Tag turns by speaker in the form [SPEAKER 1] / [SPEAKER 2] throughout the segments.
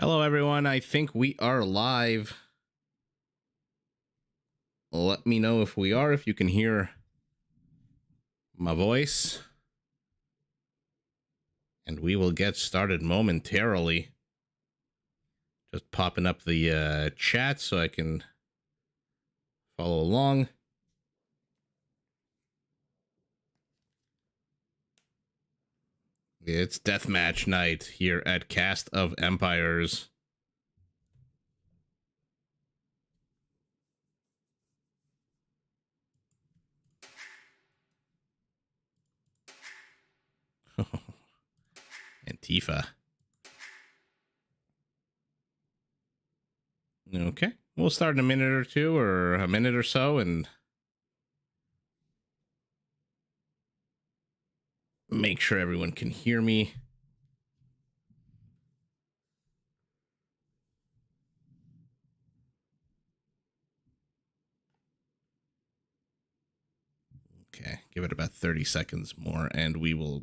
[SPEAKER 1] Hello, everyone. I think we are live. Let me know if we are, if you can hear my voice. And we will get started momentarily. Just popping up the chat so I can follow along. It's deathmatch night here at Cast of Empires. Antifa. Okay, we'll start in a minute or two, or a minute or so, and make sure everyone can hear me. Okay, give it about 30 seconds more, and we will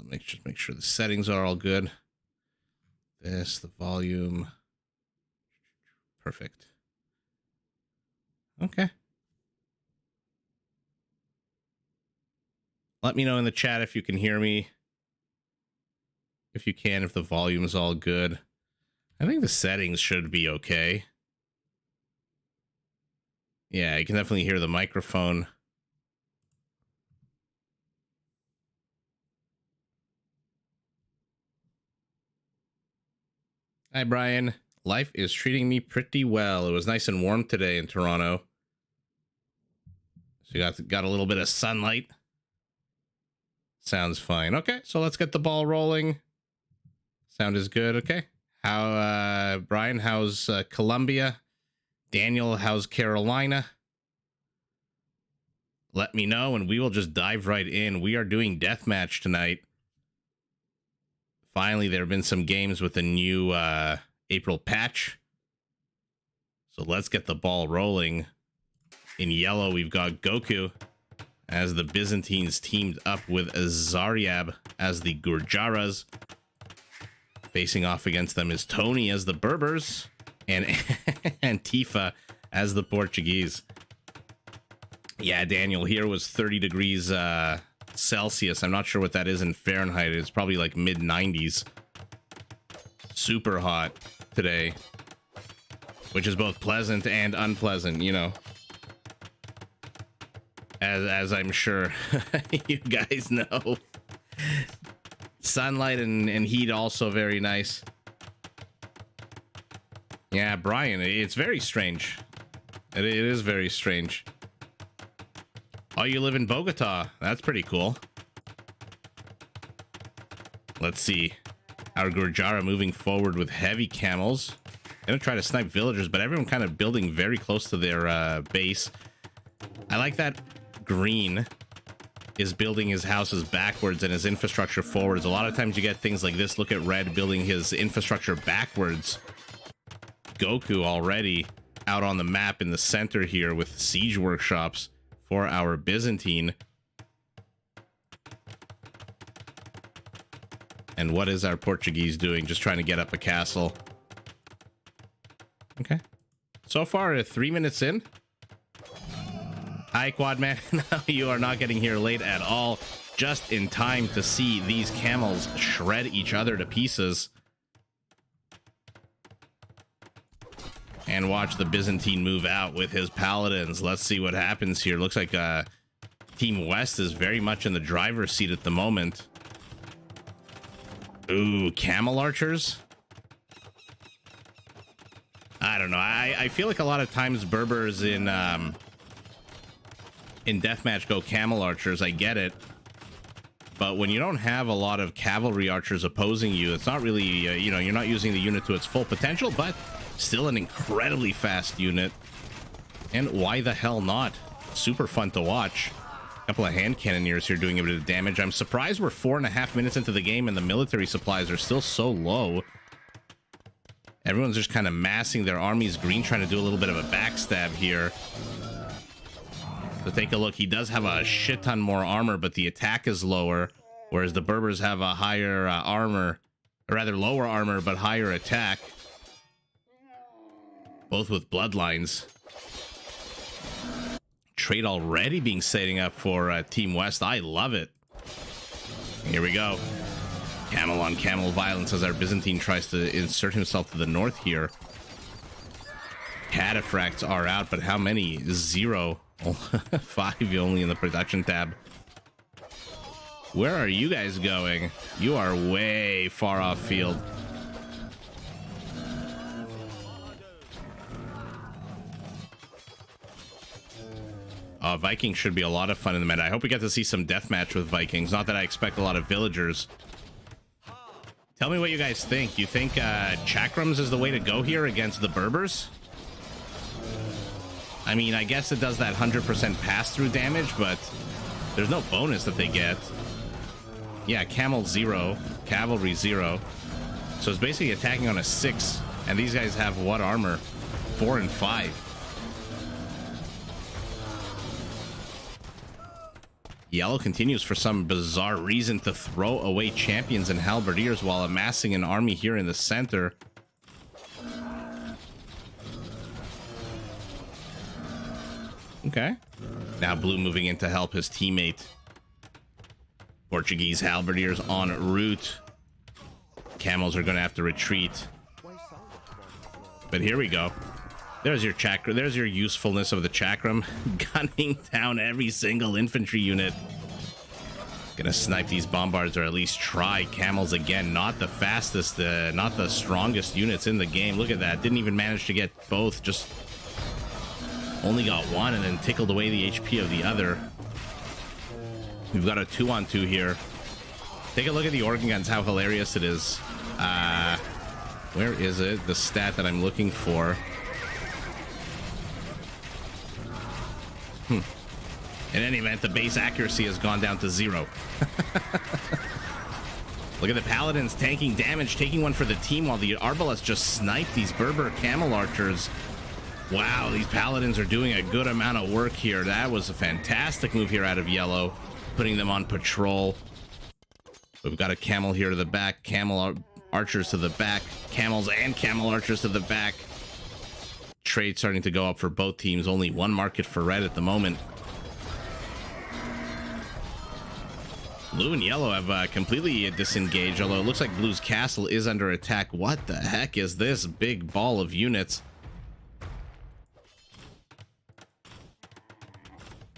[SPEAKER 1] make sure the settings are all good. The volume. Perfect. Okay. Let me know in the chat if you can hear me. If you can, if the volume is all good. I think the settings should be okay. Yeah, you can definitely hear the microphone. Hi, Brian. Life is treating me pretty well. It was nice and warm today in Toronto. So you got a little bit of sunlight. Sounds fine. Okay, so let's get the ball rolling. Sound is good. Okay. How, Brian, how's Colombia? Daniel, how's Carolina? Let me know, and we will just dive right in. We are doing deathmatch tonight. Finally, there have been some games with the new April patch. So let's get the ball rolling. In yellow, we've got Goku as the Byzantines teamed up with Zaryab as the Gurjaras. Facing off against them is Tony as the Berbers and Antifa as the Portuguese. Yeah, Daniel, here was 30 degrees Celsius. I'm not sure what that is in Fahrenheit. It's probably like mid 90s. Super hot today, which is both pleasant and unpleasant, you know, as I'm sure you guys know. Sunlight and heat also very nice. Yeah, Brian, it's very strange. It is very strange. Oh, you live in Bogota. That's pretty cool. Let's see. Our Gurjara moving forward with heavy camels. Gonna try to snipe villagers, but everyone kind of building very close to their base. I like that green is building his houses backwards and his infrastructure forwards. A lot of times you get things like this. Look at red building his infrastructure backwards. Goku already out on the map in the center here with siege workshops for our Byzantine. And what is our Portuguese doing? Just trying to get up a castle. Okay. So far, 3 minutes in. Hi, Quadman. No, you are not getting here late at all. Just in time to see these camels shred each other to pieces. And watch the Byzantine move out with his paladins. Let's see what happens here. Looks like Team West is very much in the driver's seat at the moment. Ooh, camel archers? I don't know. I feel like a lot of times Berbers in deathmatch go camel archers. I get it. But when you don't have a lot of cavalry archers opposing you, it's not really, you know, you're not using the unit to its full potential, but still an incredibly fast unit. And why the hell not? Super fun to watch. A couple of hand cannoneers here doing a bit of damage. I'm surprised we're 4.5 minutes into the game and the military supplies are still so low. Everyone's just kind of massing their armies green, trying to do a little bit of a backstab here. So take a look. He does have a shit ton more armor, but the attack is lower, whereas the Berbers have a higher armor, or rather lower armor, but higher attack. both with bloodlines. Trade already being setting up for Team West. I love it. Here we go. Camel on camel violence as our Byzantine tries to insert himself to the north here. Cataphracts are out, but how many? 0. 5 only in the production tab. Where are you guys going? You are way far off field. Vikings should be a lot of fun in the meta. I hope we get to see some deathmatch with Vikings. Not that I expect a lot of villagers. Tell me what you guys think. You think Chakrams is the way to go here against the Berbers? I mean, I guess it does that 100% pass-through damage, but there's no bonus that they get. Yeah, Camel 0, Cavalry 0. So it's basically attacking on a 6. And these guys have what armor? 4 and 5. Yellow continues for some bizarre reason to throw away champions and halberdiers while amassing an army here in the center. Okay. Now blue moving in to help his teammate. Portuguese halberdiers en route. Camels are going to have to retreat. But here we go. There's your chakra. There's your usefulness of the chakram. Gunning down every single infantry unit. Gonna snipe these bombards, or at least try. Camels again. Not the fastest, not the strongest units in the game. Look at that. Didn't even manage to get both. Just only got one and then tickled away the HP of the other. We've got a 2-on-2 here. Take a look at the organ guns, how hilarious it is. Where is it? The stat that I'm looking for. In any event, the base accuracy has gone down to 0. Look at the paladins tanking damage, taking one for the team while the Arbalest just sniped these Berber camel archers. Wow, these paladins are doing a good amount of work here. That was a fantastic move here out of yellow, putting them on patrol. We've got a camel here to the back, camel archers to the back, camels and camel archers to the back. Trade starting to go up for both teams. Only one market for red at the moment. Blue and yellow have completely disengaged, although it looks like blue's castle is under attack. What the heck is this big ball of units?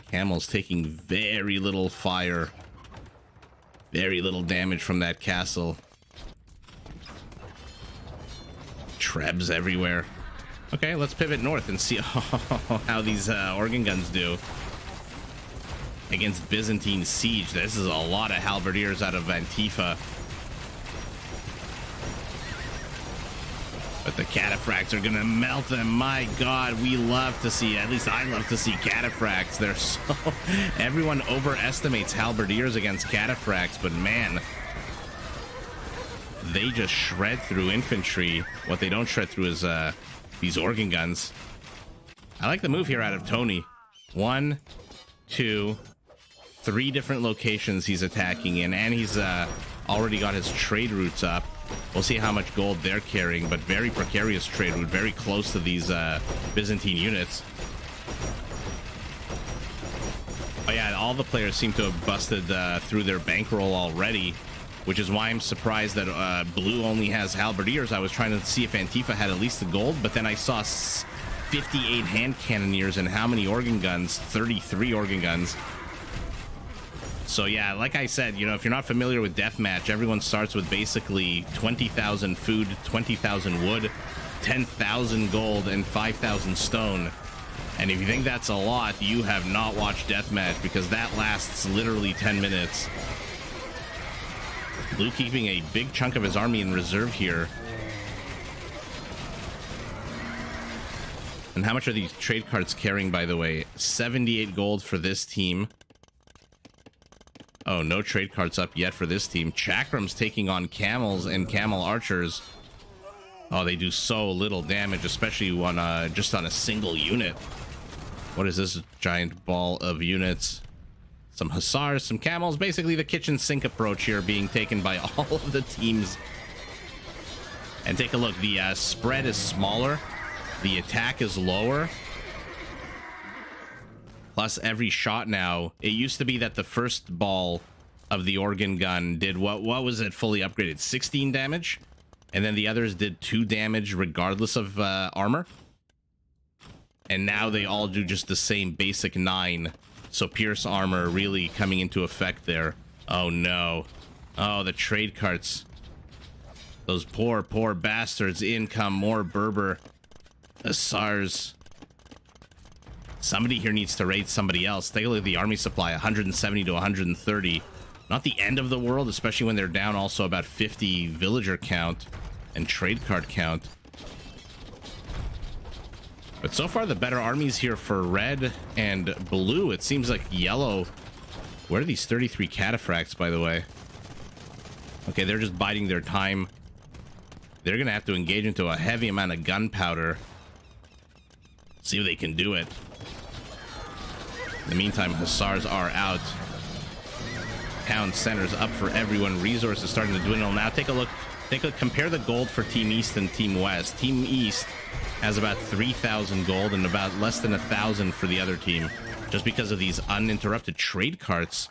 [SPEAKER 1] Camel's taking very little fire. Very little damage from that castle. Trebs everywhere. Okay, let's pivot north and see how these organ guns do against Byzantine siege. This is a lot of halberdiers out of Antifa. But the cataphracts are gonna melt them. My god, we love to see, at least I love to see cataphracts. They're so everyone overestimates halberdiers against cataphracts, but man, they just shred through infantry. What they don't shred through is these organ guns. I like the move here out of Tony. 1, 2, 3 different locations he's attacking in, and he's already got his trade routes up. We'll see how much gold they're carrying, but very precarious trade route, very close to these Byzantine units. Oh yeah, all the players seem to have busted through their bankroll already, which is why I'm surprised that blue only has halberdiers. I was trying to see if Antifa had at least the gold, but then I saw 58 hand cannoneers and how many organ guns? 33 organ guns. So yeah, like I said, you know, if you're not familiar with deathmatch, everyone starts with basically 20,000 food, 20,000 wood, 10,000 gold, and 5,000 stone. And if you think that's a lot, you have not watched deathmatch, because that lasts literally 10 minutes. Blue keeping a big chunk of his army in reserve here. And how much are these trade cards carrying, by the way? 78 gold for this team. Oh, no trade cards up yet for this team. Chakram's taking on camels and camel archers. Oh, they do so little damage, especially on just on a single unit. What is this giant ball of units? Some hussars, some camels. Basically the kitchen sink approach here being taken by all of the teams. And take a look. The spread is smaller The attack is lower. Plus every shot now, it used to be that the first ball of the organ gun did what was it fully upgraded? 16 damage? And then the others did 2 damage regardless of armor. And now they all do just the same basic 9. So Pierce armor really coming into effect there. Oh no. Oh, the trade carts. Those poor bastards. In come more Berber Hussars. Somebody here needs to raid somebody else. Take a look at the army supply, 170 to 130. Not the end of the world, especially when they're down also about 50 villager count and trade card count. But so far, the better armies here for red and blue. It seems like yellow. Where are these 33 cataphracts, by the way? Okay, they're just biding their time. They're going to have to engage into a heavy amount of gunpowder. See if they can do it. In the meantime, Hussars are out. Town center's up for everyone. Resources starting to dwindle. Now take a look. Compare the gold for Team East and Team West. Team East has about 3,000 gold and about less than 1,000 for the other team, just because of these uninterrupted trade carts.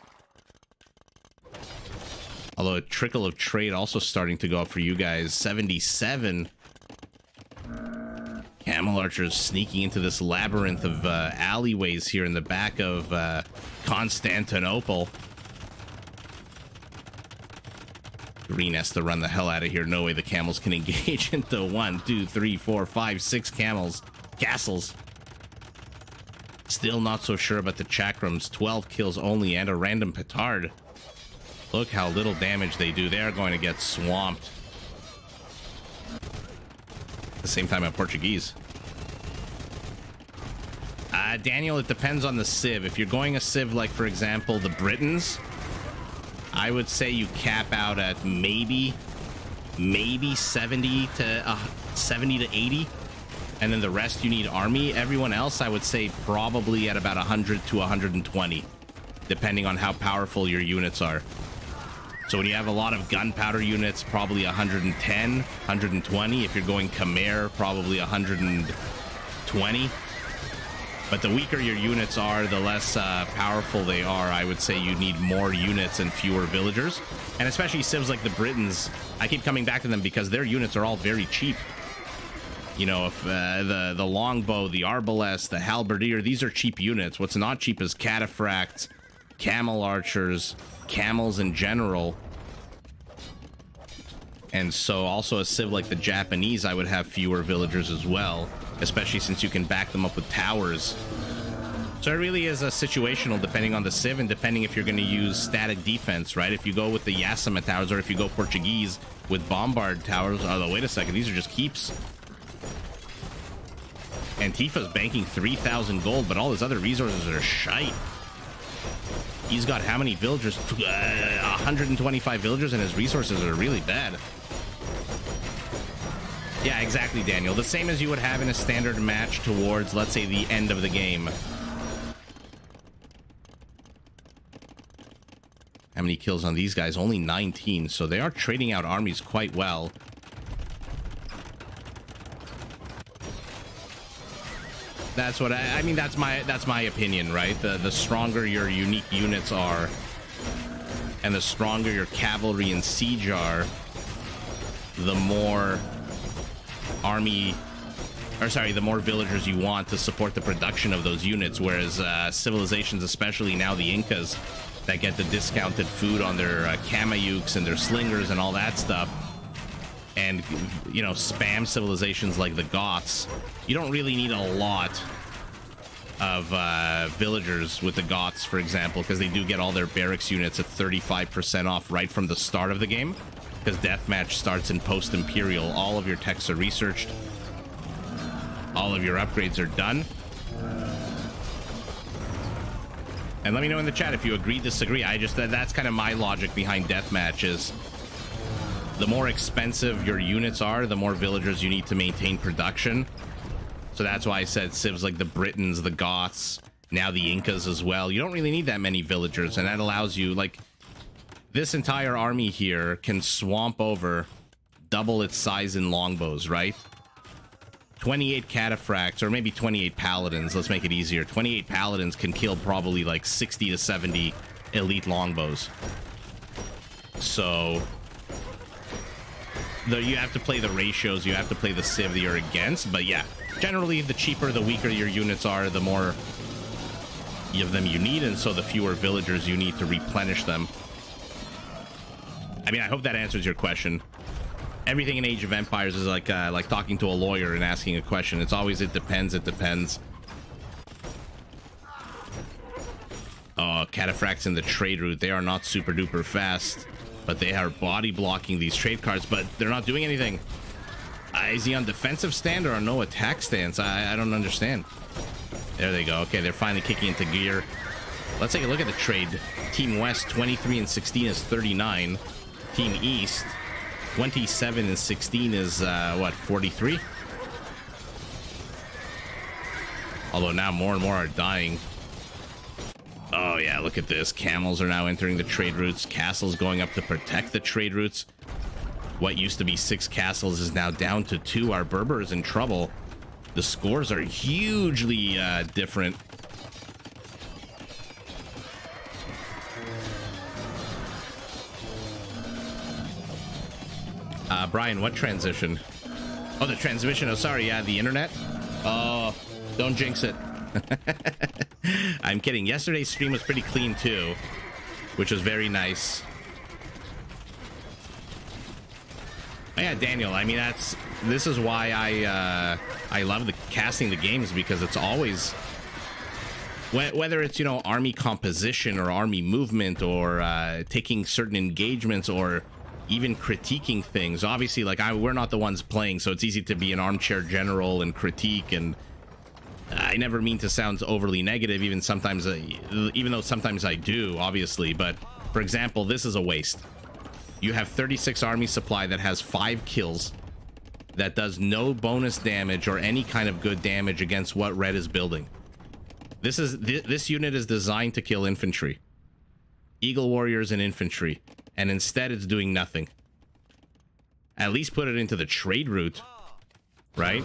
[SPEAKER 1] Although a trickle of trade also starting to go up for you guys. 77. Camel archers sneaking into this labyrinth of alleyways here in the back of Constantinople. Green has to run the hell out of here. No way the camels can engage into 1, 2, 3, 4, 5, 6 castles. Still not so sure about the chakrams. 12 kills only and a random petard. Look how little damage they do. They are going to get swamped. At the same time, I'm Portuguese. Daniel, it depends on the civ. If you're going a civ like, for example, the Britons, I would say you cap out at maybe 70 to 80, and then the rest you need army. Everyone else, I would say probably at about 100 to 120, depending on how powerful your units are. So when you have a lot of gunpowder units, probably 110, 120. If you're going Khmer, probably 120. But the weaker your units are, the less powerful they are. I would say you need more units and fewer villagers. And especially civs like the Britons, I keep coming back to them because their units are all very cheap. You know, if the longbow, the arbalest, the halberdier, these are cheap units. What's not cheap is cataphracts, camel archers, camels in general. And so also a civ like the Japanese, I would have fewer villagers as well, especially since you can back them up with towers. So it really is a situational depending on the civ and depending if you're going to use static defense, right? If you go with the Yasama towers or if you go Portuguese with bombard towers, although wait a second, these are just keeps. Antifa's banking 3,000 gold, but all his other resources are shite. He's got how many villagers? 125 villagers, and his resources are really bad. Yeah, exactly, Daniel. The same as you would have in a standard match towards, let's say, the end of the game. How many kills on these guys? Only 19, so they are trading out armies quite well. That's what I mean. That's my opinion, right? The stronger your unique units are, and the stronger your cavalry and siege are, the more the more villagers you want to support the production of those units. Whereas civilizations, especially now the Incas, that get the discounted food on their Kamayuks and their slingers and all that stuff, and you know, spam civilizations like the Goths, you don't really need a lot of villagers with the Goths, for example, because they do get all their barracks units at 35% off right from the start of the game, because deathmatch starts in post-imperial. All of your techs are researched, all of your upgrades are done. And let me know in the chat if you agree, disagree. That's kind of my logic behind deathmatch is the more expensive your units are, the more villagers you need to maintain production. So that's why I said civs like the Britons, the Goths, now the Incas as well. You don't really need that many villagers, and that allows you, like, this entire army here can swamp over, double its size in longbows, right? 28 cataphracts, or maybe 28 paladins. Let's make it easier. 28 paladins can kill probably like 60 to 70 elite longbows. So you have to play the ratios, you have to play the civ that you're against. But yeah, generally the cheaper, the weaker your units are, the more of them you need, and so the fewer villagers you need to replenish them. I mean, I hope that answers your question. Everything in Age of Empires is like talking to a lawyer and asking a question. It's always, it depends, it depends. Oh, cataphracts in the trade route. They are not super duper fast, but they are body blocking these trade cards, but they're not doing anything. Is he on defensive stand or on no attack stance? I don't understand. There they go. Okay, they're finally kicking into gear. Let's take a look at the trade. Team West, 23 and 16 is 39. Team East, 27 and 16 is, what, 43? Although now more and more are dying. Oh, yeah, look at this. Camels are now entering the trade routes. Castles going up to protect the trade routes. What used to be 6 castles is now down to 2. Our Berber is in trouble. The scores are hugely different. Brian, what transition? Oh, the transmission. Oh, sorry. Yeah, the internet. Oh, don't jinx it. I'm kidding. Yesterday's stream was pretty clean too, which was very nice. Oh, yeah, Daniel. I mean, this is why I love casting the games, because it's always, whether it's, you know, army composition or army movement or taking certain engagements or even critiquing things. Obviously, like, we're not the ones playing, so it's easy to be an armchair general and critique, and I never mean to sound overly negative, even though sometimes I do, obviously. But for example, this is a waste. You have 36 army supply that has 5 kills, that does no bonus damage or any kind of good damage against what red is building. This unit is designed to kill infantry, eagle warriors and infantry, and instead it's doing nothing. At least put it into the trade route, right?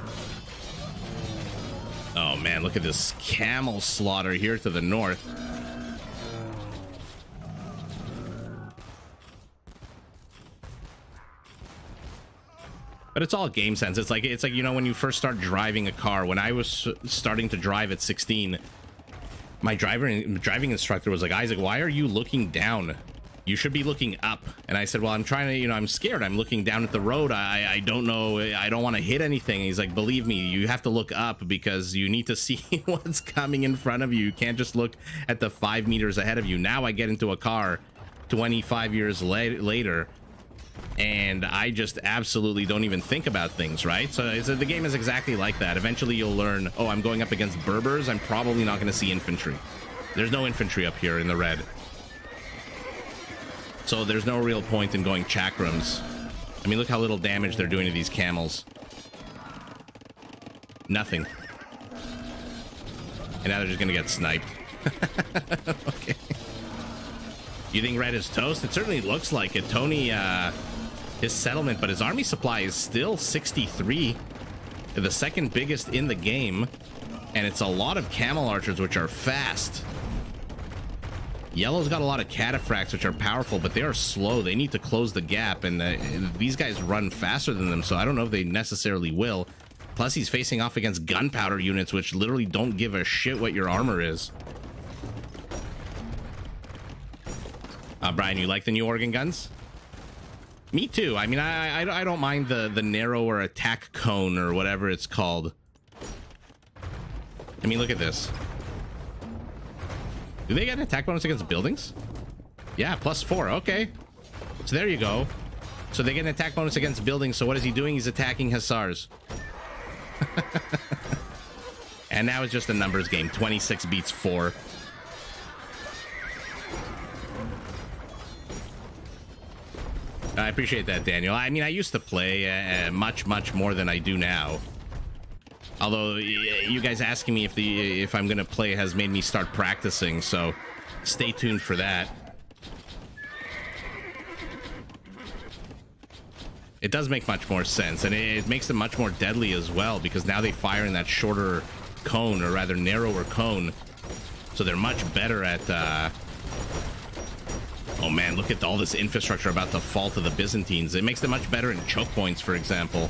[SPEAKER 1] Oh man, look at this camel slaughter here to the north. But it's all game sense. It's like, you know, when you first start driving a car. When I was starting to drive at 16, my driving instructor was like, Isaac, why are you looking down? You should be looking up. And I said, well, I'm trying to, you know, I'm scared. I'm looking down at the road. I don't know. I don't want to hit anything. And he's like, believe me, you have to look up, because you need to see what's coming in front of you. You can't just look at the 5 meters ahead of you. Now I get into a car 25 years later, and I just absolutely don't even think about things, right? So the game is exactly like that. Eventually you'll learn, oh, I'm going up against Berbers. I'm probably not going to see infantry. There's no infantry up here in the red. So there's no real point in going chakrams. I mean, look how little damage they're doing to these camels. Nothing. And now they're just gonna get sniped. Okay. You think red is toast? It certainly looks like it. Tony, his settlement, but his army supply is still 63. The second biggest in the game. And it's a lot of camel archers, which are fast. Yellow's got a lot of cataphracts, which are powerful, but they are slow. They need to close the gap, and these guys run faster than them, so I don't know if they necessarily will. Plus, he's facing off against gunpowder units, which literally don't give a shit what your armor is. Brian, you like the new organ guns? Me too. I mean, I don't mind the narrower attack cone or whatever it's called. I mean, look at this. Do they get an attack bonus against buildings? Yeah, +4. Okay. So there you go. So they get an attack bonus against buildings. So what is he doing? He's attacking hussars. And now it's just a numbers game. 26 beats 4. I appreciate that, Daniel. I mean, I used to play much more than I do now. Although you guys asking me if I'm gonna play has made me start practicing, so stay tuned for that. It does make much more sense, and it makes them much more deadly as well, because now they fire in that shorter cone, or rather narrower cone, so they're much better at oh man, look at all this infrastructure about to fall to the Byzantines. It makes them much better in choke points, for example.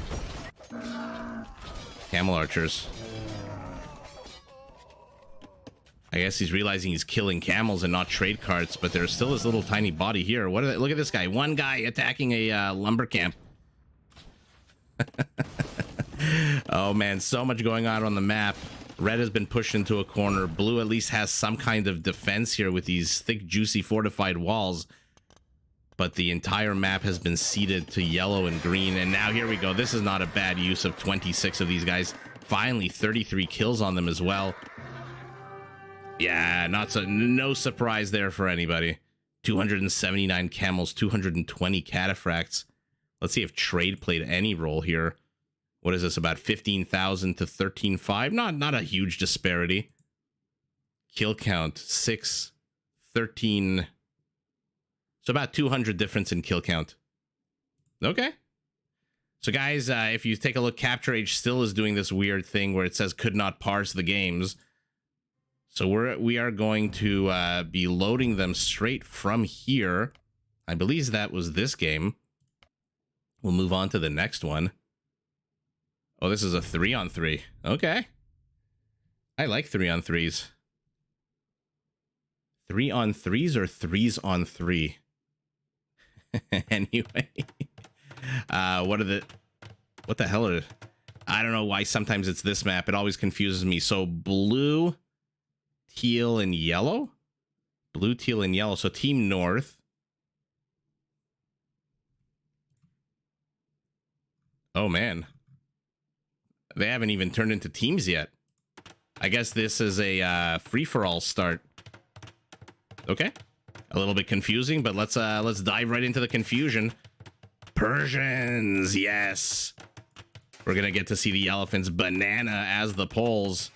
[SPEAKER 1] Camel archers. I guess he's realizing he's killing camels and not trade carts, but there's still this little tiny body here. What are they? Look at this guy. One guy attacking a lumber camp. Oh man, so much going on the map. Red has been pushed into a corner. Blue at least has some kind of defense here with these thick, juicy, fortified walls. But the entire map has been ceded to yellow and green. And now here we go. This is not a bad use of 26 of these guys. Finally, 33 kills on them as well. Yeah, no surprise there for anybody. 279 camels, 220 cataphracts. Let's see if trade played any role here. What is this, about 15,000 to 13,500? Not a huge disparity. Kill count, 6, 13. So about 200 difference in kill count. Okay. So guys, if you take a look, Capture Age still is doing this weird thing where it says could not parse the games. So we are going to be loading them straight from here. I believe that was this game. We'll move on to the next one. Oh, this is a 3-on-3. Okay. I like 3-on-3s. 3-on-3s or 3s-on-3? Anyway. What the hell are... I don't know why sometimes it's this map. It always confuses me. So blue, teal, and yellow? Blue, teal, and yellow. So Team North. Oh, man. They haven't even turned into teams yet. I guess this is a free-for-all start. Okay. A little bit confusing, but let's dive right into the confusion. Persians, yes. We're going to get to see the elephants banana as the Poles.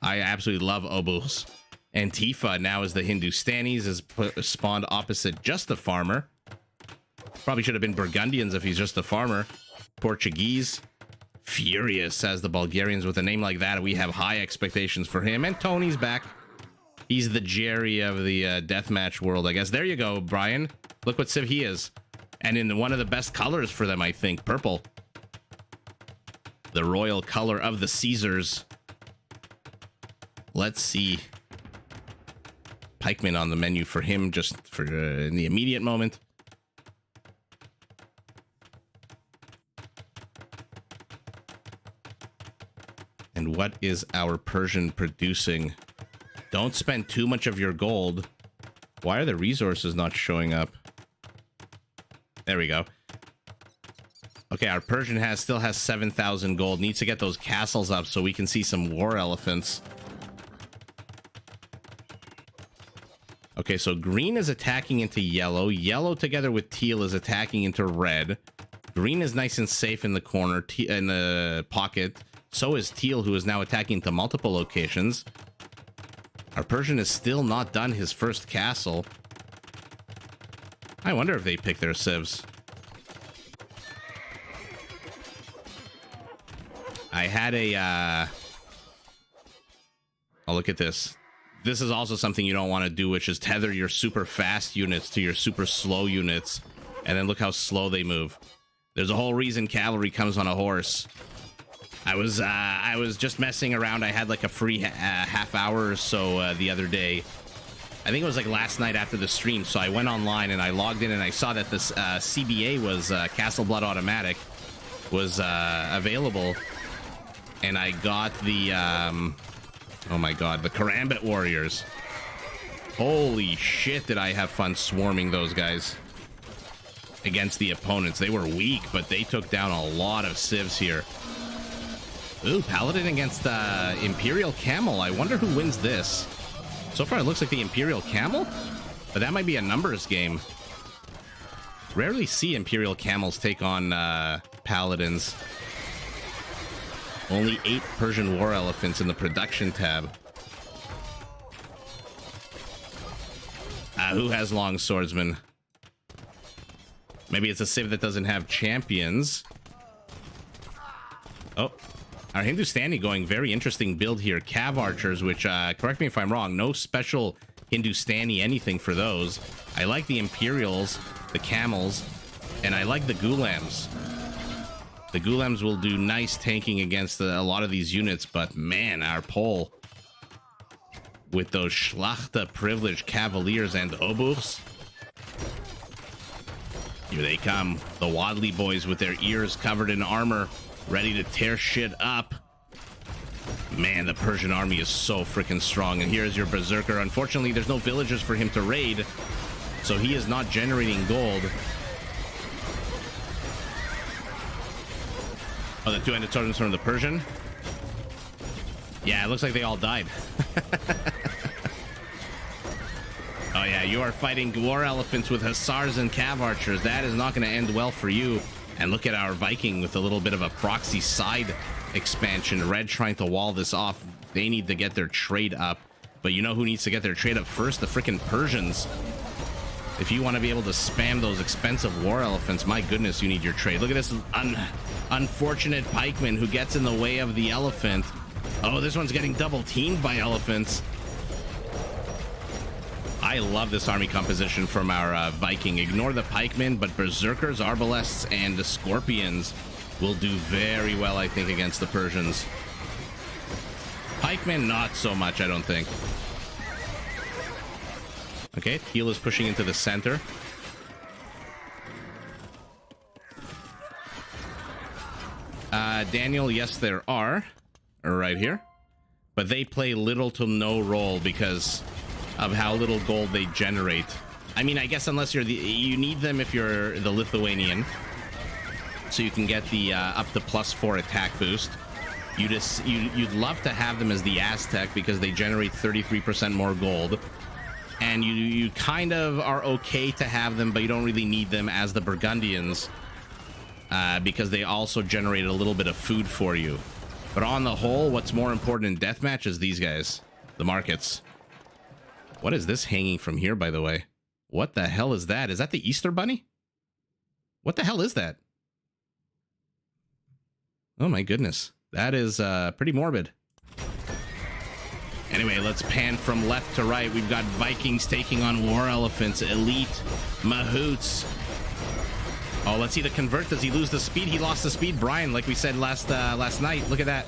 [SPEAKER 1] I absolutely love Obus. Antifa now is the Hindustanis, is spawned opposite just a farmer. Probably should have been Burgundians if he's just a farmer. Portuguese. Furious as the Bulgarians. With a name like that, we have high expectations for him. And Tony's back. He's the Jerry of the deathmatch world, I guess. There you go, Brian. Look what civ he is. And in one of the best colors for them, I think. Purple. The royal color of the Caesars. Let's see. Pikeman on the menu for him, just for in the immediate moment. And what is our Persian producing? Don't spend too much of your gold. Why are the resources not showing up? There we go. Okay, our Persian still has 7,000 gold. Needs to get those castles up so we can see some war elephants. Okay, so green is attacking into yellow. Yellow together with teal is attacking into red. Green is nice and safe in the corner, in the pocket. So is teal, who is now attacking to multiple locations. Our Persian is still not done his first castle. I wonder if they pick their civs. I had a... Oh, look at this. This is also something you don't want to do, which is tether your super fast units to your super slow units. And then look how slow they move. There's a whole reason cavalry comes on a horse. I was just messing around. I had like a free half hour or so the other day. I think it was like last night after the stream. So I went online and I logged in and I saw that this CBA was Castle Blood Automatic was available. And I got the, oh my god, the Karambit Warriors. Holy shit, did I have fun swarming those guys against the opponents. They were weak, but they took down a lot of civs here. Ooh, Paladin against Imperial Camel. I wonder who wins this. So far, it looks like the Imperial Camel, but that might be a numbers game. Rarely see Imperial Camels take on Paladins. Only 8 Persian War Elephants in the production tab. Who has long swordsmen? Maybe it's a civ that doesn't have champions. Oh, our Hindustani going very interesting build here. Cav archers, which, correct me if I'm wrong, no special Hindustani anything for those. I like the Imperials, the camels, and I like the Gulams. The Gulams will do nice tanking against a lot of these units, but man, our Pole with those Schlachter privileged cavaliers and obuchs. Here they come, the Wadley boys with their ears covered in armor, ready to tear shit up. Man, the Persian army is so freaking strong. And here's your Berserker. Unfortunately, there's no villagers for him to raid, so he is not generating gold. Oh, the two-handed swordsman from the Persian. Yeah, it looks like they all died. Oh yeah, you are fighting war elephants with hussars and cav archers. That is not going to end well for you. And look at our Viking with a little bit of a proxy side expansion. Red trying to wall this off. They need to get their trade up. But you know who needs to get their trade up first? The freaking Persians. If you want to be able to spam those expensive war elephants, my goodness, you need your trade. Look at this unfortunate pikeman who gets in the way of the elephant. Oh, this one's getting double teamed by elephants. I love this army composition from our Viking. Ignore the pikemen, but berserkers, arbalests, and the scorpions will do very well, I think, against the Persians. Pikemen, not so much, I don't think. Okay, Teal is pushing into the center. Daniel, yes, there are. Right here. But they play little to no role because of how little gold they generate. I mean, I guess unless you need them if you're the Lithuanian, so you can get the up to +4 attack boost. You'd love to have them as the Aztec because they generate 33% more gold. And you kind of are okay to have them, but you don't really need them as the Burgundians because they also generate a little bit of food for you. But on the whole, what's more important in deathmatch is these guys, the markets. What is this hanging from here, by the way? What the hell is that? Is that the Easter Bunny? What the hell is that? Oh my goodness. That is pretty morbid. Anyway, let's pan from left to right. We've got Vikings taking on war elephants, elite mahouts. Oh, let's see the convert. Does he lose the speed? He lost the speed, Brian, like we said last night. Look at that.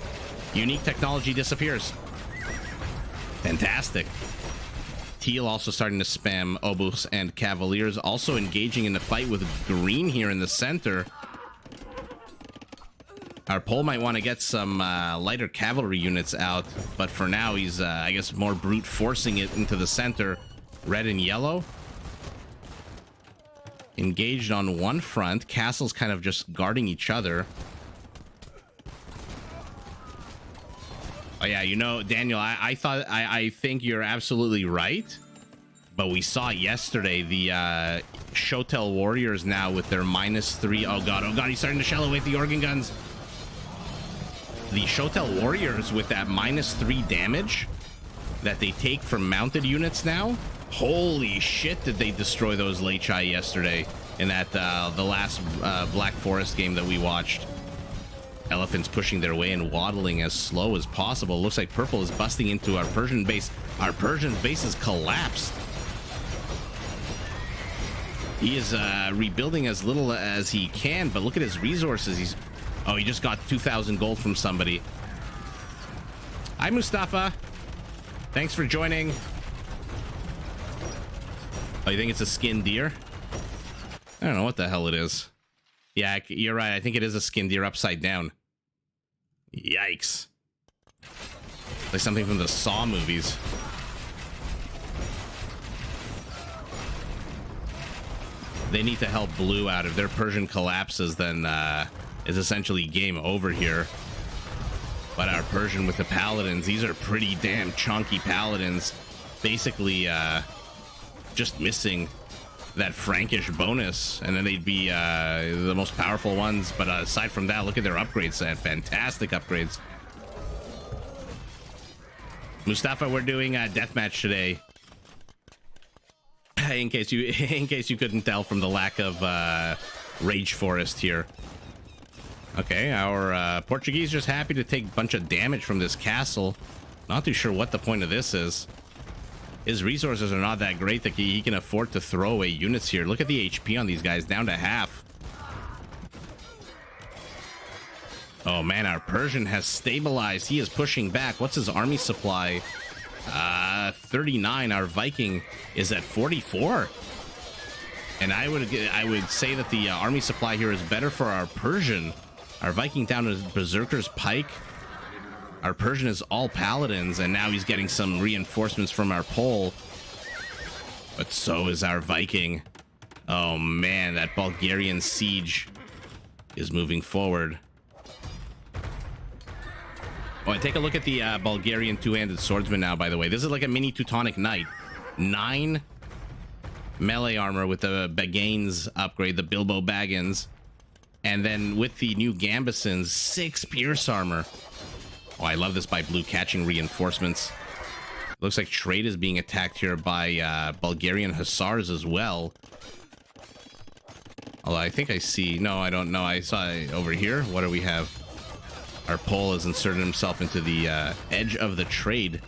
[SPEAKER 1] Unique technology disappears. Fantastic. Teal also starting to spam obuchs and cavaliers, also engaging in the fight with green here in the center. Our Pole might want to get some lighter cavalry units out, but for now he's, I guess, more brute forcing it into the center. Red and yellow. Engaged on one front. Castles kind of just guarding each other. Oh yeah, you know, Daniel, I think you're absolutely right. But we saw yesterday the Shotel Warriors now with their -3. Oh god, he's starting to shell away the organ guns. The Shotel Warriors with that -3 damage that they take from mounted units now. Holy shit, did they destroy those Lechai yesterday in that the last Black Forest game that we watched. Elephants pushing their way and waddling as slow as possible. Looks like purple is busting into our Persian base. Our Persian base has collapsed. He is rebuilding as little as he can, but look at his resources. He just got 2,000 gold from somebody. Hi, Mustafa. Thanks for joining. Oh, you think it's a skinned deer? I don't know what the hell it is. Yeah, you're right. I think it is a skinned deer upside down. Yikes. Like something from the Saw movies. They need to help blue out. If their Persian collapses, then is essentially game over here. But our Persian with the paladins, these are pretty damn chunky paladins. Basically just missing that Frankish bonus, and then they'd be the most powerful ones. But aside from that, look at their upgrades. Fantastic upgrades. Mustafa, we're doing a deathmatch today. in case you couldn't tell from the lack of Rage Forest here. Okay, our Portuguese just happy to take a bunch of damage from this castle. Not too sure what the point of this is. His resources are not that great that he can afford to throw away units here. Look at the HP on these guys, down to half. Oh man, our Persian has stabilized. He is pushing back. What's his army supply? 39. Our Viking is at 44. And I would say that the army supply here is better for our Persian. Our Viking down to Berserker's Pike. Our Persian is all paladins, and now he's getting some reinforcements from our Pole. But so is our Viking. Oh man, that Bulgarian siege is moving forward. Oh, and take a look at the Bulgarian two-handed swordsman now, by the way. This is like a mini Teutonic Knight. 9 melee armor with the Bagains upgrade, the Bilbo Baggins. And then with the new Gambesons, 6 pierce armor. Oh, I love this by blue catching reinforcements. Looks like trade is being attacked here by Bulgarian Hussars as well. Although I think I see... No, I don't know. I saw it over here. What do we have? Our Pole has inserted himself into the edge of the trade.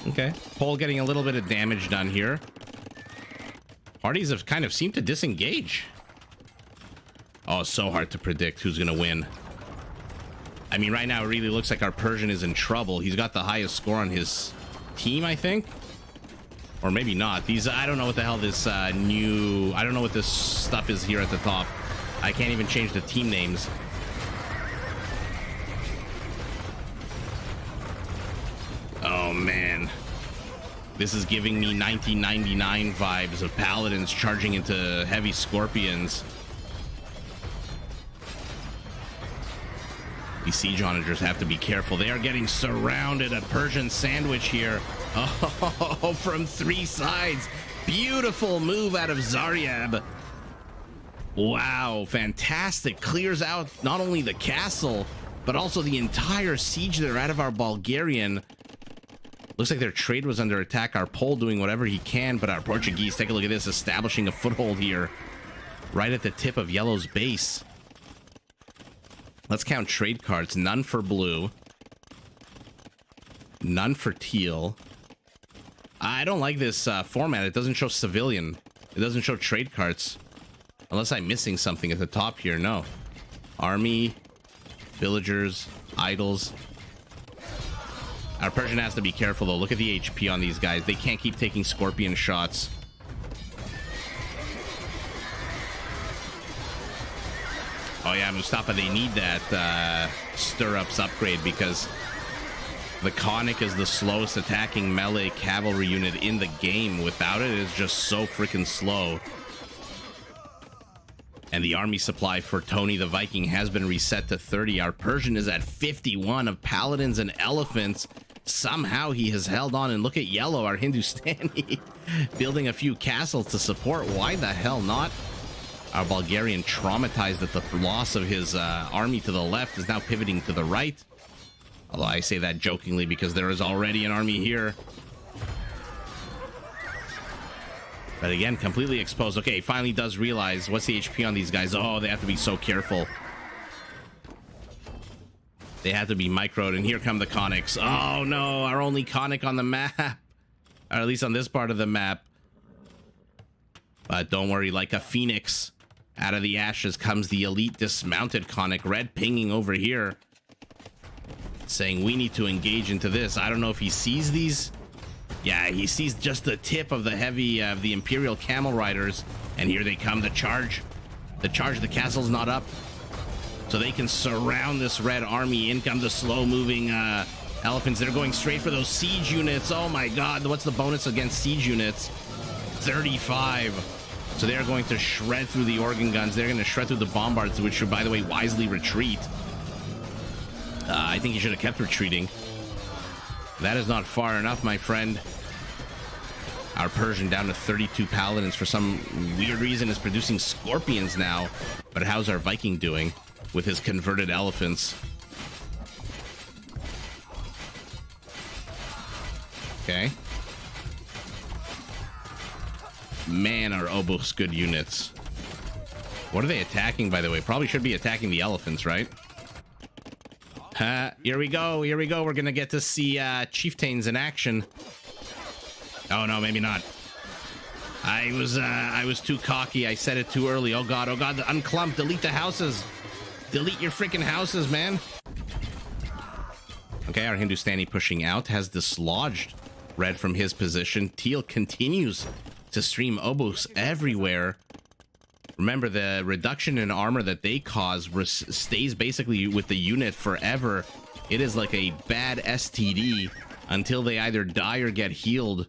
[SPEAKER 1] Okay. Pole getting a little bit of damage done here. Parties have kind of seemed to disengage. Oh, it's so hard to predict who's going to win. I mean, right now it really looks like our Persian is in trouble. He's got the highest score on his team, I think. Or maybe not. These, I don't know what the hell this I don't know what this stuff is here at the top. I can't even change the team names. Oh, man. This is giving me 1999 vibes of paladins charging into heavy scorpions. These siege onagers have to be careful. They are getting surrounded. A Persian sandwich here. Oh, from 3 sides. Beautiful move out of Zaryab. Wow, fantastic. Clears out not only the castle, but also the entire siege there out of our Bulgarian. Looks like their trade was under attack. Our Pole doing whatever he can, but our Portuguese, take a look at this, establishing a foothold here right at the tip of Yellow's base. Let's count trade cards. None for blue. None for teal. I don't like this format. It doesn't show civilian. It doesn't show trade cards. Unless I'm missing something at the top here. No. Army, villagers, idols. Our Persian has to be careful, though. Look at the HP on these guys. They can't keep taking scorpion shots. Oh, yeah, Mustafa, they need that stirrups upgrade because the Conic is the slowest attacking melee cavalry unit in the game. Without it, it's just so freaking slow. And the army supply for Tony the Viking has been reset to 30. Our Persian is at 51 of paladins and elephants. Somehow he has held on, and look at Yellow, our Hindustani, building a few castles to support. Why the hell not? Our Bulgarian, traumatized at the loss of his army to the left, is now pivoting to the right. Although I say that jokingly because there is already an army here. But again, completely exposed. Okay, finally does realize what's the HP on these guys. Oh, they have to be so careful. They have to be microed, and here come the Conics. Oh no, our only Conic on the map. Or at least on this part of the map. But don't worry, like a phoenix, out of the ashes comes the elite dismounted Conic. Red pinging over here, saying we need to engage into this. I don't know if he sees these. Yeah, he sees just the tip of the heavy of the Imperial Camel Riders, and here they come. The charge, the castle's not up, so they can surround this red army. In come the slow-moving elephants. They're going straight for those siege units. Oh my God, what's the bonus against siege units? 35. So they're going to shred through the organ guns. They're going to shred through the bombards, which should, by the way, wisely retreat. I think he should have kept retreating. That is not far enough, my friend. Our Persian down to 32 paladins for some weird reason is producing scorpions now. But how's our Viking doing with his converted elephants? Okay. Man, are Obuch's good units. What are they attacking, by the way? Probably should be attacking the elephants, right? Here we go. Here we go. We're going to get to see chieftains in action. Oh, no, maybe not. I was too cocky. I said it too early. Oh, God. Oh, God. Unclump. Delete the houses. Delete your freaking houses, man. Okay, our Hindustani pushing out has dislodged Red from his position. Teal continues to stream Obuchs everywhere. Remember, the reduction in armor that they cause stays basically with the unit forever. It is like a bad STD until they either die or get healed.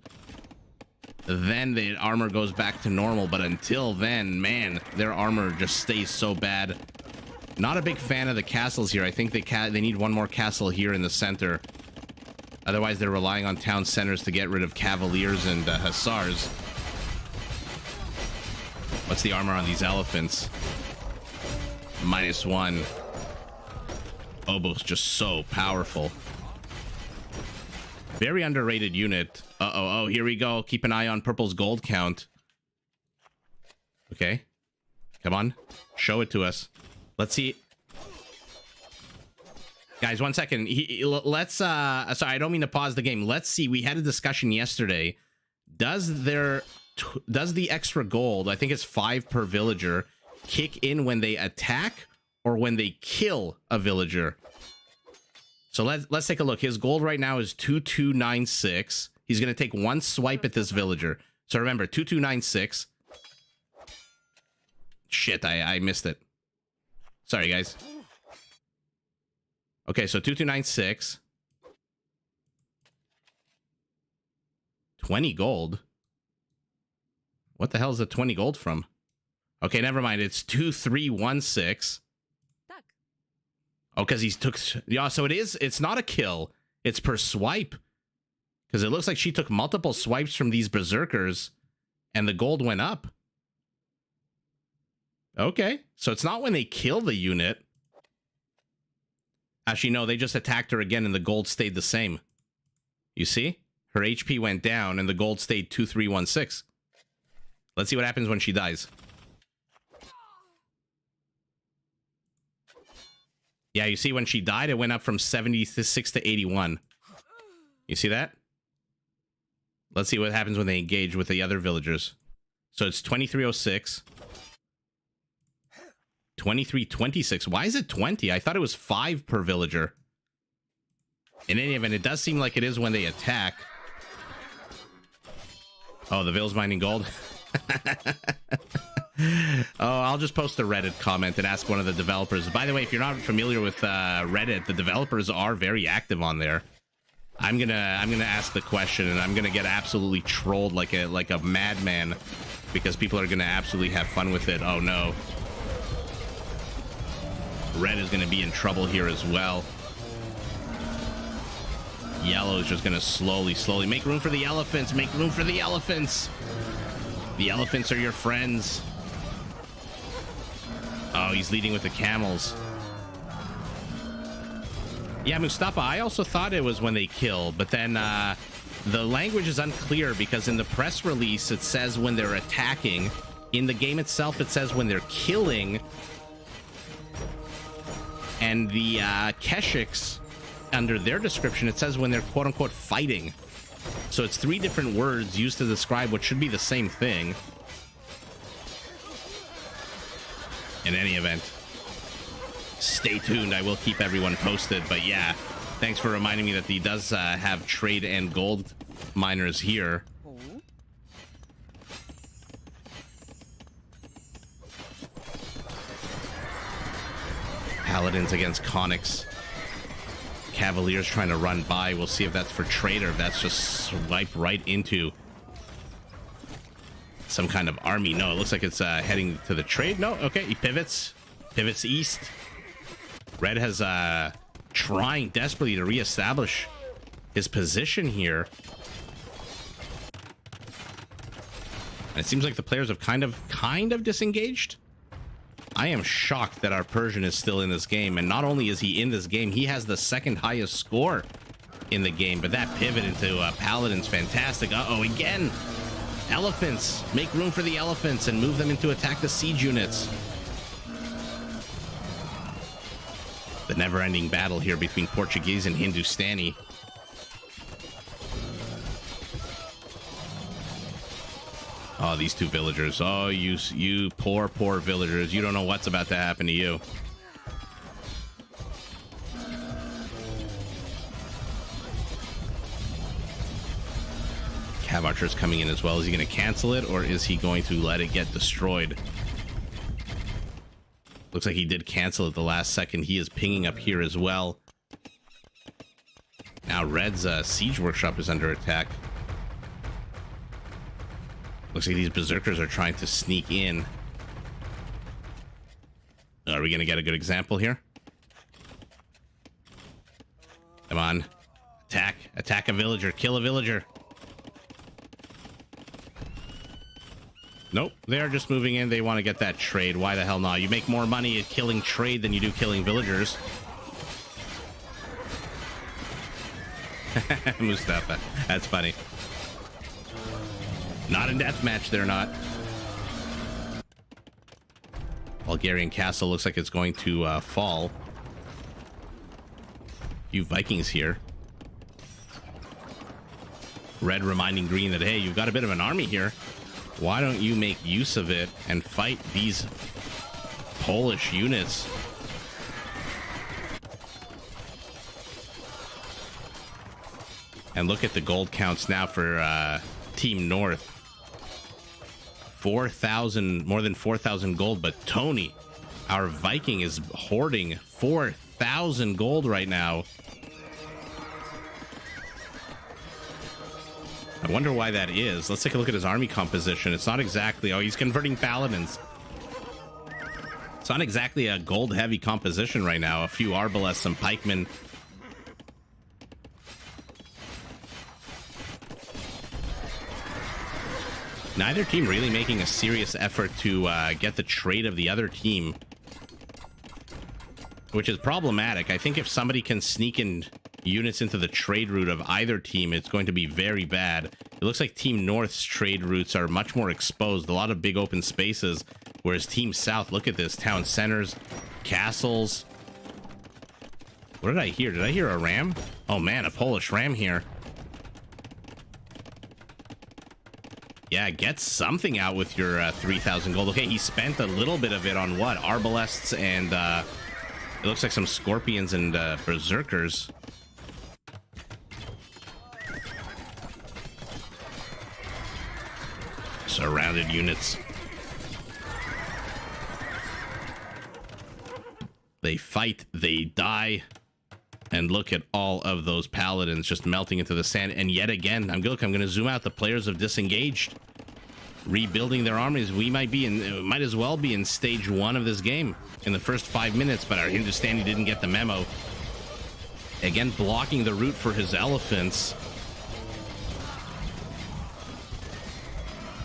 [SPEAKER 1] Then the armor goes back to normal, but until then, man, their armor just stays so bad. Not a big fan of the castles here. I think they need one more castle here in the center. Otherwise, they're relying on town centers to get rid of cavaliers and hussars. What's the armor on these elephants? -1. Obuch's just so powerful. Very underrated unit. Oh, here we go. Keep an eye on Purple's gold count. Okay. Come on. Show it to us. Let's see. Guys, 1 second. Let's, sorry, I don't mean to pause the game. Let's see. We had a discussion yesterday. Does the extra gold, I think it's 5 per villager, kick in when they attack or when they kill a villager? So let's take a look. His gold right now is 2296. He's going to take 1 swipe at this villager. So remember, 2296. Shit, I missed it. Sorry, guys. Okay, so 2296. 20 gold. What the hell is the 20 gold from? Okay, never mind. It's 2316. Oh, because he took... Yeah, so it's not a kill. It's per swipe. Because it looks like she took multiple swipes from these berserkers, and the gold went up. Okay, so it's not when they kill the unit. Actually, no, they just attacked her again, and the gold stayed the same. You see? Her HP went down, and the gold stayed 2316. Let's see what happens when she dies. Yeah, you see when she died, it went up from 76 to 81. You see that? Let's see what happens when they engage with the other villagers. So it's 2306. 2326. Why is it 20? I thought it was 5 per villager. In any event, it does seem like it is when they attack. Oh, the Ville's mining gold. Oh, I'll just post a Reddit comment and ask one of the developers. By the way, if you're not familiar with Reddit, the developers are very active on there. I'm gonna ask the question, and I'm gonna get absolutely trolled like a madman, because people are gonna absolutely have fun with it. Oh no. Red is gonna be in trouble here as well. Yellow is just gonna slowly make room for the elephants. Make room for the elephants. The elephants are your friends. Oh, he's leading with the camels. Yeah, Mustafa, I also thought it was when they kill, but then the language is unclear, because in the press release it says when they're attacking. In the game itself it says when they're killing. And the Keshiks, under their description, it says when they're quote-unquote fighting. So it's 3 different words used to describe what should be the same thing. In any event, stay tuned. I will keep everyone posted. But yeah, thanks for reminding me that he does have trade and gold miners here. Paladins against Conics. Cavaliers trying to run by. We'll see if that's for trade or if that's just swipe right into some kind of army. No, it looks like it's heading to the trade. No, okay, he pivots east. Red has trying desperately to reestablish his position here, and it seems like the players have kind of disengaged. I am shocked that our Persian is still in this game, and not only is he in this game, he has the 2nd highest score in the game, but that pivot into paladin's fantastic. Uh-oh, again. Elephants. Make room for the elephants and move them into attack the siege units. The never-ending battle here between Portuguese and Hindustani. Oh, these two villagers. Oh, you poor villagers. You don't know what's about to happen to you. Cav Archer's coming in as well. Is he going to cancel it, or is he going to let it get destroyed? Looks like he did cancel at the last second. He is pinging up here as well. Now Red's siege workshop is under attack. Looks like these berserkers are trying to sneak in. Are we going to get a good example here? Come on. Attack a villager. Kill a villager. Nope, they're just moving in. They want to get that trade. Why the hell not? You make more money at killing trade than you do killing villagers. Mustafa, that's funny. Not in deathmatch, they're not. Bulgarian castle looks like it's going to fall. Few Vikings here. Red reminding green that, hey, you've got a bit of an army here. Why don't you make use of it and fight these Polish units? And look at the gold counts now for Team North. 4,000, more than 4,000 gold. But Tony, our Viking, is hoarding 4,000 gold right now. I wonder why that is. Let's take a look at his army composition. It's not exactly... Oh, he's converting paladins. It's not exactly a gold-heavy composition right now. A few arbalests, some pikemen. Neither team really making a serious effort to get the trade of the other team, which is problematic. I think if somebody can sneak in units into the trade route of either team, it's going to be very bad. It looks like Team North's trade routes are much more exposed, a lot of big open spaces, whereas Team South, look at this, town centers, castles. What did I hear? Did I hear a ram? Oh man, a Polish ram here. Yeah, get something out with your 3,000 gold. Okay, he spent a little bit of it on what? Arbalests and it looks like some scorpions and berserkers. Surrounded units. They fight, they die, and look at all of those paladins just melting into the sand. And yet again, I'm going to zoom out. The players have disengaged, rebuilding their armies. We might as well be in stage 1 of this game in the first 5 minutes, but our Hindustani didn't get the memo. Again, blocking the route for his elephants.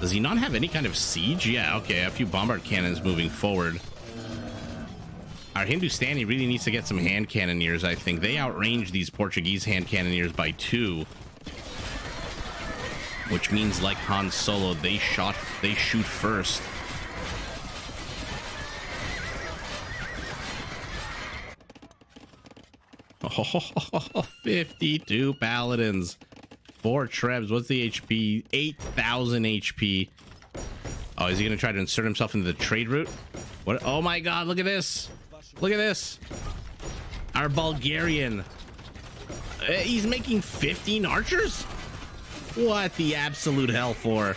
[SPEAKER 1] Does he not have any kind of siege? Yeah, okay, a few bombard cannons moving forward. Our Hindustani really needs to get some hand cannoneers, I think. They outrange these Portuguese hand cannoneers by 2. Which means, like Han Solo, they shoot first. Oh, 52 paladins. 4 trebs. What's the HP? 8,000 HP. Oh, is he going to try to insert himself into the trade route? What? Oh my god, look at this. Look at this. Our Bulgarian. He's making 15 archers? What the absolute hell for?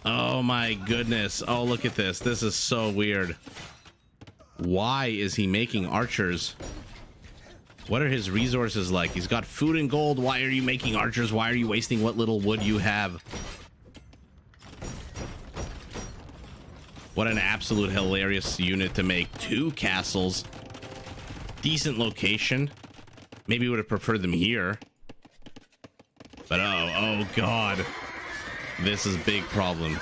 [SPEAKER 1] Oh my goodness. Oh, look at this. This is so weird. Why is he making archers? What are his resources like? He's got food and gold. Why are you making archers? Why are you wasting what little wood you have? What an absolute hilarious unit to make. 2 castles. Decent location. Maybe would have preferred them here. But oh god. This is a big problem.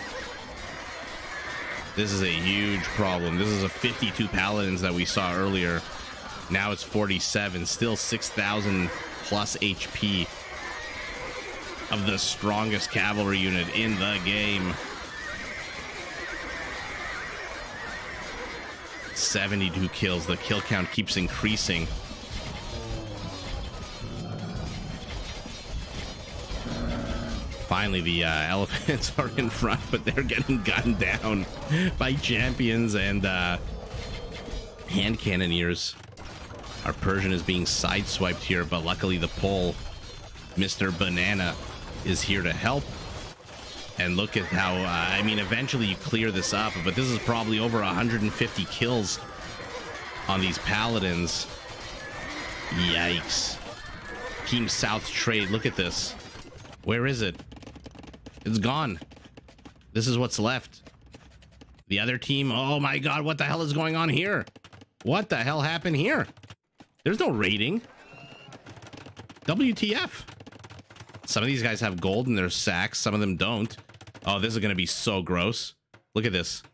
[SPEAKER 1] This is a huge problem. This is a 52 paladins that we saw earlier. Now it's 47. Still 6,000 plus HP of the strongest cavalry unit in the game. 72 kills. The kill count keeps increasing. Finally, the elephants are in front, but they're getting gunned down by champions and hand cannoneers. Our Persian is being sideswiped here, but luckily the Pole, Mr. Banana, is here to help. And look at how, I mean, eventually you clear this up, but this is probably over 150 kills on these paladins. Yikes. Team South trade, look at this. Where is it? It's gone. This is what's left. The other team, oh my god, what the hell is going on here? What the hell happened here? There's no rating. WTF. Some of these guys have gold in their sacks, some of them don't. Oh, this is going to be so gross. Look at this.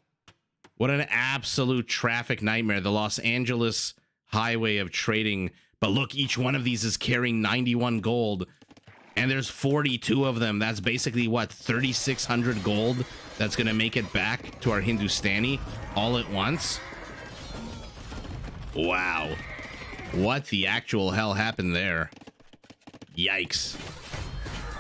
[SPEAKER 1] What an absolute traffic nightmare. The Los Angeles highway of trading. But look, each one of these is carrying 91 gold. And there's 42 of them. That's basically, what, 3,600 gold? That's going to make it back to our Hindustani all at once. Wow. What the actual hell happened there? Yikes.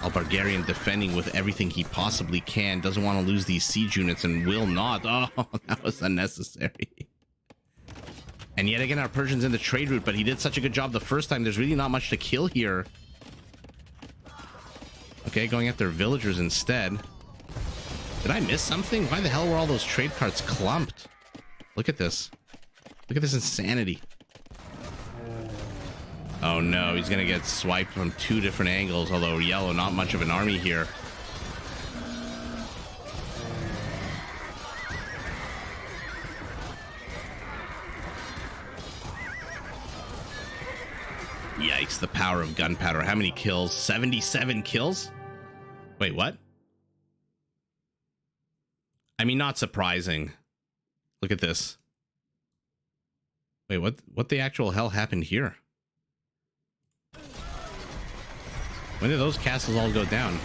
[SPEAKER 1] Our Bulgarian defending with everything he possibly can. Doesn't want to lose these siege units and will not. Oh, that was unnecessary. And yet again, our Persian's in the trade route, but he did such a good job the first time. There's really not much to kill here. Okay, going after villagers instead. Did I miss something? Why the hell were all those trade carts clumped? Look at this. Look at this insanity. Oh no, he's gonna get swiped from two different angles, although yellow, not much of an army here. Yikes, the power of gunpowder. How many kills? 77 kills? Wait, what? I mean, not surprising. Look at this. Wait, what the actual hell happened here? When did those castles all go down?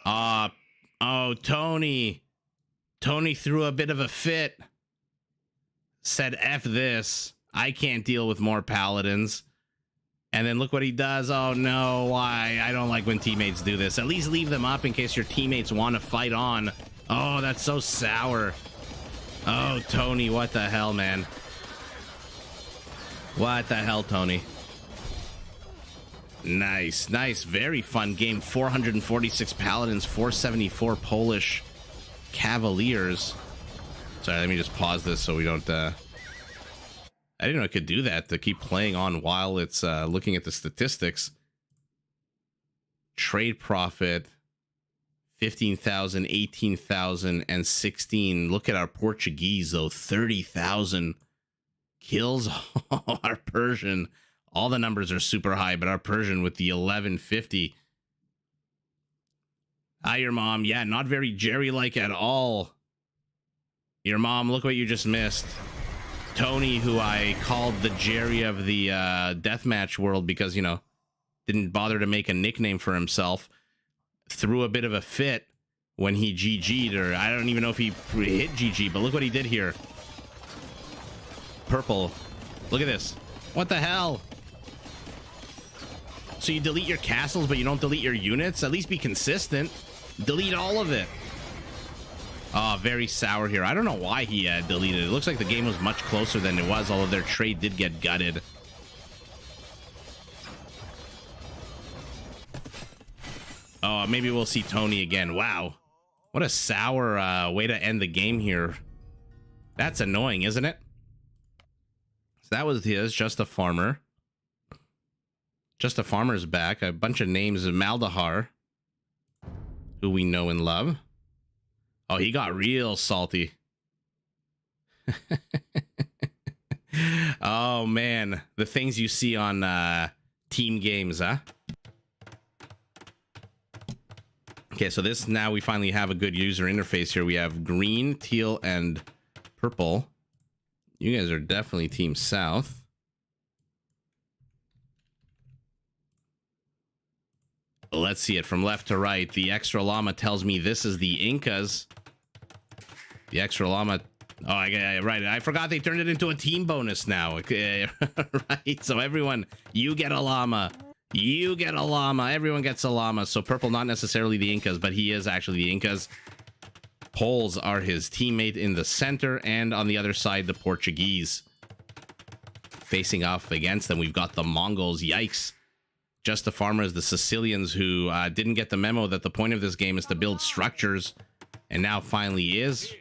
[SPEAKER 1] Oh, Tony. Tony threw a bit of a fit. Said, F this. I can't deal with more paladins. And then look what he does. Oh, no. Why? I don't like when teammates do this. At least leave them up in case your teammates want to fight on. Oh, that's so sour. Oh, Tony, what the hell, man? What the hell, Tony? Nice, nice, very fun game. 446 paladins, 474 Polish cavaliers. Sorry, let me just pause this so we don't I didn't know I could do that, to keep playing on while it's looking at the statistics. Trade profit 15,000, 18,000, and 16. Look at our Portuguese though, 30,000 kills. Our Persian, all the numbers are super high, but our Persian with the 1150. Hi, your mom. Yeah, not very Jerry-like at all. Your mom, look what you just missed. Tony, who I called the Jerry of the deathmatch world because, you know, didn't bother to make a nickname for himself, threw a bit of a fit when he GG'd, or I don't even know if he hit GG, but look what he did here. Purple. Look at this. What the hell? So you delete your castles, but you don't delete your units? At least be consistent. Delete all of it. Oh, very sour here. I don't know why he deleted it. It looks like the game was much closer than it was, although their trade did get gutted. Oh, maybe we'll see Tony again. Wow. What a sour way to end the game here. That's annoying, isn't it? So that was his, Just a Farmer. Just a Farmer's back. A bunch of names of Maldahar, who we know and love. Oh, he got real salty. Oh, man. The things you see on team games, huh? Okay, so this, now we finally have a good user interface here. We have green, teal, and purple. You guys are definitely Team South. Let's see it from left to right. The extra llama tells me this is the Incas. The extra llama. Oh, right. I forgot they turned it into a team bonus now. Okay, right. So everyone, you get a llama. You get a llama. Everyone gets a llama. So purple, not necessarily the Incas, but he is actually the Incas. Poles are his teammate in the center, and on the other side, the Portuguese. Facing off against them, we've got the Mongols. Yikes. Just the farmers, the Sicilians, who didn't get the memo that the point of this game is to build structures, and now finally is.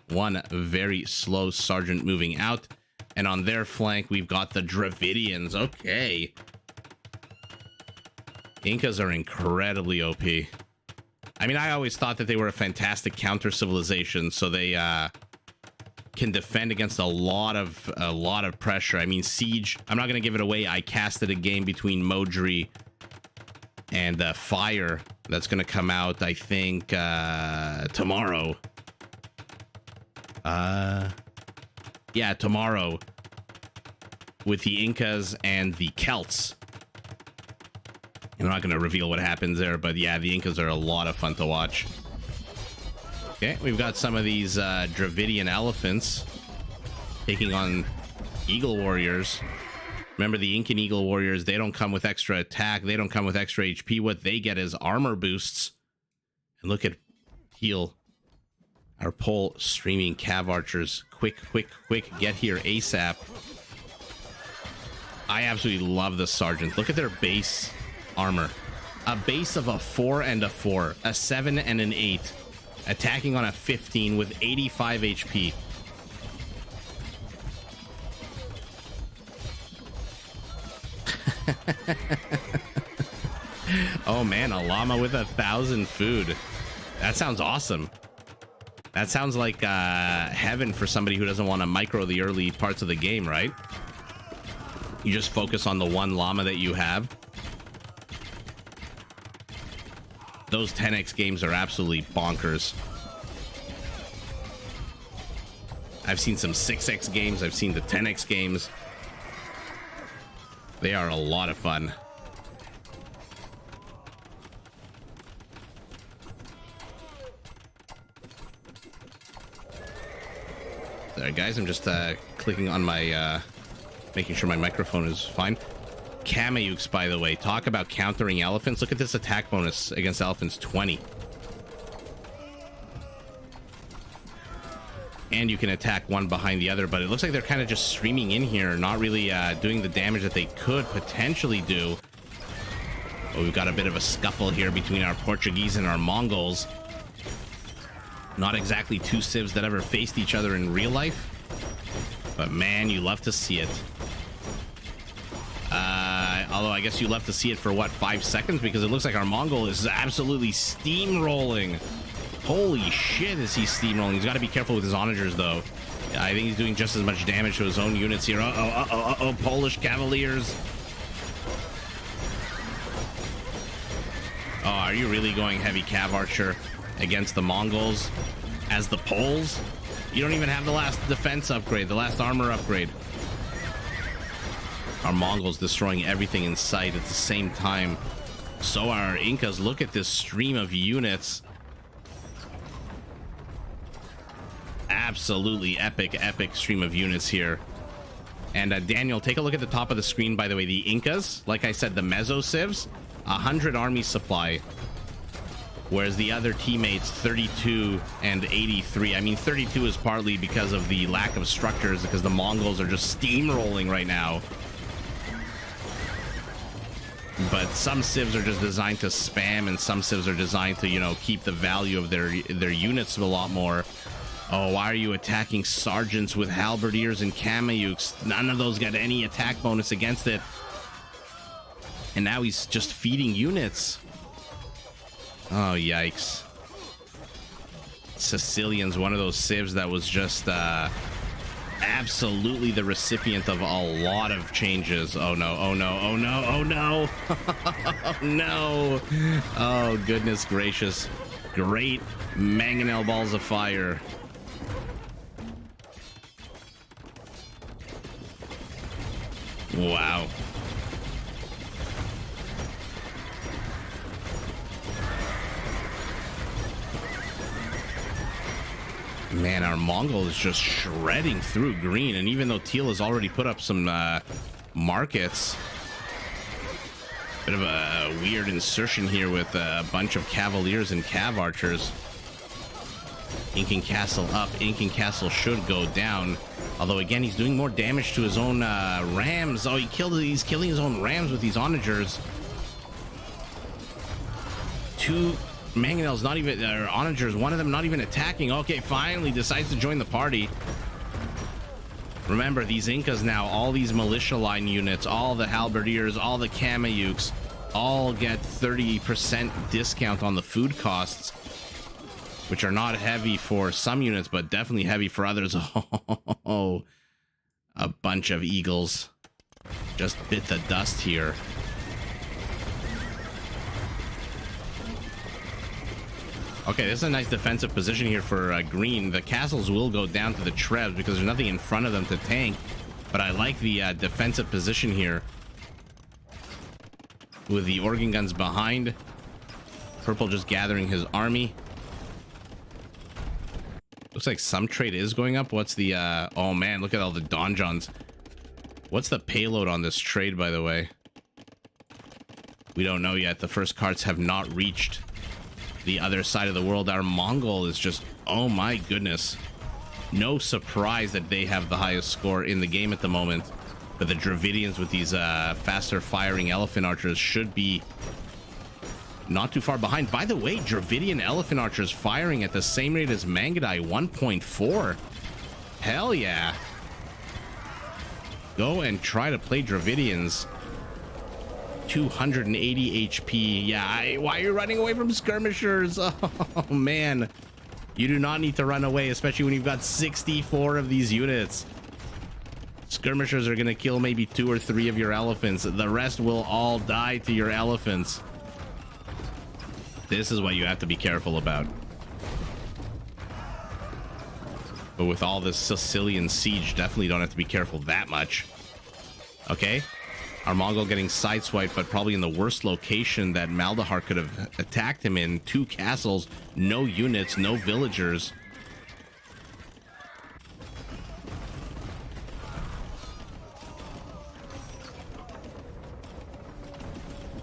[SPEAKER 1] One very slow sergeant moving out, and on their flank, we've got the Dravidians. Okay. Incas are incredibly OP. I mean, I always thought that they were a fantastic counter civilization, so they can defend against a lot of pressure. I mean, Siege, I'm not going to give it away. I casted a game between Modri and Fire that's going to come out, I think, tomorrow. Yeah, tomorrow, with the Incas and the Celts. I'm not going to reveal what happens there, but yeah, the Incas are a lot of fun to watch. Okay, we've got some of these Dravidian elephants taking on Eagle Warriors. Remember, the Incan Eagle Warriors, they don't come with extra attack. They don't come with extra HP. What they get is armor boosts. And look at heal. Our pole streaming Cav Archers. Quick, quick, quick. Get here ASAP. I absolutely love the Sergeant. Look at their base armor. A base of a 4 and a 4. A 7 and an 8. Attacking on a 15 with 85 HP. Oh man, a llama with 1,000 food. That sounds awesome. That sounds like heaven for somebody who doesn't want to micro the early parts of the game, right? You just focus on the one llama that you have. Those 10x games are absolutely bonkers. I've seen some 6x games. I've seen the 10x games. They are a lot of fun. Sorry, guys. I'm just clicking on my... making sure my microphone is fine. Kameyuks, by the way. Talk about countering elephants. Look at this attack bonus against elephants. 20. And you can attack one behind the other, but it looks like they're kind of just streaming in here, not really doing the damage that they could potentially do. But we've got a bit of a scuffle here between our Portuguese and our Mongols. Not exactly two civs that ever faced each other in real life, but man, you love to see it. Although I guess you love to see it for what, 5 seconds, because it looks like our Mongol is absolutely steamrolling. Holy shit, is he steamrolling. He's got to be careful with his onagers, though. I think he's doing just as much damage to his own units here. Uh-oh, Polish Cavaliers. Oh, are you really going heavy Cav Archer against the Mongols as the Poles? You don't even have the last defense upgrade, the last armor upgrade. Our Mongols destroying everything in sight at the same time. So our Incas. Look at this stream of units. Absolutely epic stream of units here. And Daniel, take a look at the top of the screen, by the way. The Incas, like I said, the Meso Civs, 100 army supply, whereas the other teammates 32 and 83. I mean, 32 is partly because of the lack of structures, because the Mongols are just steamrolling right now. But some civs are just designed to spam, and some civs are designed to, you know, keep the value of their units a lot more. Oh, why are you attacking sergeants with halberdiers and kameyuks? None of those got any attack bonus against it. And now he's just feeding units. Oh, yikes. Sicilians, one of those civs that was just absolutely the recipient of a lot of changes. Oh no, oh no, oh no, oh no. Oh no. Oh, goodness gracious. Great mangonel balls of fire. Wow. our Mongol is just shredding through green. And even though Teal has already put up some markets, bit of a weird insertion here with a bunch of Cavaliers and Cav Archers. Inking Castle up. Inking Castle should go down. Although, again, he's doing more damage to his own rams. Oh, he's killing his own rams with these onagers. Two mangonels, not even, or onagers, one of them not even attacking. Okay, finally decides to join the party. Remember, these Incas now, all these militia line units, all the halberdiers, all the Kamayuks, all get 30% discount on the food costs, which are not heavy for some units, but definitely heavy for others. Oh, a bunch of eagles just bit the dust here. Okay, this is a nice defensive position here for green. The castles will go down to the trebs because there's nothing in front of them to tank. But I like the defensive position here with the organ guns behind. Purple just gathering his army. Looks like some trade is going up. What's the oh man, look at all the donjons. What's the payload on this trade, by the way? We don't know yet. The first carts have not reached the other side of the world. Our Mongol is just, oh my goodness, no surprise that they have the highest score in the game at the moment. But the Dravidians with these faster firing elephant archers should be not too far behind. By the way, Dravidian elephant archers firing at the same rate as Mangudai, 1.4. Hell yeah. Go and try to play Dravidians. 280 HP. Yeah, why are you running away from skirmishers? Oh man, you do not need to run away, especially when you've got 64 of these units. Skirmishers are gonna kill maybe 2 or 3 of your elephants. The rest will all die to your elephants. This is what you have to be careful about. But with all this Sicilian siege, definitely don't have to be careful that much. Okay, our Mongol getting sideswiped, but probably in the worst location that Maldahar could have attacked him in. 2 castles, no units, no villagers.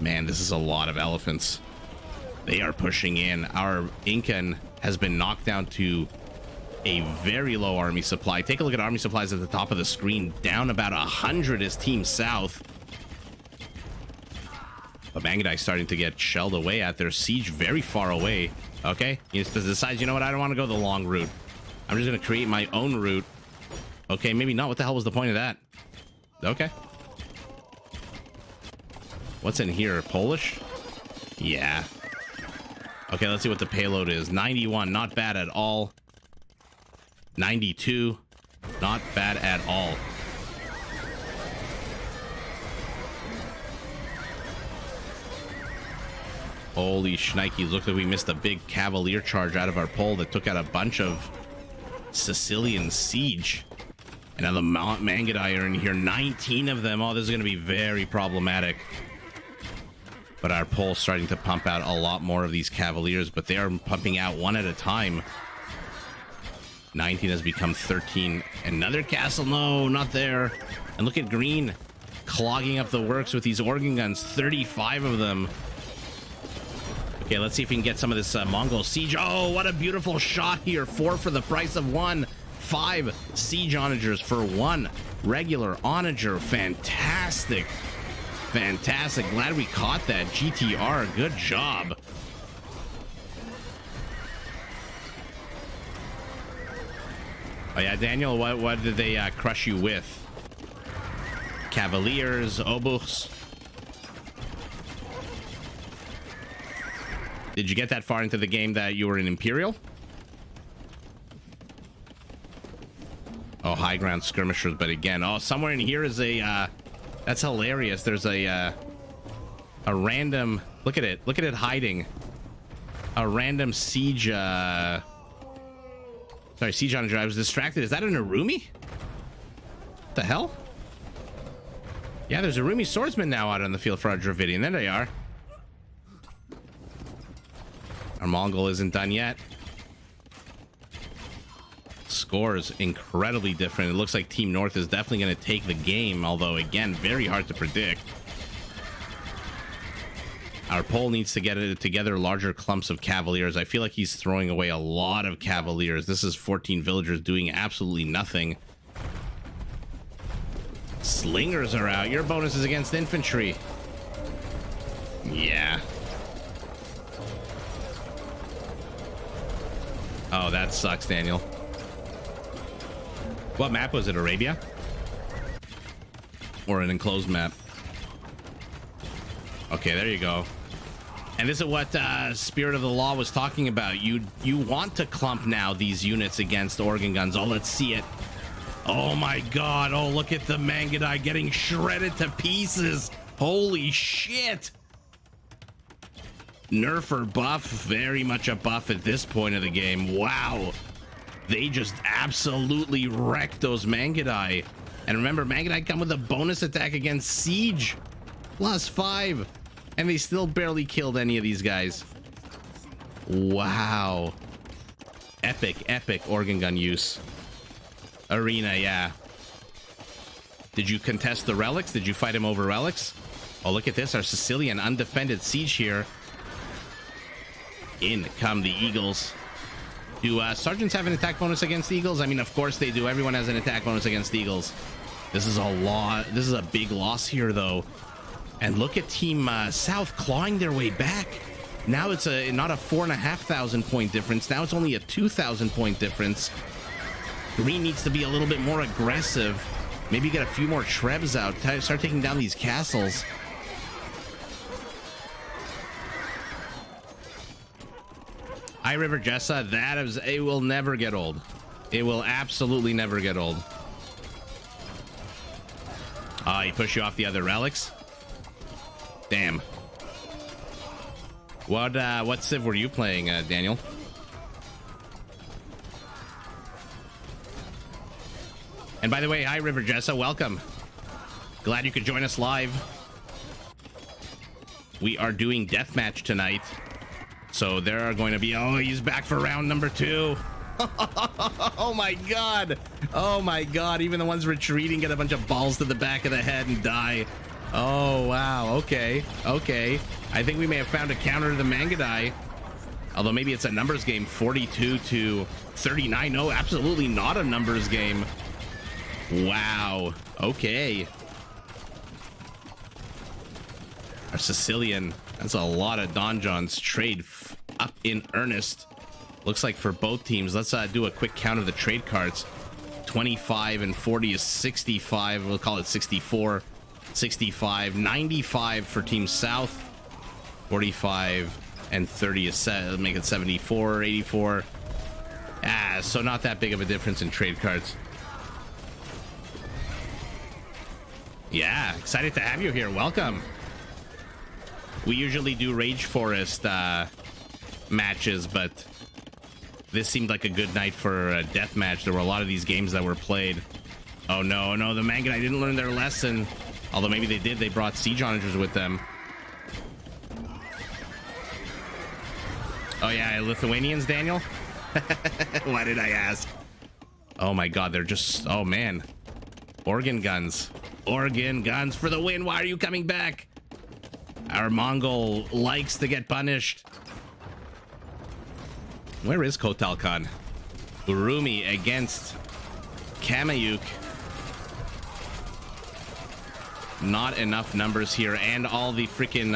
[SPEAKER 1] Man, this is a lot of elephants. They are pushing in. Our Incan has been knocked down to a very low army supply. Take a look at army supplies at the top of the screen. Down about 100 is Team South. But Mangudai starting to get shelled away at their siege very far away. Okay, he decides, you know what, I don't want to go the long route. I'm just going to create my own route. Okay, maybe not. What the hell was the point of that? Okay. What's in here? Polish? Yeah. Okay, let's see what the payload is. 91, not bad at all. 92, not bad at all. Holy shnikes, look like we missed a big cavalier charge out of our pole that took out a bunch of Sicilian siege. And now the Mangudai are in here, 19 of them. Oh, this is going to be very problematic. But our pole's starting to pump out a lot more of these cavaliers, but they are pumping out one at a time. 19 has become 13. Another castle, no, not there. And look at green clogging up the works with these organ guns, 35 of them. Okay, let's see if we can get some of this Mongol siege. Oh, what a beautiful shot here. 4 for the price of 1. 5 siege onagers for 1 regular onager. Fantastic. Fantastic. Glad we caught that. GTR, good job. Oh yeah, Daniel, what did they crush you with? Cavaliers, obuchs. Did you get that far into the game that you were in Imperial? Oh, high ground skirmishers, but again, oh, somewhere in here is a that's hilarious. There's a random, look at it hiding. A random siege sorry, siege onager. I was distracted. Is that an Arumi? What the hell? Yeah, there's Arumi swordsman now out on the field for our Dravidian. There they are. Our Mongol isn't done yet. scores incredibly different. It looks like Team North is definitely going to take the game, although again, very hard to predict. Our Pole needs to get it together larger clumps of Cavaliers. I feel like he's throwing away a lot of Cavaliers. This is 14 villagers doing absolutely nothing. Slingers are out. Your bonus is against infantry. Yeah. Oh, that sucks, Daniel. What map was it? Arabia? Or an enclosed map? Okay, there you go. And this is what Spirit of the Law was talking about. You want to clump now these units against organ guns. Oh, let's see it. Oh my god. Oh, look at the Mangudai getting shredded to pieces. Holy shit. Nerf or buff? Very much a buff at this point of the game. Wow. They just absolutely wrecked those Mangudai. And remember, Mangudai come with a bonus attack against Siege. +5. And they still barely killed any of these guys. Wow. Epic organ gun use. Arena, yeah. Did you contest the relics? Did you fight him over relics? Oh, look at this. Our Sicilian undefended siege here. In come the Eagles. Do sergeants have an attack bonus against Eagles? I mean, of course they do. Everyone has an attack bonus against Eagles. This is a lot. This is a big loss here, though. And look at Team South clawing their way back. Now it's not a 4,500 point difference. Now it's only a 2,000 point difference. Green needs to be a little bit more aggressive. Maybe get a few more Trebs out. Start taking down these castles. High River Jessa, that is, it will never get old. It will absolutely never get old. He pushed you off the other relics. Damn. What civ were you playing, Daniel? And by the way, hi River Jessa, welcome. Glad you could join us live. We are doing deathmatch tonight. So there are going to be, oh, he's back for round number 2. Oh my god. Oh my god. Even the ones retreating get a bunch of balls to the back of the head and die. Oh, wow. Okay. Okay. I think we may have found a counter to the Mangudai. Although maybe it's a numbers game. 42 to 39. No, absolutely not a numbers game. Wow. Okay. Our Sicilian. That's a lot of donjons. Trade up in earnest. Looks like for both teams. Let's do a quick count of the trade cards. 25 and 40 is 65. We'll call it 64. 65. 95 for Team South. 45 and 30 is make it 74. 84. So not that big of a difference in trade cards. Yeah, excited to have you here. Welcome. We usually do Rage Forest matches, but this seemed like a good night for a death match. There were a lot of these games that were played. Oh no, no, the Mangudai didn't learn their lesson. Although maybe they did. They brought siege onagers with them. Oh yeah, Lithuanians, Daniel? Why did I ask? Oh my god, they're just, oh man. Organ guns. Organ guns for the win. Why are you coming back? Our Mongol likes to get punished. Where is Kotal Khan? Urumi against Kamayuk. Not enough numbers here, and all the freaking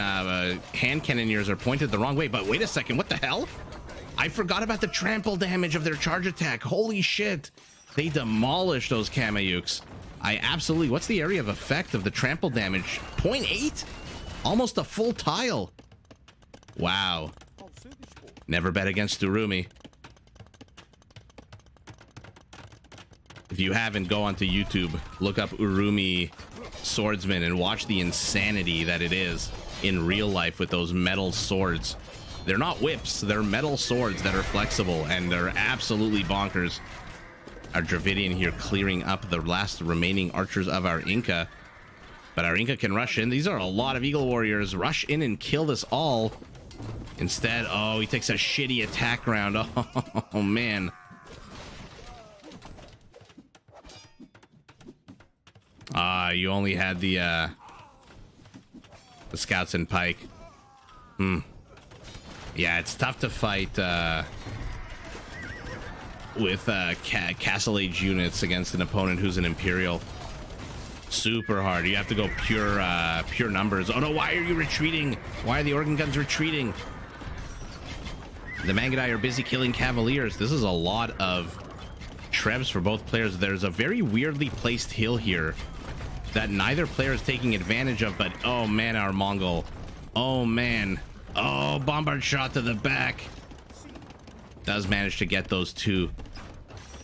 [SPEAKER 1] hand cannoneers are pointed the wrong way. But wait a second, what the hell? I forgot about the trample damage of their charge attack. Holy shit. They demolished those Kamayuks. I absolutely... What's the area of effect of the trample damage? 0.8? Almost a full tile. Wow. Never bet against Urumi. If you haven't, go onto YouTube, look up Urumi Swordsman and watch the insanity that it is in real life with those metal swords. They're not whips, they're metal swords that are flexible, and they're absolutely bonkers. Our Dravidian here clearing up the last remaining archers of our Inca. But our Inca can rush in. These are a lot of Eagle Warriors. Rush in and kill this all. Instead, oh, he takes a shitty attack round. Oh, man. You only had the scouts and pike. Yeah, it's tough to fight with castle age units against an opponent who's an imperial. Super hard. You have to go pure numbers. Oh no, why are you retreating? Why are the organ guns retreating? The Mangudai are busy killing cavaliers. This is a lot of trebs for both players. There's a very weirdly placed hill here that neither player is taking advantage of, but oh man, our Mongol. Oh man. Oh, bombard shot to the back. Does manage to get those two,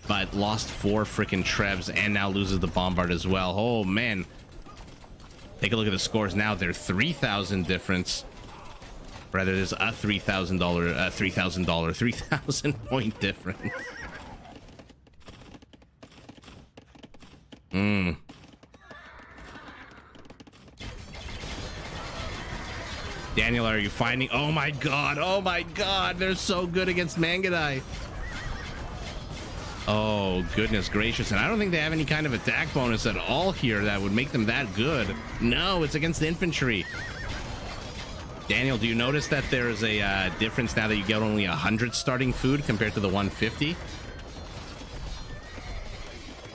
[SPEAKER 1] but lost 4 freaking trebs and now loses the bombard as well. Oh man. Take a look at the scores now. They're 3,000 difference. Rather, there's a $3,000 3,000 point difference. Daniel, are you finding? Oh my god, they're so good against Mangudai. Oh goodness gracious, and I don't think they have any kind of attack bonus at all here that would make them that good. No, it's against the infantry. Daniel, do you notice that there's a difference now that you get only 100 starting food compared to the 150?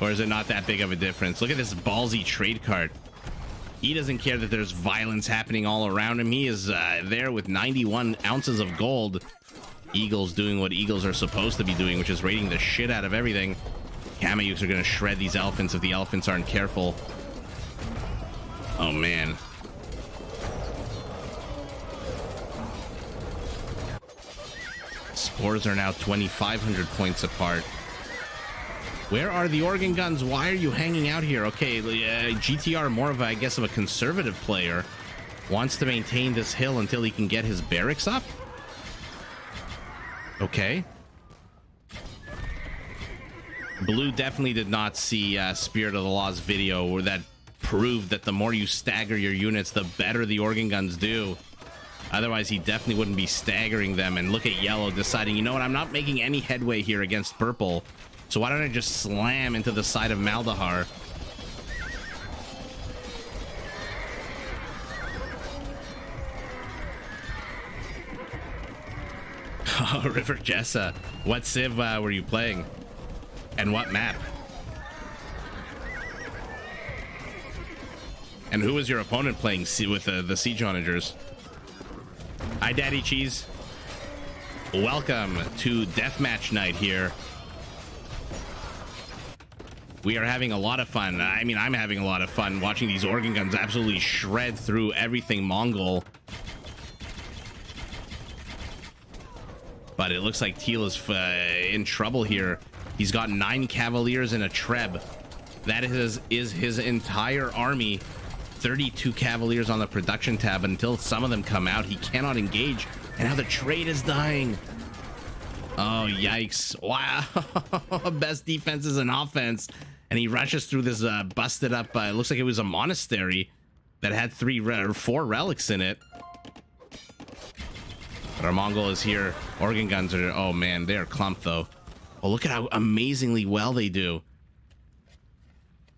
[SPEAKER 1] Or is it not that big of a difference? Look at this ballsy trade card. He doesn't care that there's violence happening all around him. He is there with 91 ounces of gold. Eagles doing what eagles are supposed to be doing, which is raiding the shit out of everything. Kameyuks are going to shred these elephants if the elephants aren't careful. Oh, man. Scores are now 2,500 points apart. Where are the organ guns? Why are you hanging out here? Okay, GTR, more of a, I guess, of a conservative player, wants to maintain this hill until he can get his barracks up. Okay. Blue definitely did not see Spirit of the Law's video where that proved that the more you stagger your units, the better the organ guns do. Otherwise, he definitely wouldn't be staggering them. And look at Yellow deciding, you know what, I'm not making any headway here against Purple. So why don't I just slam into the side of Maldahar? Oh, River Jessa. What Civ were you playing? And what map? And who was your opponent playing with the Siege Onagers? Hi, Daddy Cheese. Welcome to Deathmatch Night here. We are having a lot of fun. I mean, I'm having a lot of fun watching these organ guns absolutely shred through everything Mongol. But it looks like Teal is in trouble here. He's got 9 cavaliers and a treb. That is his entire army. 32 cavaliers on the production tab. Until some of them come out, he cannot engage. And now the trade is dying. Oh, yikes. Wow. Best defense is an offense. And he rushes through this busted up, it looks like it was a monastery that had 4 relics in it. But our Mongol is here. Organ guns are, oh man, they're clumped though. Oh, look at how amazingly well they do.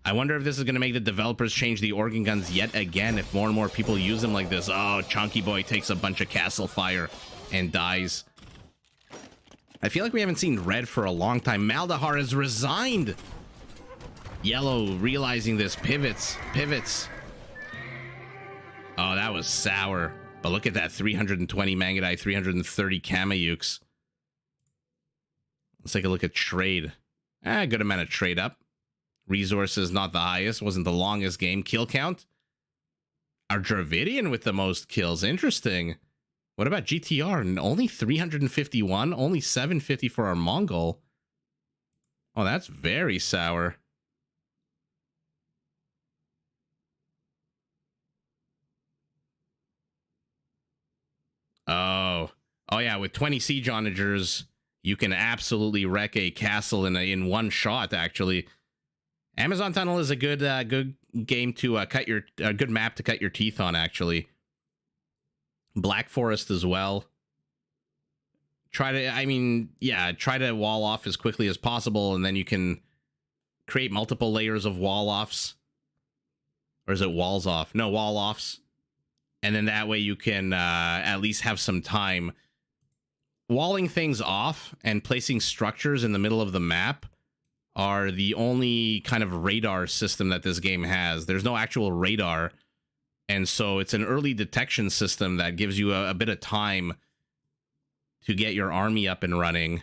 [SPEAKER 1] I wonder if this is going to make the developers change the organ guns yet again if more and more people use them like this. Oh, Chunky Boy takes a bunch of castle fire and dies. I feel like we haven't seen red for a long time. Maldahar has resigned. Yellow realizing this pivots. Oh, that was sour. But look at that, 320 Mangudai, 330 Kameyuks. Let's take a look at trade. Good amount of trade up. Resources not the highest, wasn't the longest game. Kill count. Our Dravidian with the most kills. Interesting. What about GTR? Only 351, only 750 for our Mongol. Oh, that's very sour. Oh yeah, with 20 siege onagers, you can absolutely wreck a castle in one shot. Actually, Amazon Tunnel is a good game to cut your good map to cut your teeth on. Actually, Black Forest as well. Try to wall off as quickly as possible, and then you can create multiple layers of wall offs. Or is it walls off? No, wall offs. And then that way you can at least have some time. Walling things off and placing structures in the middle of the map are the only kind of radar system that this game has. There's no actual radar. And so it's an early detection system that gives you a bit of time to get your army up and running.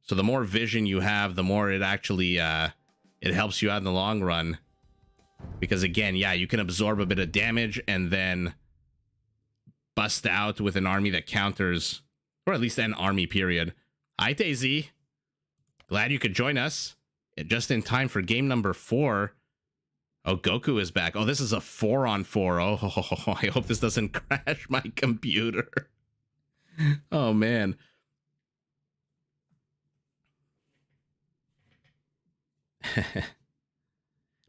[SPEAKER 1] So the more vision you have, the more it actually it helps you out in the long run. Because again, yeah, you can absorb a bit of damage and then bust out with an army that counters, or at least an army period. Hi, Daisy. Glad you could join us just in time for game number 4. Oh, Goku is back. Oh, this is a 4-on-4. Oh, I hope this doesn't crash my computer. Oh, man.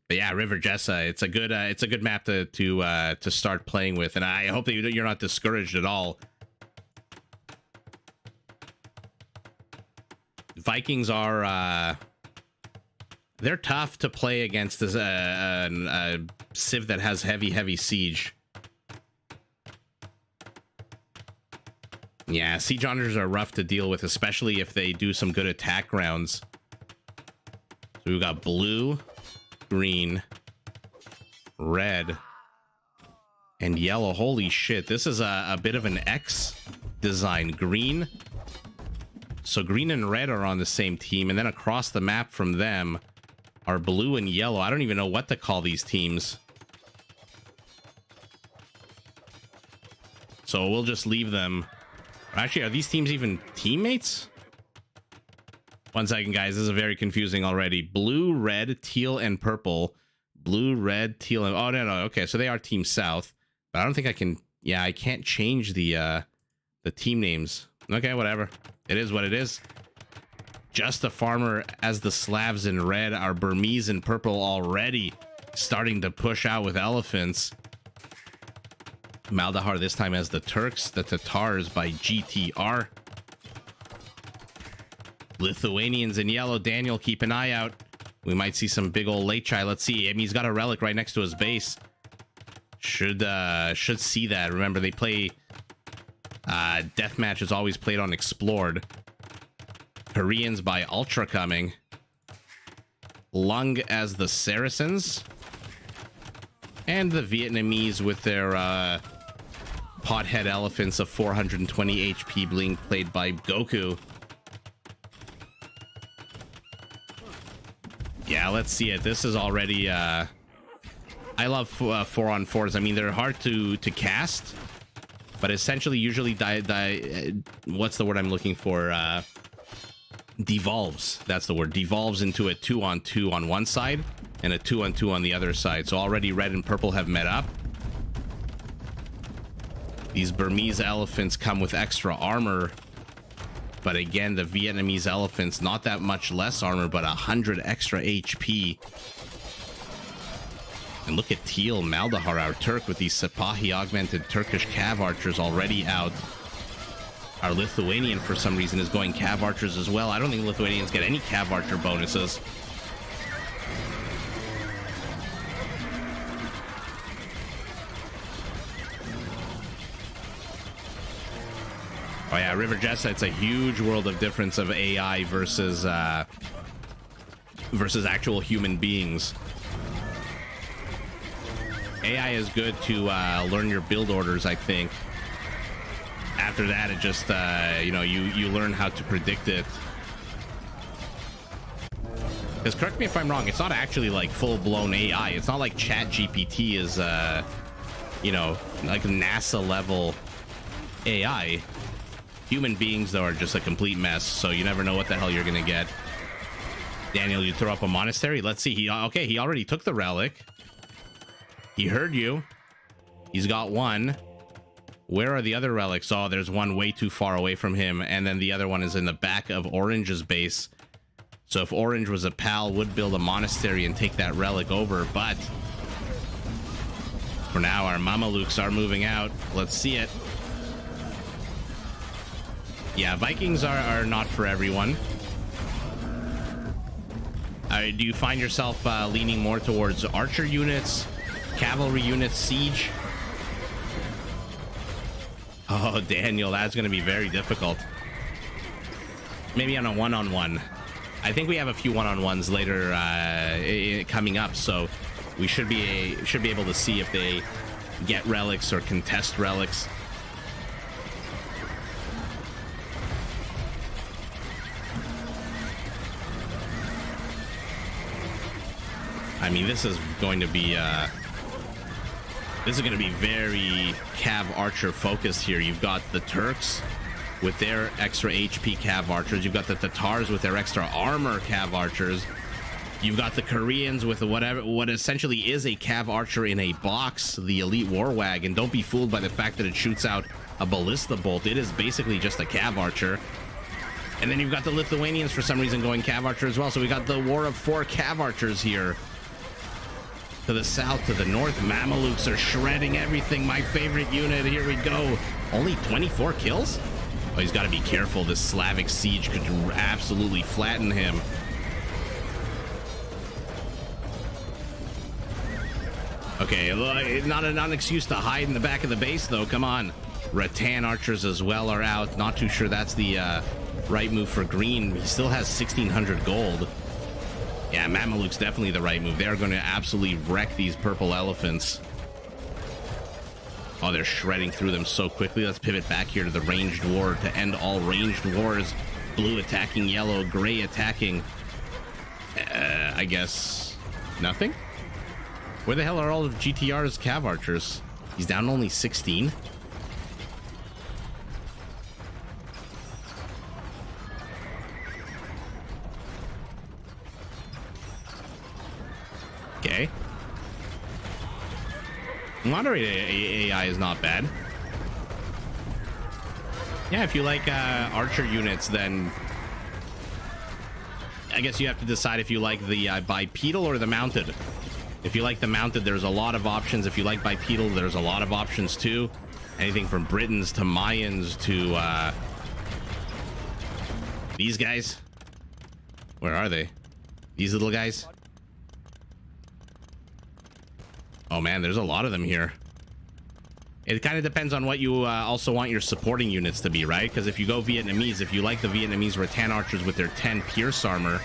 [SPEAKER 1] But yeah, River Jessa, it's a good map to start playing with, and I hope that you're not discouraged at all. Vikings are they're tough to play against as a civ that has heavy siege. Yeah, siege hunters are rough to deal with, especially if they do some good attack rounds. So we've got blue, green, red, and yellow. Holy shit, this is a bit of an X design. Green. So green and red are on the same team, and then across the map from them are blue and yellow. I don't even know what to call these teams. So we'll just leave them. Actually, are these teams even teammates? 1 second, guys. This is very confusing already. Blue, red, teal, and purple. Blue, red, teal, and... Oh, no. Okay, so they are Team South. But I don't think I can... Yeah, I can't change the team names. Okay, whatever. It is what it is. Just a farmer as the Slavs in red. Our Burmese in purple already starting to push out with elephants. Maldahar this time as the Turks. The Tatars by GTR. Lithuanians in yellow. Daniel, keep an eye out. We might see some big old late chai. Let's see. I mean, he's got a relic right next to his base. Should see that. Remember, they play deathmatch is always played on explored. Koreans by Ultra coming. Lung as the Saracens. And the Vietnamese with their pothead elephants of 420 HP being played by Goku. Yeah, let's see it. This is already I love 4-on-4s. I mean, they're hard to cast, but essentially usually what's the word I'm looking for? Devolves. That's the word. Devolves into a 2-on-2 on one side and a 2-on-2 on the other side. So already red and purple have met up. These Burmese elephants come with extra armor, but again, the Vietnamese elephants, not that much less armor, but 100 extra HP. And look at Teal Maldahar, our Turk, with these Sipahi augmented Turkish cav archers already out. Our Lithuanian, for some reason, is going cav archers as well. I don't think Lithuanians get any cav archer bonuses. Oh yeah, River Jessa, it's a huge world of difference of AI versus actual human beings. AI is good to learn your build orders, I think. After that, it just, you know, you learn how to predict it. Because correct me if I'm wrong, it's not actually like full-blown AI. It's not like ChatGPT is, you know, like NASA level AI. Human beings, though, are just a complete mess, so you never know what the hell you're gonna get. Daniel, you throw up a monastery? Let's see. Okay, he already took the relic. He heard you. He's got one. Where are the other relics? Oh, there's one way too far away from him, and then the other one is in the back of Orange's base. So if Orange was a pal, would build a monastery and take that relic over, but for now, our Mamelukes are moving out. Let's see it. Yeah, Vikings are not for everyone. Do you find yourself leaning more towards archer units, Cavalry units siege. Oh, Daniel, that's going to be very difficult. Maybe on a one-on-one. I think we have a few one-on-ones later coming up, so we should be able to see if they get relics or contest relics. I mean, this is going to be very Cav Archer focused here. You've got the Turks with their extra HP Cav Archers. You've got the Tatars with their extra armor Cav Archers. You've got the Koreans with what essentially is a Cav Archer in a box, the Elite War Wagon. Don't be fooled by the fact that it shoots out a ballista bolt. It is basically just a Cav Archer. And then you've got the Lithuanians for some reason going Cav Archer as well. So we got the War of 4 Cav Archers here. To the south, to the north, Mamelukes are shredding everything. My favorite unit. Here we go. Only 24 kills? Oh, he's got to be careful. This Slavic siege could absolutely flatten him. Okay, not an excuse to hide in the back of the base, though. Come on. Rattan archers as well are out. Not too sure that's the right move for green. He still has 1,600 gold. Yeah, Mameluke's definitely the right move. They're going to absolutely wreck these purple elephants. Oh, they're shredding through them so quickly. Let's pivot back here to the ranged war to end all ranged wars. Blue attacking yellow, gray attacking. I guess nothing? Where the hell are all of GTR's Cav Archers? He's down only 16? Okay. Moderate AI is not bad. Yeah, if you like archer units, then I guess you have to decide if you like the bipedal or the mounted. If you like the mounted, there's a lot of options. If you like bipedal, there's a lot of options too. Anything from Britons to Mayans to these guys. Where are they? These little guys? Oh man, there's a lot of them here. It kind of depends on what you also want your supporting units to be, right? Because if you go Vietnamese, if you like the Vietnamese Rattan archers with their 10 pierce armor,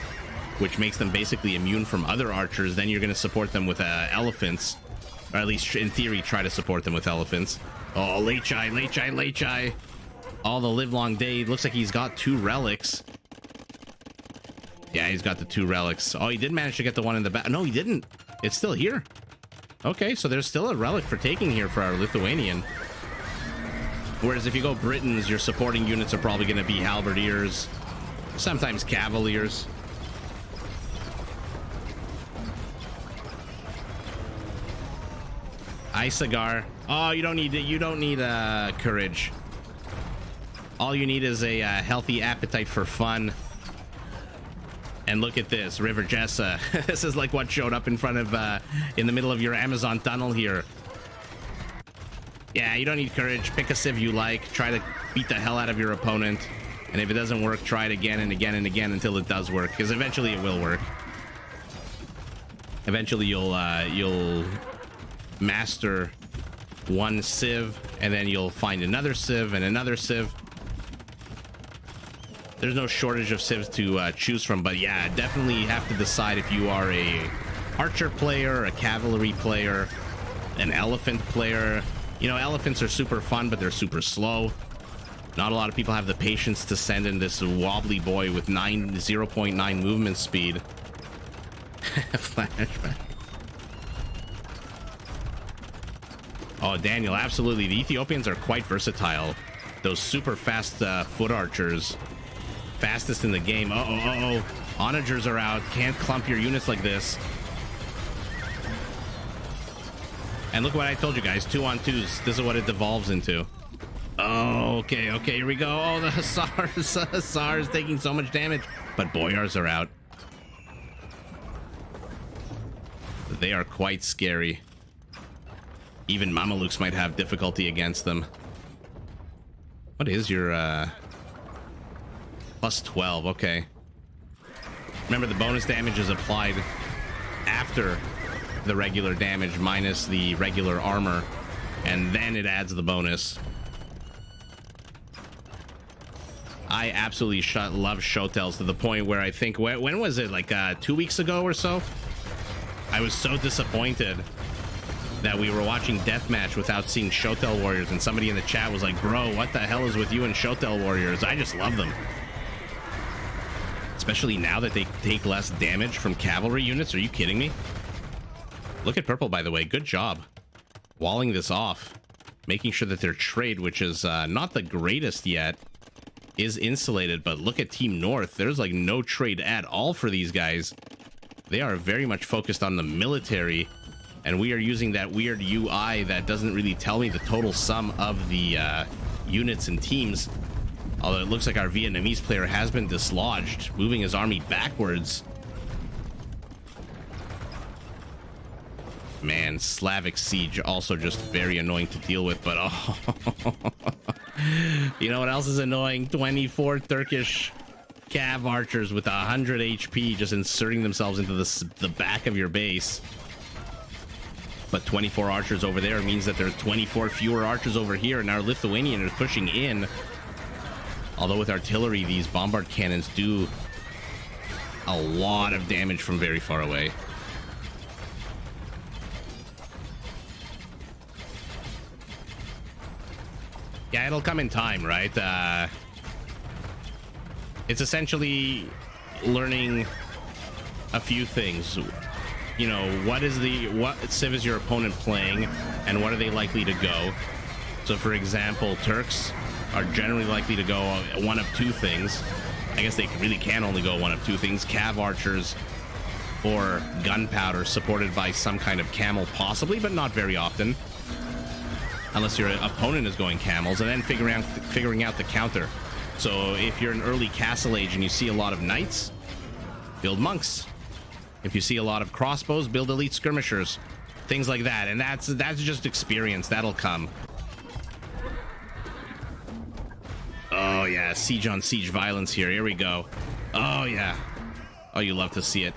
[SPEAKER 1] which makes them basically immune from other archers, then you're going to support them with elephants. Or at least in theory, try to support them with elephants. Oh, Late Chai. All the live long day. Looks like he's got 2 relics. Yeah, he's got the 2 relics. Oh, he did manage to get the one in the back. No, he didn't. It's still here. Okay, so there's still a relic for taking here for our Lithuanian. Whereas if you go Britons, your supporting units are probably going to be halberdiers, sometimes cavaliers. Isagar. Oh, you don't need it. You don't need courage. All you need is a healthy appetite for fun. And look at this, River Jessa. This is like what showed up in front of, in the middle of your Amazon tunnel here. Yeah, you don't need courage. Pick a civ you like. Try to beat the hell out of your opponent. And if it doesn't work, try it again and again and again until it does work. Because eventually it will work. Eventually you'll master one civ, and then you'll find another civ and another civ. There's no shortage of civs to choose from, but yeah, definitely have to decide if you are a archer player, a cavalry player, an elephant player. You know, elephants are super fun, but they're super slow. Not a lot of people have the patience to send in this wobbly boy with 0.9 movement speed. Flashback. Oh, Daniel, absolutely. The Ethiopians are quite versatile. Those super fast foot archers. Fastest in the game. Onagers are out. Can't clump your units like this. And look what I told you guys. 2-on-2s. This is what it devolves into. Oh, okay. Here we go. Oh, the Hussars. Hussars taking so much damage. But Boyars are out. They are quite scary. Even Mamelukes might have difficulty against them. What is your plus 12? Okay. Remember, the bonus damage is applied after the regular damage minus the regular armor, and then it adds the bonus. I absolutely love Shotels to the point where I think, when was it, like 2 weeks ago or so? I was so disappointed that we were watching Deathmatch without seeing Shotel Warriors, and somebody in the chat was like, bro, what the hell is with you and Shotel Warriors? I just love them. Especially now that they take less damage from cavalry units. Are you kidding me? Look at purple, by the way. Good job walling this off, making sure that their trade, which is not the greatest yet, is insulated. But look at Team North. There's like no trade at all for these guys. They are very much focused on the military, and we are using that weird UI that doesn't really tell me the total sum of the units and teams. Although it looks like our Vietnamese player has been dislodged, moving his army backwards. Man, Slavic Siege also just very annoying to deal with, but oh. You know what else is annoying? 24 Turkish Cav archers with 100 HP just inserting themselves into the back of your base. But 24 archers over there means that there's 24 fewer archers over here, and our Lithuanian is pushing in. Although with artillery, these bombard cannons do a lot of damage from very far away. Yeah, it'll come in time, right? It's essentially learning a few things. You know, what civ is your opponent playing, and what are they likely to go? So, for example, Turks are generally likely to go one of two things. I guess they really can only go one of two things: Cav archers or gunpowder, supported by some kind of camel, possibly, but not very often. Unless your opponent is going camels, and then figuring out the counter. So if you're in early Castle Age and you see a lot of knights, build monks. If you see a lot of crossbows, build elite skirmishers. Things like that, and that's just experience. That'll come. Oh yeah, siege on siege violence here. Here we go. Oh yeah. Oh, you love to see it.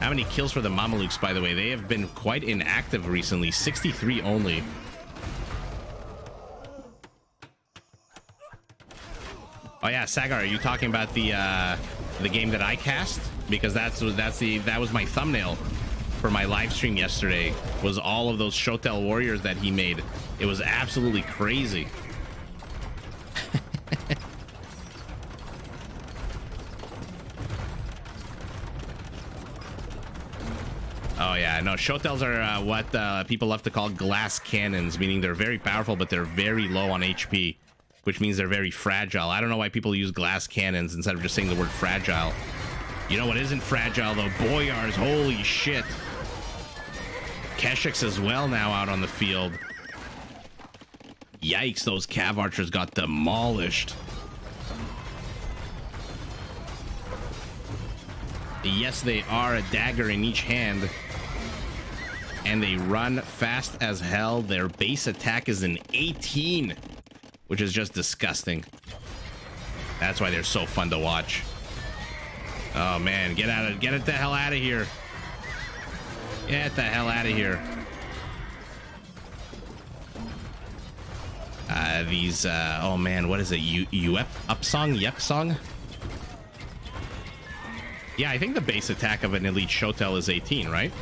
[SPEAKER 1] How many kills for the Mamelukes, by the way? They have been quite inactive recently. 63 only. Oh yeah, Sagar, are you talking about the game that I cast? Because that was my thumbnail for my live stream yesterday. Was all of those Shotel warriors that he made. It was absolutely crazy. Oh yeah, no, Shotels are what people love to call glass cannons, meaning they're very powerful, but they're very low on HP. Which means they're very fragile. I don't know why people use glass cannons instead of just saying the word fragile. You know what isn't fragile, though? Boyars, holy shit. Keshiks as well now out on the field. Yikes, those Cav archers got demolished. Yes, they are, a dagger in each hand. And they run fast as hell. Their base attack is an 18. Which is just disgusting. That's why they're so fun to watch. Oh man, get it the hell out of here. Get the hell out of here. Oh man, what is it? Yep-song? Yeah, I think the base attack of an elite Shotel is 18, right?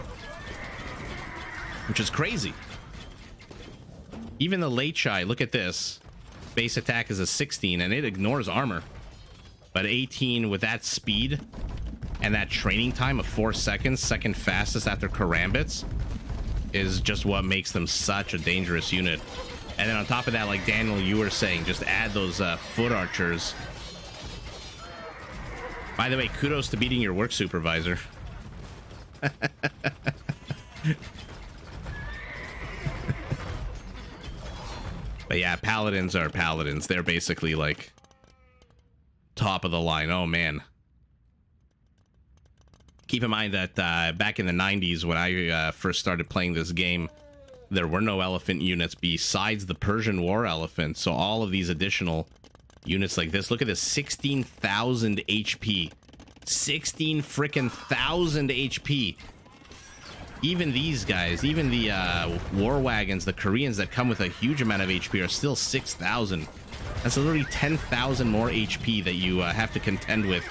[SPEAKER 1] Which is crazy. Even the late shy, look at this. Base attack is a 16 and it ignores armor, but 18 with that speed and that training time of 4 seconds, second fastest after karambits, is just what makes them such a dangerous unit. And then on top of that, like Daniel, you were saying, just add those foot archers. By the way, kudos to beating your work supervisor. But yeah, paladins are paladins. They're basically like top of the line. Oh man. Keep in mind that back in the 90s when I first started playing this game, there were no elephant units besides the Persian War elephant. So all of these additional units like this, look at this, 16,000 HP. 16 frickin' thousand HP. Even these guys, even the war wagons, the Koreans that come with a huge amount of HP are still 6,000. That's literally 10,000 more HP that you have to contend with.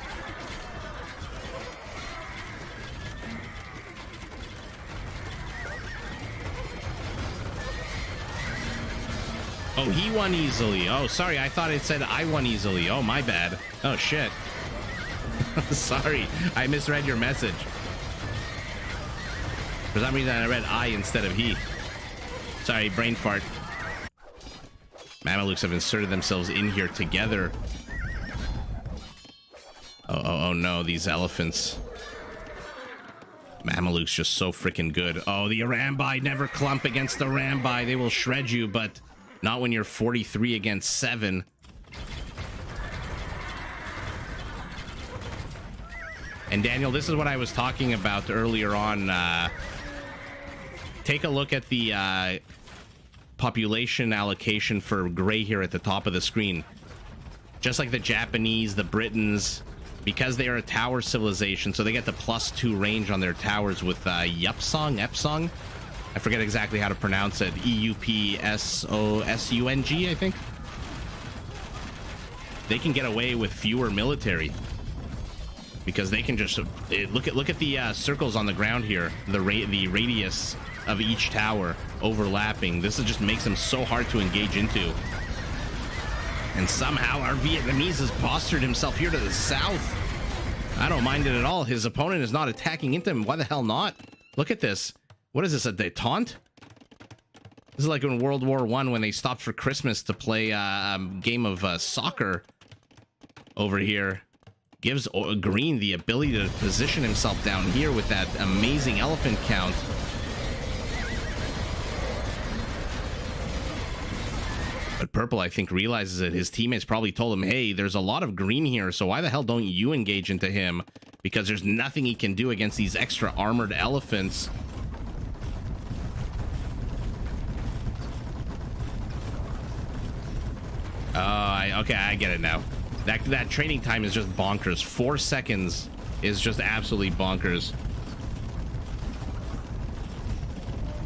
[SPEAKER 1] Oh, he won easily. Oh, sorry. I thought it said I won easily. Oh, my bad. Oh, shit. Sorry. I misread your message. For some reason, I read I instead of he. Sorry, brain fart. Mamelukes have inserted themselves in here together. Oh no, these elephants. Mamelukes just so freaking good. Oh, the Arambai, never clump against the Arambai. They will shred you, but not when you're 43 against 7. And Daniel, this is what I was talking about earlier on. Take a look at the population allocation for gray here at the top of the screen. Just like the Japanese, the Britons, because they are a tower civilization, so they get the +2 range on their towers with Epsong. I forget exactly how to pronounce it. EUPSOSUNG, I think. They can get away with fewer military because they can just look at the circles on the ground here. The radius of each tower overlapping. This just makes them so hard to engage into. And somehow our Vietnamese has postured himself here to the south. I don't mind it at all. His opponent is not attacking into him. Why the hell not? Look at this. What is this, a détente? This is like in World War I when they stopped for Christmas to play a game of soccer over here. Gives Green the ability to position himself down here with that amazing elephant count. But Purple, I think, realizes that his teammates probably told him, hey, there's a lot of green here, so why the hell don't you engage into him? Because there's nothing he can do against these extra armored elephants. Okay, I get it now. That training time is just bonkers. 4 seconds is just absolutely bonkers.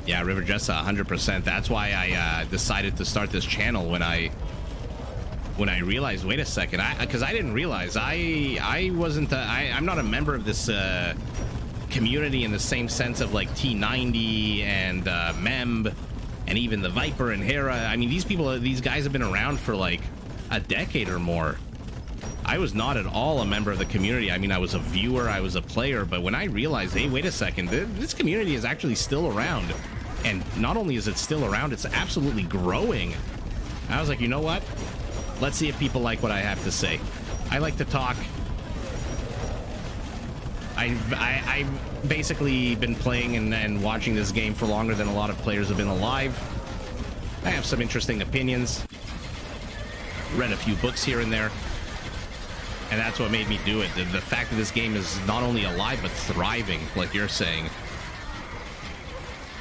[SPEAKER 1] Yeah, River Jessa, 100%. That's why I decided to start this channel when I realized, wait a second, because I didn't realize I'm not a member of this community in the same sense of like T90 and Memb and even the Viper and Hera. I mean, these guys have been around for like a decade or more. I was not at all a member of the community. I mean, I was a viewer, I was a player, but when I realized, hey, wait a second, this community is actually still around. And not only is it still around, it's absolutely growing. I was like, you know what? Let's see if people like what I have to say. I like to talk. I've basically been playing and watching this game for longer than a lot of players have been alive. I have some interesting opinions. Read a few books here and there. And that's what made me do it. The fact that this game is not only alive, but thriving, like you're saying.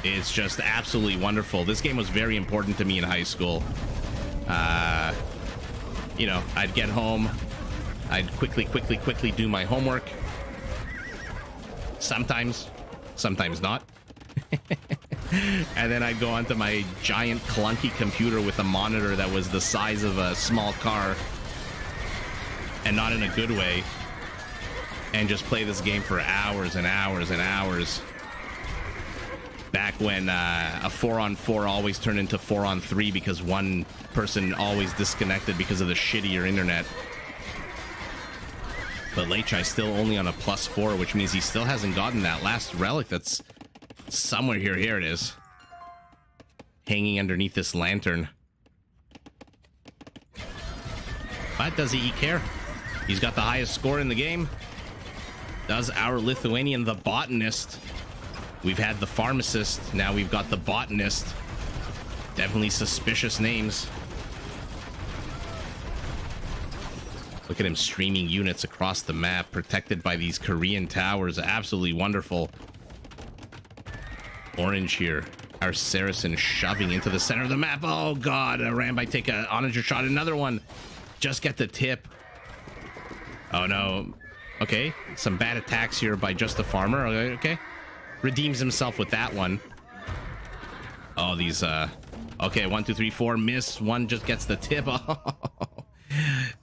[SPEAKER 1] It's just absolutely wonderful. This game was very important to me in high school. You know, I'd get home. I'd quickly do my homework. Sometimes not. And then I'd go onto my giant clunky computer with a monitor that was the size of a small car. And not in a good way. And just play this game for hours and hours and hours. Back when a 4-on-4 always turned into 4-on-3 because one person always disconnected because of the shittier internet. But Leichai's still only on a +4, which means he still hasn't gotten that last relic that's somewhere here. Here it is. Hanging underneath this lantern. But does he care? He's got the highest score in the game. Does our Lithuanian, the botanist. We've had the pharmacist. Now we've got the botanist. Definitely suspicious names. Look at him streaming units across the map, protected by these Korean towers. Absolutely wonderful. Orange here. Our Saracen shoving into the center of the map. Oh, God. Rambai take an onager shot. Another one. Just get the tip. Oh, no. Okay. Some bad attacks here by just the farmer. Okay. redeems himself with that one. Oh, these okay, 1 2 3 4 miss. One just gets the tip. Oh,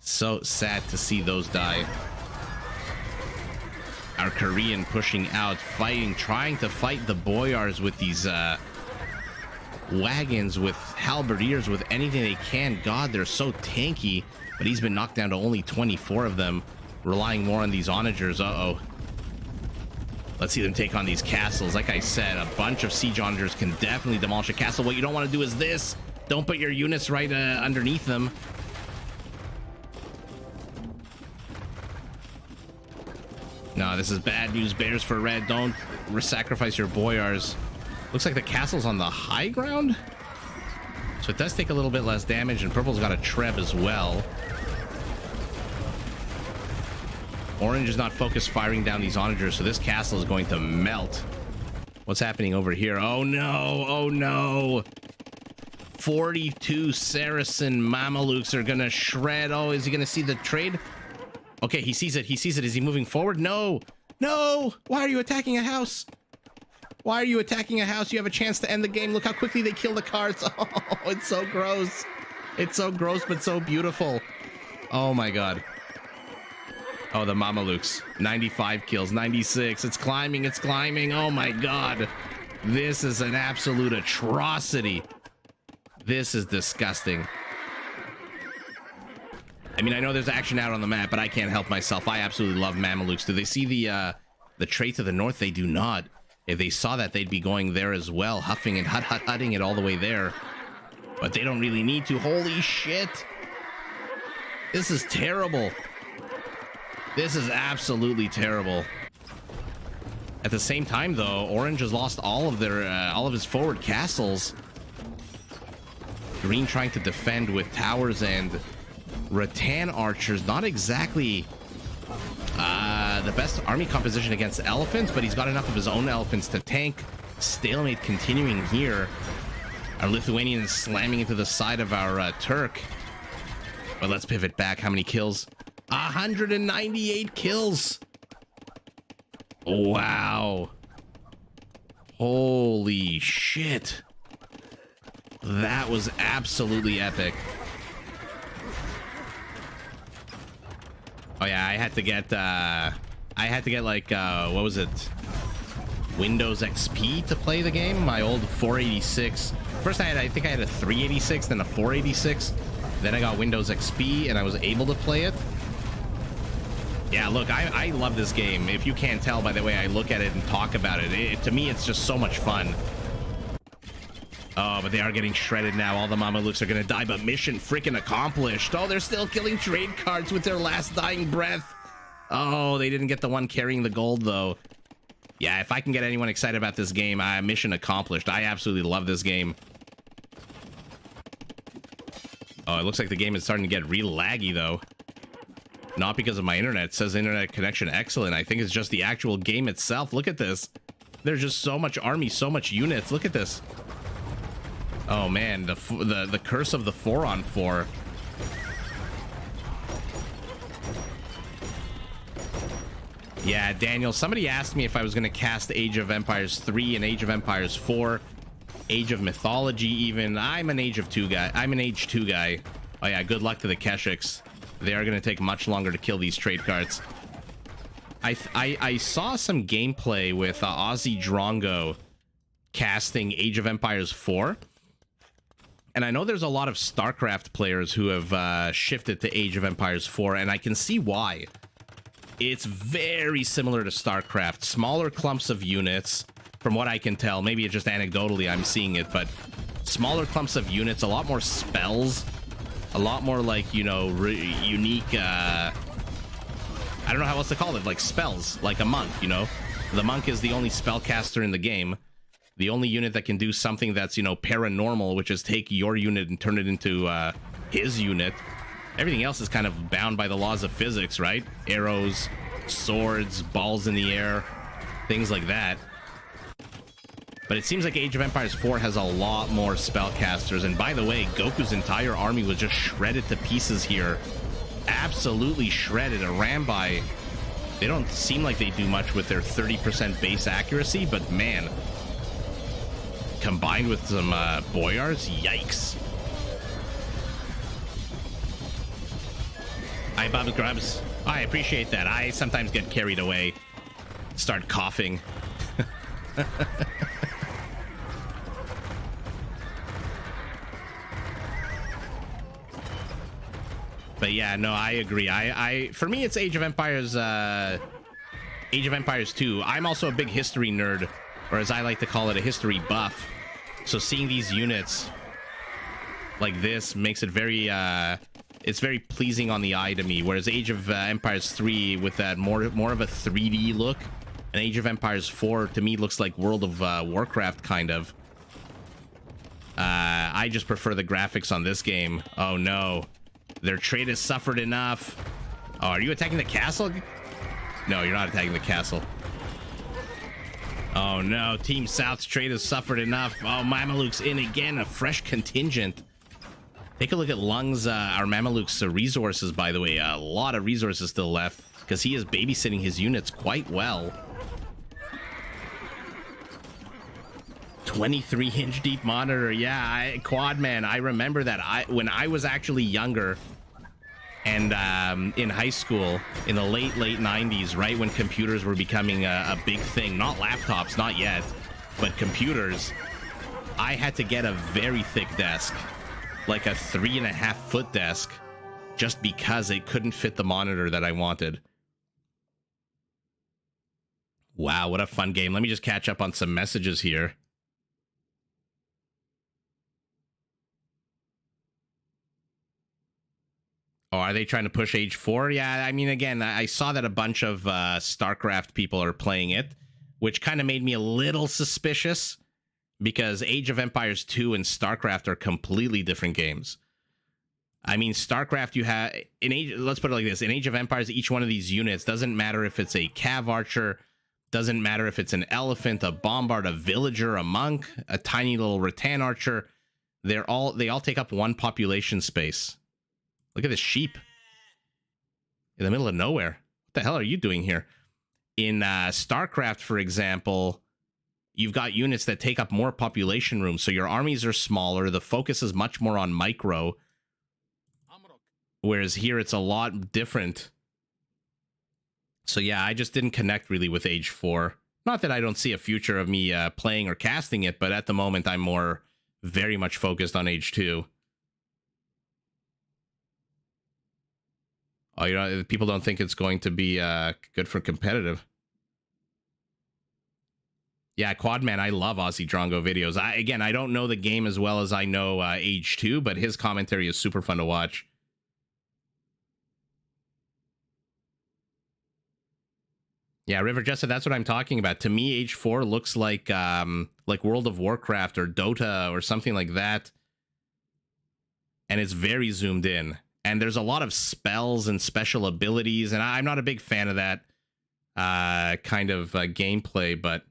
[SPEAKER 1] so sad to see those die. Our Korean pushing out, fighting, trying to fight the boyars with these wagons, with halberdiers, with anything they can. God, they're so tanky, but he's been knocked down to only 24 of them, relying more on these onagers. Uh-oh. Let's see them take on these castles. Like I said, a bunch of siege onagers can definitely demolish a castle. What you don't want to do is this. Don't put your units right underneath them. No, this is bad news. Bears for red. Don't sacrifice your boyars. Looks like the castle's on the high ground. So it does take a little bit less damage, and purple's got a treb as well. Orange is not focused firing down these onagers, so this castle is going to melt. What's happening over here? Oh no, oh no. 42 Saracen Mamelukes are gonna shred. Oh, is he gonna see the trade? Okay, he sees it, he sees it. Is he moving forward? No, no. Why are you attacking a house? Why are you attacking a house? You have a chance to end the game. Look how quickly they kill the cards. Oh, it's so gross. It's so gross, but so beautiful. Oh my God. Oh, the Mamelukes. 95 kills, 96. It's climbing, it's climbing. Oh my God. This is an absolute atrocity. This is disgusting. I mean, I know there's action out on the map, but I can't help myself. I absolutely love Mamelukes. Do they see the trait to the north? They do not. If they saw that, they'd be going there as well, huffing and hutting it all the way there. But they don't really need to. Holy shit. This is terrible. This is absolutely terrible. At the same time, though, Orange has lost all of his forward castles. Green trying to defend with towers and rattan archers. Not exactly the best army composition against elephants, but he's got enough of his own elephants to tank. Stalemate continuing here. Our Lithuanians slamming into the side of our Turk. But let's pivot back. How many kills? 198 kills. Wow. Holy shit. That was absolutely epic. Oh yeah, I had to get like what was it? Windows XP to play the game. My old 486. First I think I had a 386, then a 486. Then I got Windows XP and I was able to play it. Yeah, look, I love this game. If you can't tell by the way I look at it and talk about it, to me it's just so much fun. Oh, but they are getting shredded now. All the Mamelukes are gonna die, but mission freaking accomplished. Oh, they're still killing trade cards with their last dying breath. Oh, they didn't get the one carrying the gold though. Yeah, if I can get anyone excited about this game, mission accomplished. I absolutely love this game. Oh, it looks like the game is starting to get real laggy though. Not because of my internet. It says internet connection excellent. I think it's just the actual game itself. Look at this. There's just so much army, so much units. Look at this. Oh man, the curse of the 4-on-4. Yeah, Daniel, somebody asked me if I was going to cast Age of Empires 3 and Age of Empires 4, Age of Mythology even. I'm an Age of 2 guy. I'm an Age 2 guy. Oh yeah, good luck to the Keshiks. They are going to take much longer to kill these trade cards. I saw some gameplay with Ozzy Drongo casting Age of Empires 4. And I know there's a lot of StarCraft players who have shifted to Age of Empires 4, and I can see why. It's very similar to StarCraft. Smaller clumps of units, from what I can tell. Maybe it's just anecdotally I'm seeing it, but smaller clumps of units, a lot more spells, a lot more like, you know, unique, I don't know how else to call it, like spells, like a monk, you know? The monk is the only spellcaster in the game. The only unit that can do something that's, you know, paranormal, which is take your unit and turn it into his unit. Everything else is kind of bound by the laws of physics, right? Arrows, swords, balls in the air, things like that. But it seems like Age of Empires 4 has a lot more spellcasters. And by the way, Goku's entire army was just shredded to pieces here. Absolutely shredded. A Rambai They don't seem like they do much with their 30% base accuracy, but man, combined with some boyars, yikes. Hi, Bob Grubs. Oh, I appreciate that. I sometimes get carried away, start coughing. But yeah, no, I agree. I for me, it's Age of Empires 2. I'm also a big history nerd, or as I like to call it, a history buff. So seeing these units like this makes it very, it's very pleasing on the eye to me. Whereas Age of Empires 3 with that more of a 3D look, and Age of Empires 4 to me looks like World of Warcraft kind of. I just prefer the graphics on this game. Oh no. Their trade has suffered enough. Oh, are you attacking the castle? No, you're not attacking the castle. Oh no, Team South's trade has suffered enough. Oh, Mamelukes in again, a fresh contingent. Take a look at Lung's, our Mamelukes resources, by the way. A lot of resources still left, because he is babysitting his units quite well. 23-inch deep monitor. Yeah, Quad Man, I remember that. When I was actually younger and in high school in the late 90s, right when computers were becoming a big thing, not laptops, not yet, but computers, I had to get a very thick desk, like a 3.5-foot desk, just because it couldn't fit the monitor that I wanted. Wow, what a fun game. Let me just catch up on some messages here. Oh, are they trying to push Age 4? Yeah, I mean, again, I saw that a bunch of StarCraft people are playing it, which kind of made me a little suspicious, because Age of Empires 2 and StarCraft are completely different games. I mean, StarCraft, you have... let's put it like this. In Age of Empires, each one of these units, doesn't matter if it's a Cav Archer, doesn't matter if it's an Elephant, a Bombard, a Villager, a Monk, a tiny little Rattan Archer, they all take up one population space. Look at this sheep in the middle of nowhere. What the hell are you doing here? In StarCraft, for example, you've got units that take up more population room, so your armies are smaller. The focus is much more on micro, whereas here it's a lot different. So yeah, I just didn't connect really with Age 4. Not that I don't see a future of me playing or casting it, but at the moment I'm very much focused on Age 2. Oh, you know, people don't think it's going to be good for competitive. Yeah, Quadman, I love Aussie Drongo videos. Again, I don't know the game as well as I know Age 2, but his commentary is super fun to watch. Yeah, River Jessa, that's what I'm talking about. To me, Age 4 looks like World of Warcraft or Dota or something like that. And it's very zoomed in. And there's a lot of spells and special abilities, and I'm not a big fan of that kind of gameplay, but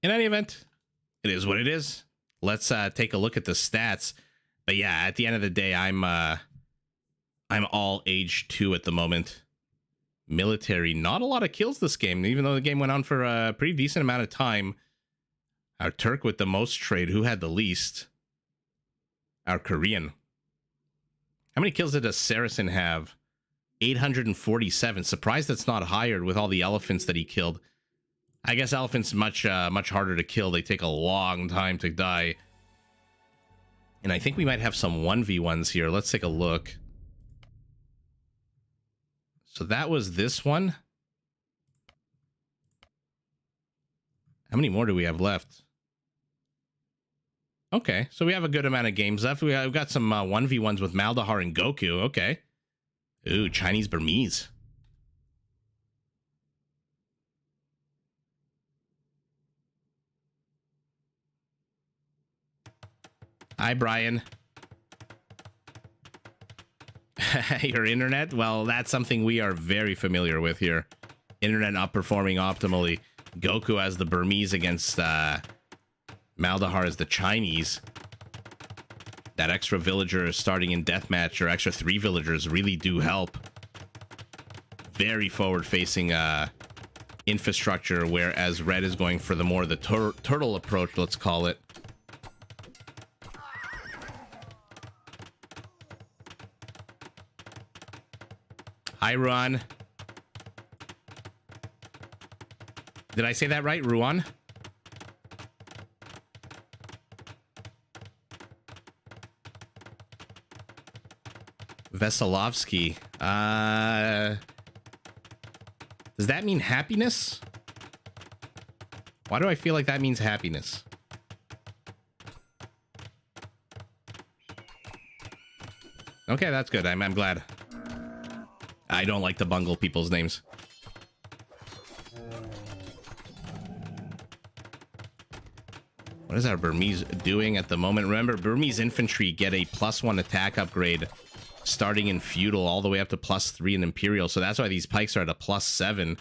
[SPEAKER 1] in any event, it is what it is. Let's take a look at the stats. But yeah, at the end of the day, I'm all Age 2 at the moment. Military, not a lot of kills this game, even though the game went on for a pretty decent amount of time. Our Turk with the most trade. Who had the least? Our Korean. How many kills did a Saracen have? 847. Surprised that's not higher with all the elephants that he killed. I guess elephants much harder to kill. They take a long time to die. And I think we might have some 1v1s here. Let's take a look. So that was this one. How many more do we have left? Okay, so we have a good amount of games left. We've got some 1v1s with Maldahar and Goku. Okay. Ooh, Chinese Burmese. Hi, Brian. Your internet? Well, that's something we are very familiar with here. Internet not performing optimally. Goku as the Burmese against Maldahar as the Chinese. That extra villager starting in deathmatch, or extra 3 villagers, really do help. very forward-facing infrastructure, whereas red is going for the more the turtle approach, let's call it. Hi, Ruan. Did I say that right, Ruan? Veselovsky. Does that mean happiness? Why do I feel like that means happiness? Okay, that's good. I'm glad. I don't like to bungle people's names. What is our Burmese doing at the moment? Remember, Burmese infantry get a +1 attack upgrade starting in feudal all the way up to +3 in imperial. So that's why these pikes are at a +7.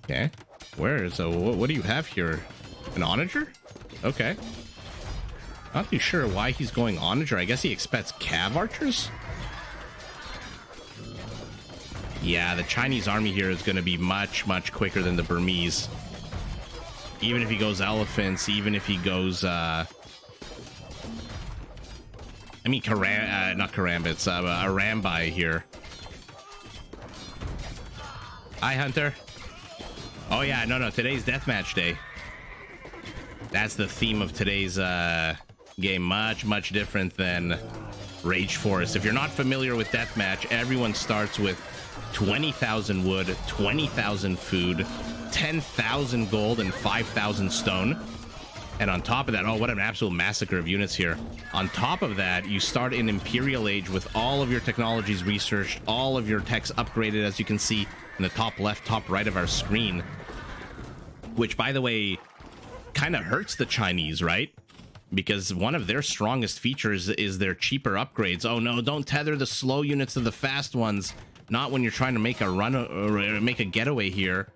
[SPEAKER 1] Okay. Where? So what do you have here? An onager? Okay. Not too sure why he's going onager. I guess he expects cav archers? Yeah, the Chinese army here is going to be much, much quicker than the Burmese. Even if he goes elephants, even if he goes, I mean, not karambits, Arambai here. Hi, Hunter. Oh, yeah, no, today's deathmatch day. That's the theme of today's game. Much, much different than Rage Forest. If you're not familiar with deathmatch, everyone starts with 20,000 wood, 20,000 food, 10,000 gold, and 5,000 stone. And on top of that, oh, what an absolute massacre of units here. On top of that, you start in Imperial Age with all of your technologies researched, all of your techs upgraded, as you can see in the top left, top right of our screen. Which, by the way, kind of hurts the Chinese, right? Because one of their strongest features is their cheaper upgrades. Oh no, don't tether the slow units to the fast ones. Not when you're trying to make a run or make a getaway here.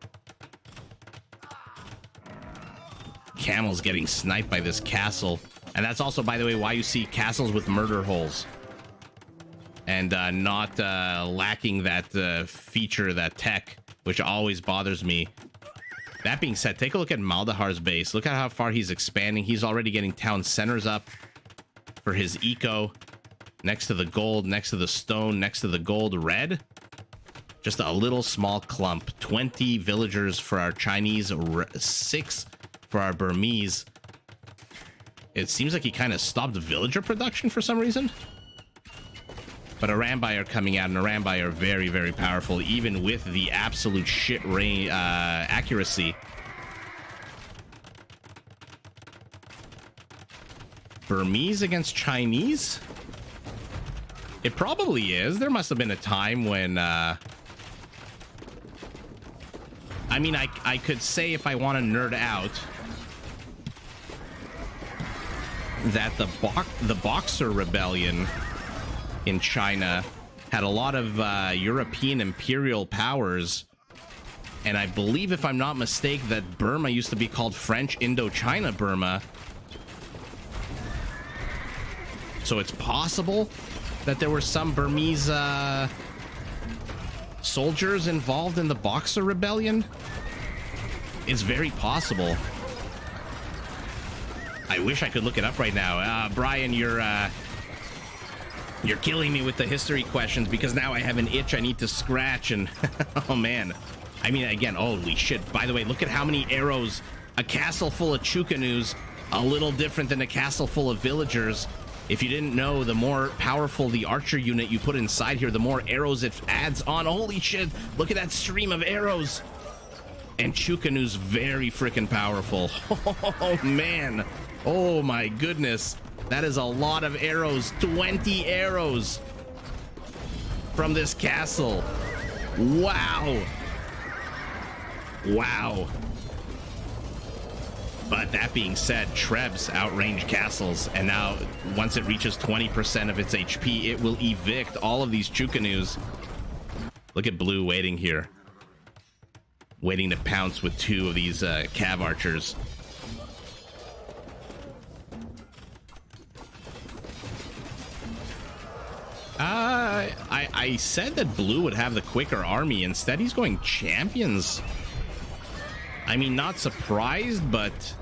[SPEAKER 1] Camel's getting sniped by this castle. And that's also, by the way, why you see castles with murder holes. And not lacking that feature, that tech, which always bothers me. That being said, take a look at Maldahar's base. Look at how far he's expanding. He's already getting town centers up for his eco. Next to the gold, next to the stone, next to the gold red. Just a little small clump. 20 villagers for our Chinese, 6 for our Burmese. It seems like he kind of stopped villager production for some reason. But Arambai are coming out, and Arambai are very, very powerful, even with the absolute shit accuracy. Burmese against Chinese? It probably is. There must have been a time when... I mean, I could say, if I want to nerd out, that the Boxer Rebellion in China had a lot of European imperial powers, and I believe, if I'm not mistaken, that Burma used to be called French Indochina Burma. So it's possible that there were some Burmese soldiers involved in the Boxer Rebellion. It's very possible. I wish I could look it up right now. Brian, you're killing me with the history questions, because now I have an itch I need to scratch, and oh man. I mean, again, holy shit. By the way, look at how many arrows. A castle full of Chukanus, a little different than a castle full of villagers. If you didn't know, the more powerful the archer unit you put inside here, the more arrows it adds on. Holy shit, look at that stream of arrows. And Chukanus very freaking powerful. Oh man, oh my goodness. That is a lot of arrows. 20 arrows from this castle. Wow. Wow. But that being said, Trebs outrange castles, and now once it reaches 20% of its HP, it will evict all of these Chukanus. Look at Blue waiting here. Waiting to pounce with 2 of these cav archers. I said that blue would have the quicker army. Instead, he's going champions. I mean, not surprised, but...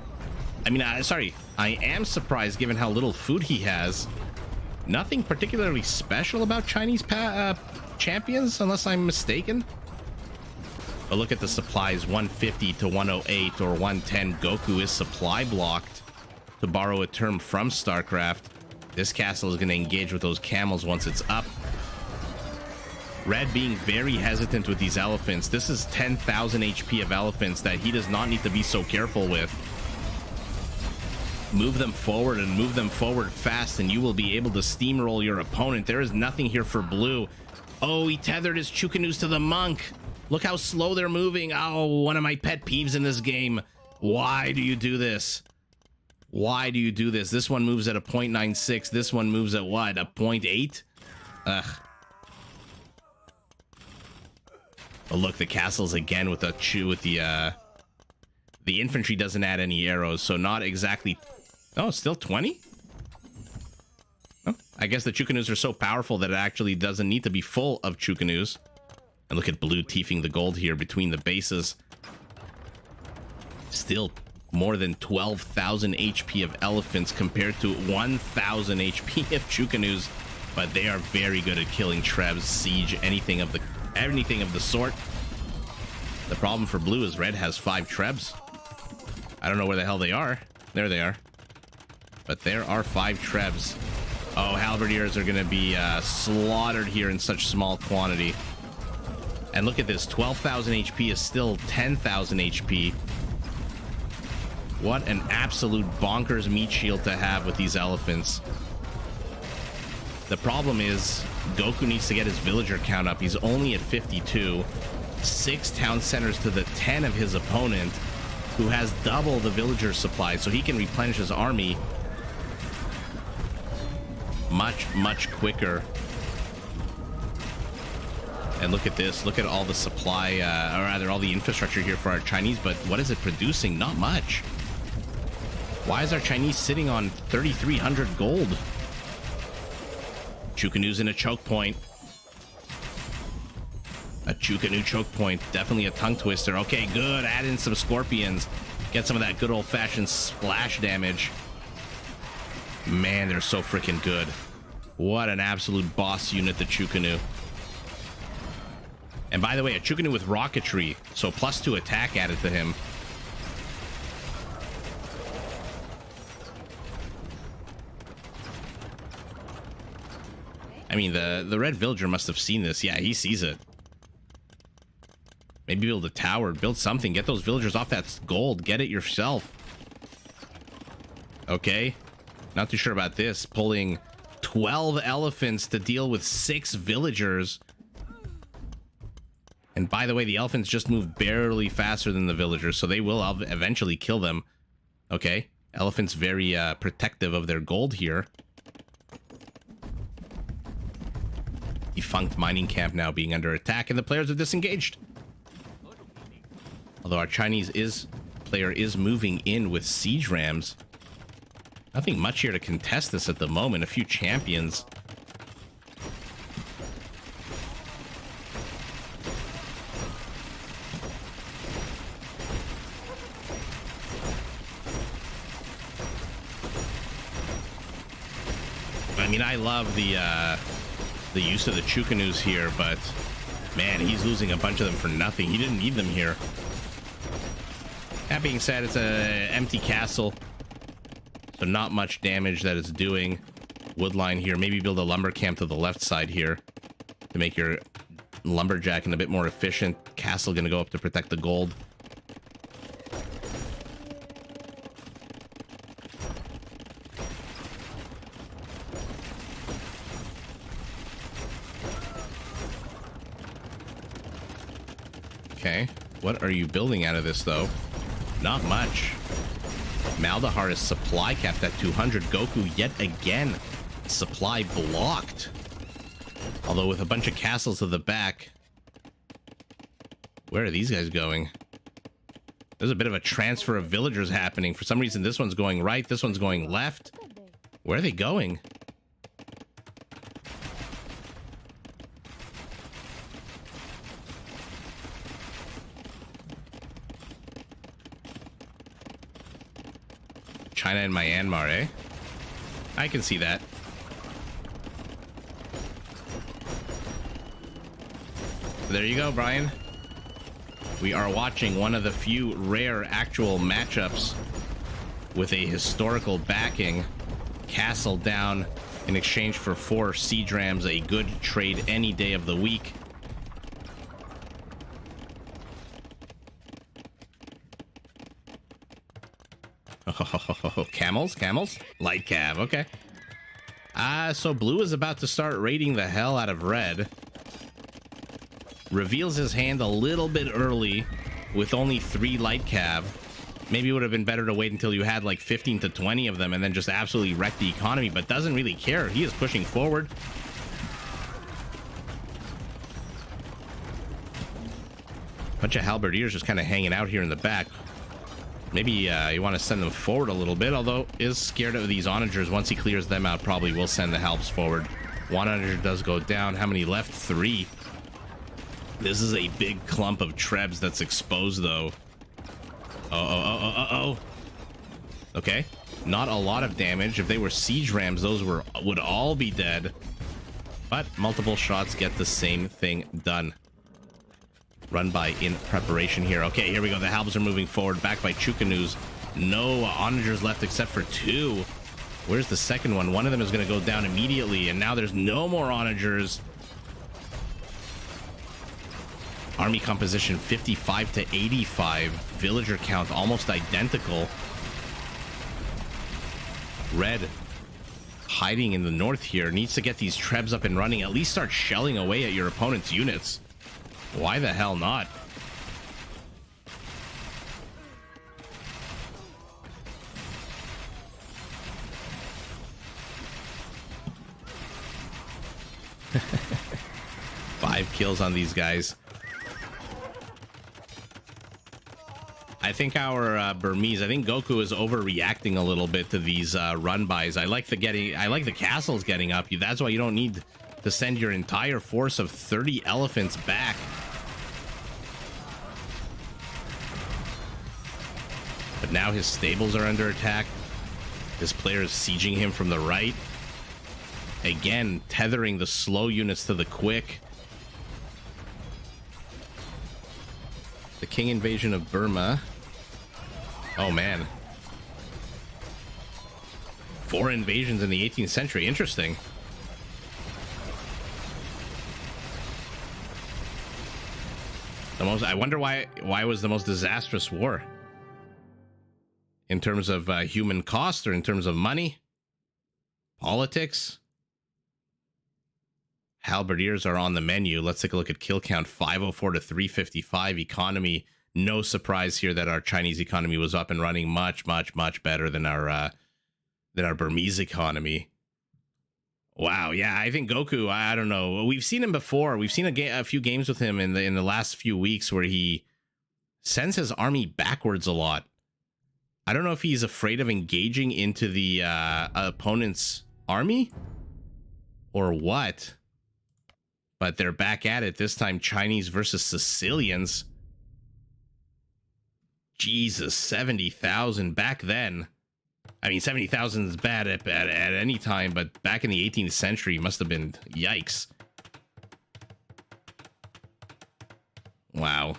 [SPEAKER 1] I mean, sorry. I am surprised given how little food he has. Nothing particularly special about Chinese champions, unless I'm mistaken. But look at the supplies. 150 to 108 or 110. Goku is supply blocked, to borrow a term from StarCraft. This castle is going to engage with those camels once it's up. Red being very hesitant with these elephants. This is 10,000 HP of elephants that he does not need to be so careful with. Move them forward and move them forward fast, and you will be able to steamroll your opponent. There is nothing here for blue. Oh, he tethered his Chukanus to the monk. Look how slow they're moving. Oh, one of my pet peeves in this game. Why do you do this? Why do you do this? This one moves at a 0.96. This one moves at what? A 0.8? Ugh. Oh, look, the castles again with the infantry doesn't add any arrows, so not exactly. Oh, still 20? Oh, I guess the Chukanus are so powerful that it actually doesn't need to be full of Chukanus. And look at blue teething the gold here between the bases. Still more than 12,000 HP of elephants compared to 1,000 HP of Chukanus, but they are very good at killing Trebs, siege, anything of the sort. The problem for blue is red has 5 Trebs. I don't know where the hell they are. There they are. But there are 5 Trebs. Oh, halberdiers are going to be slaughtered here in such small quantity. And look at this. 12,000 HP is still 10,000 HP. What an absolute bonkers meat shield to have with these elephants. The problem is Goku needs to get his villager count up. He's only at 52. 6 town centers to the 10 of his opponent, who has double the villager supply, so he can replenish his army much quicker. And look at this. Look at all the supply, or rather all the infrastructure here for our Chinese, but what is it producing? Not much. Why is our Chinese sitting on 3,300 gold? Chukanu's in a choke point. A Chukanu choke point. Definitely a tongue twister. Okay, good. Add in some scorpions. Get some of that good old-fashioned splash damage. Man, they're so freaking good. What an absolute boss unit, the Chukanu. And by the way, a Chukanu with rocketry, so +2 attack added to him. I mean, the red villager must have seen this. Yeah, he sees it. Maybe build a tower, build something, get those villagers off that gold, get it yourself. Okay, not too sure about this. Pulling 12 elephants to deal with 6 villagers. And by the way, the elephants just move barely faster than the villagers, so they will eventually kill them. Okay, elephants very protective of their gold here. Defunct mining camp now being under attack, and the players have disengaged. Although our Chinese player is moving in with siege rams. Nothing much here to contest this at the moment. A few champions. I mean, I love the use of the Chukanus here, but man, he's losing a bunch of them for nothing. He didn't need them here. That being said, it's an empty castle, so not much damage that it's doing. Woodline here. Maybe build a lumber camp to the left side here to make your lumberjacking a bit more efficient. Castle gonna go up to protect the gold. Okay, what are you building out of this though? Not much. Maldahar is supply capped at 200. Goku yet again supply blocked. Although with a bunch of castles to the back. Where are these guys going? There's a bit of a transfer of villagers happening. For some reason, this one's going right. This one's going left. Where are they going? China and Myanmar, eh? I can see that. There you go, Brian. We are watching one of the few rare actual matchups with a historical backing. Castle down in exchange for 4 siege rams, a good trade any day of the week. Oh, camels? Light cav, okay. So blue is about to start raiding the hell out of red. Reveals his hand a little bit early with only 3 light cav. Maybe it would have been better to wait until you had like 15 to 20 of them and then just absolutely wreck the economy, but doesn't really care. He is pushing forward. Bunch of halberdiers just kind of hanging out here in the back. Maybe you want to send them forward a little bit, although is scared of these onagers. Once he clears them out, probably will send the halbs forward. One onager does go down. How many left? 3. This is a big clump of trebs that's exposed, though. Oh. Okay. Not a lot of damage. If they were siege rams, those would all be dead. But multiple shots get the same thing done. Run by in preparation here. Okay, here we go. The halbs are moving forward, backed by Chukanus. No onagers left except for 2. Where's the second one? One of them is going to go down immediately, and now there's no more onagers. Army composition 55 to 85. Villager count almost identical. Red hiding in the north here needs to get these trebs up and running. At least start shelling away at your opponent's units. Why the hell not? Five kills on these guys. I think our Burmese, I think Goku is overreacting a little bit to these run bys. I like the castles getting up. That's why you don't need to send your entire force of 30 elephants back. But now his stables are under attack. His player is sieging him from the right. Again, tethering the slow units to the quick. The King invasion of Burma. Oh, man. 4 invasions in the 18th century. Interesting. I wonder why it was the most disastrous war. In terms of human cost or in terms of money? Politics? Halberdiers are on the menu. Let's take a look at kill count. 504 to 355. Economy. No surprise here that our Chinese economy was up and running much better than our Burmese economy. Wow, yeah, I think Goku, I don't know. We've seen him before. We've seen a few games with him in the last few weeks where he sends his army backwards a lot. I don't know if he's afraid of engaging into the opponent's army or what. But they're back at it. This time Chinese versus Sicilians. Jesus, 70,000 back then. I mean, 70,000 is bad at any time, but back in the 18th century must have been yikes. Wow.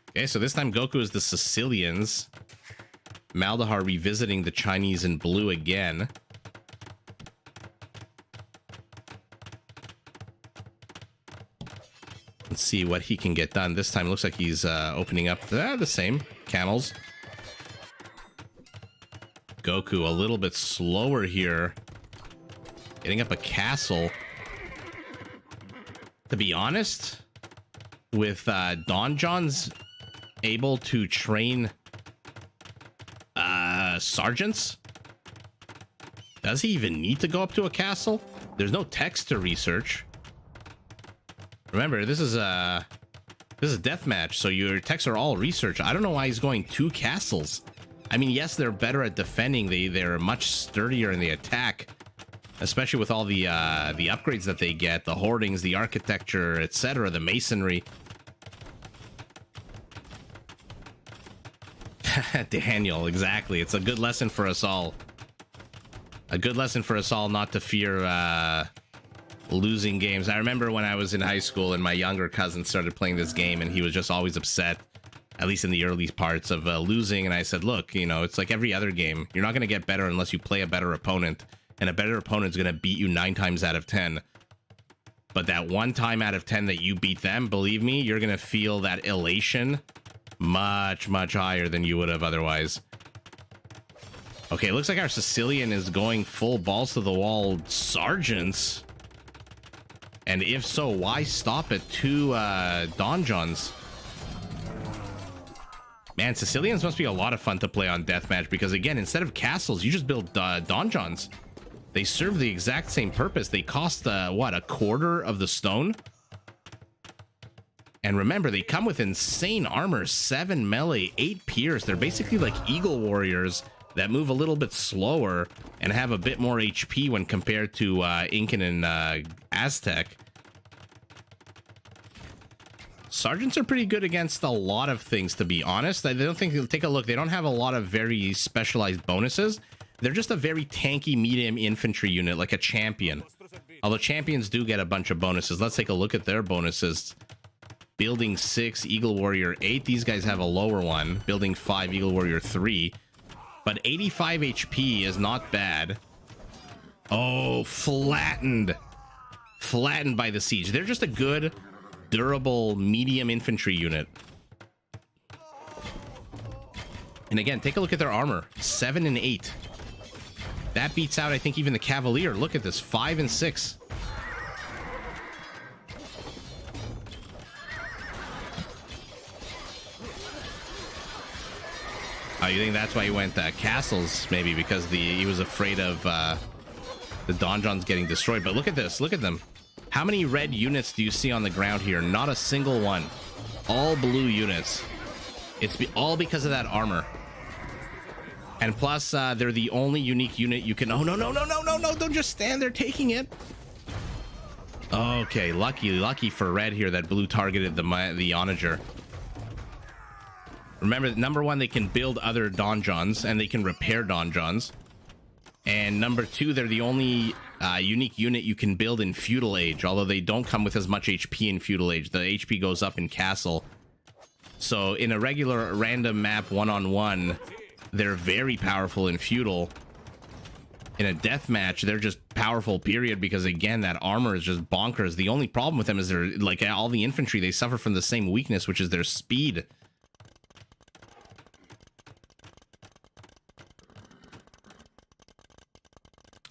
[SPEAKER 1] Okay, so this time Goku is the Sicilians. Maldahar revisiting the Chinese in blue again. Let's see what he can get done. This time looks like he's opening up the same camels. Goku a little bit slower here. Getting up a castle. To be honest, with Don John's able to train sergeants, does he even need to go up to a castle? There's no text to research. Remember, this is a deathmatch, so your techs are all research. I don't know why he's going 2 castles. I mean, yes, they're better at defending. They're much sturdier in the attack, especially with all the upgrades that they get, the hoardings, the architecture, etc., the masonry. Daniel, exactly. It's a good lesson for us all. A good lesson for us all not to fear losing games. I remember when I was in high school and my younger cousin started playing this game, and he was just always upset, at least in the early parts, of losing. And I said, look, you know, it's like every other game. You're not going to get better unless you play a better opponent, and a better opponent's going to beat you 9 times out of 10. But that 1 time out of 10 that you beat them, believe me, you're going to feel that elation much, much higher than you would have otherwise. Okay, it looks like our Sicilian is going full balls to the wall sergeants. And if so, why stop at 2 donjons? Man, Sicilians must be a lot of fun to play on Deathmatch, because again, instead of castles, you just build donjons. They serve the exact same purpose. They cost, what, a quarter of the stone? And remember, they come with insane armor, 7 melee, 8 pierce. They're basically like eagle warriors that move a little bit slower and have a bit more HP when compared to Incan and Aztec. Sergeants are pretty good against a lot of things, to be honest. I don't think, take a look, they don't have a lot of very specialized bonuses. They're just a very tanky medium infantry unit, like a champion. Although champions do get a bunch of bonuses. Let's take a look at their bonuses. Building 6, Eagle Warrior 8. These guys have a lower one. Building 5, Eagle Warrior 3. But 85 HP is not bad. Oh, flattened. Flattened by the siege. They're just a good, durable, medium infantry unit. And again, take a look at their armor. 7 and 8. That beats out, I think, even the Cavalier. Look at this, 5 and 6. Oh, you think that's why he went castles? Maybe because he was afraid of the donjons getting destroyed. But look at this. Look at them. How many red units do you see on the ground here? Not a single one. All blue units. It's all because of that armor. And plus, they're the only unique unit you can... Oh, no, no, no, no, no, no. Don't just stand there taking it. Okay, lucky for red here that blue targeted the onager. Remember, number 1, they can build other donjons, and they can repair donjons. And number 2, they're the only unique unit you can build in Feudal Age, although they don't come with as much HP in Feudal Age. The HP goes up in Castle. So in a regular random map one-on-one, they're very powerful in Feudal. In a deathmatch, they're just powerful, period, because again, that armor is just bonkers. The only problem with them is they're, like all the infantry, they suffer from the same weakness, which is their speed.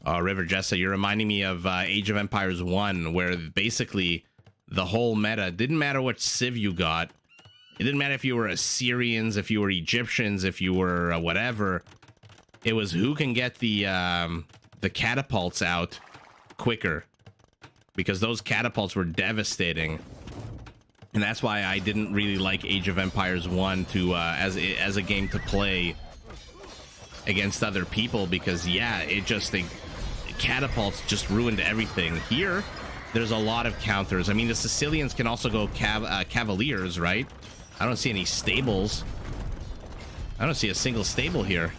[SPEAKER 1] Oh, River Jessa, you're reminding me of Age of Empires 1, where basically the whole meta didn't matter what civ you got. It didn't matter if you were Assyrians, if you were Egyptians, if you were whatever. It was who can get the catapults out quicker, because those catapults were devastating. And that's why I didn't really like Age of Empires 1 to as a game to play against other people, because yeah, it just the catapults just ruined everything. Here, there's a lot of counters. I mean, the Sicilians can also go cavaliers, right? I don't see any stables. I don't see a single stable here.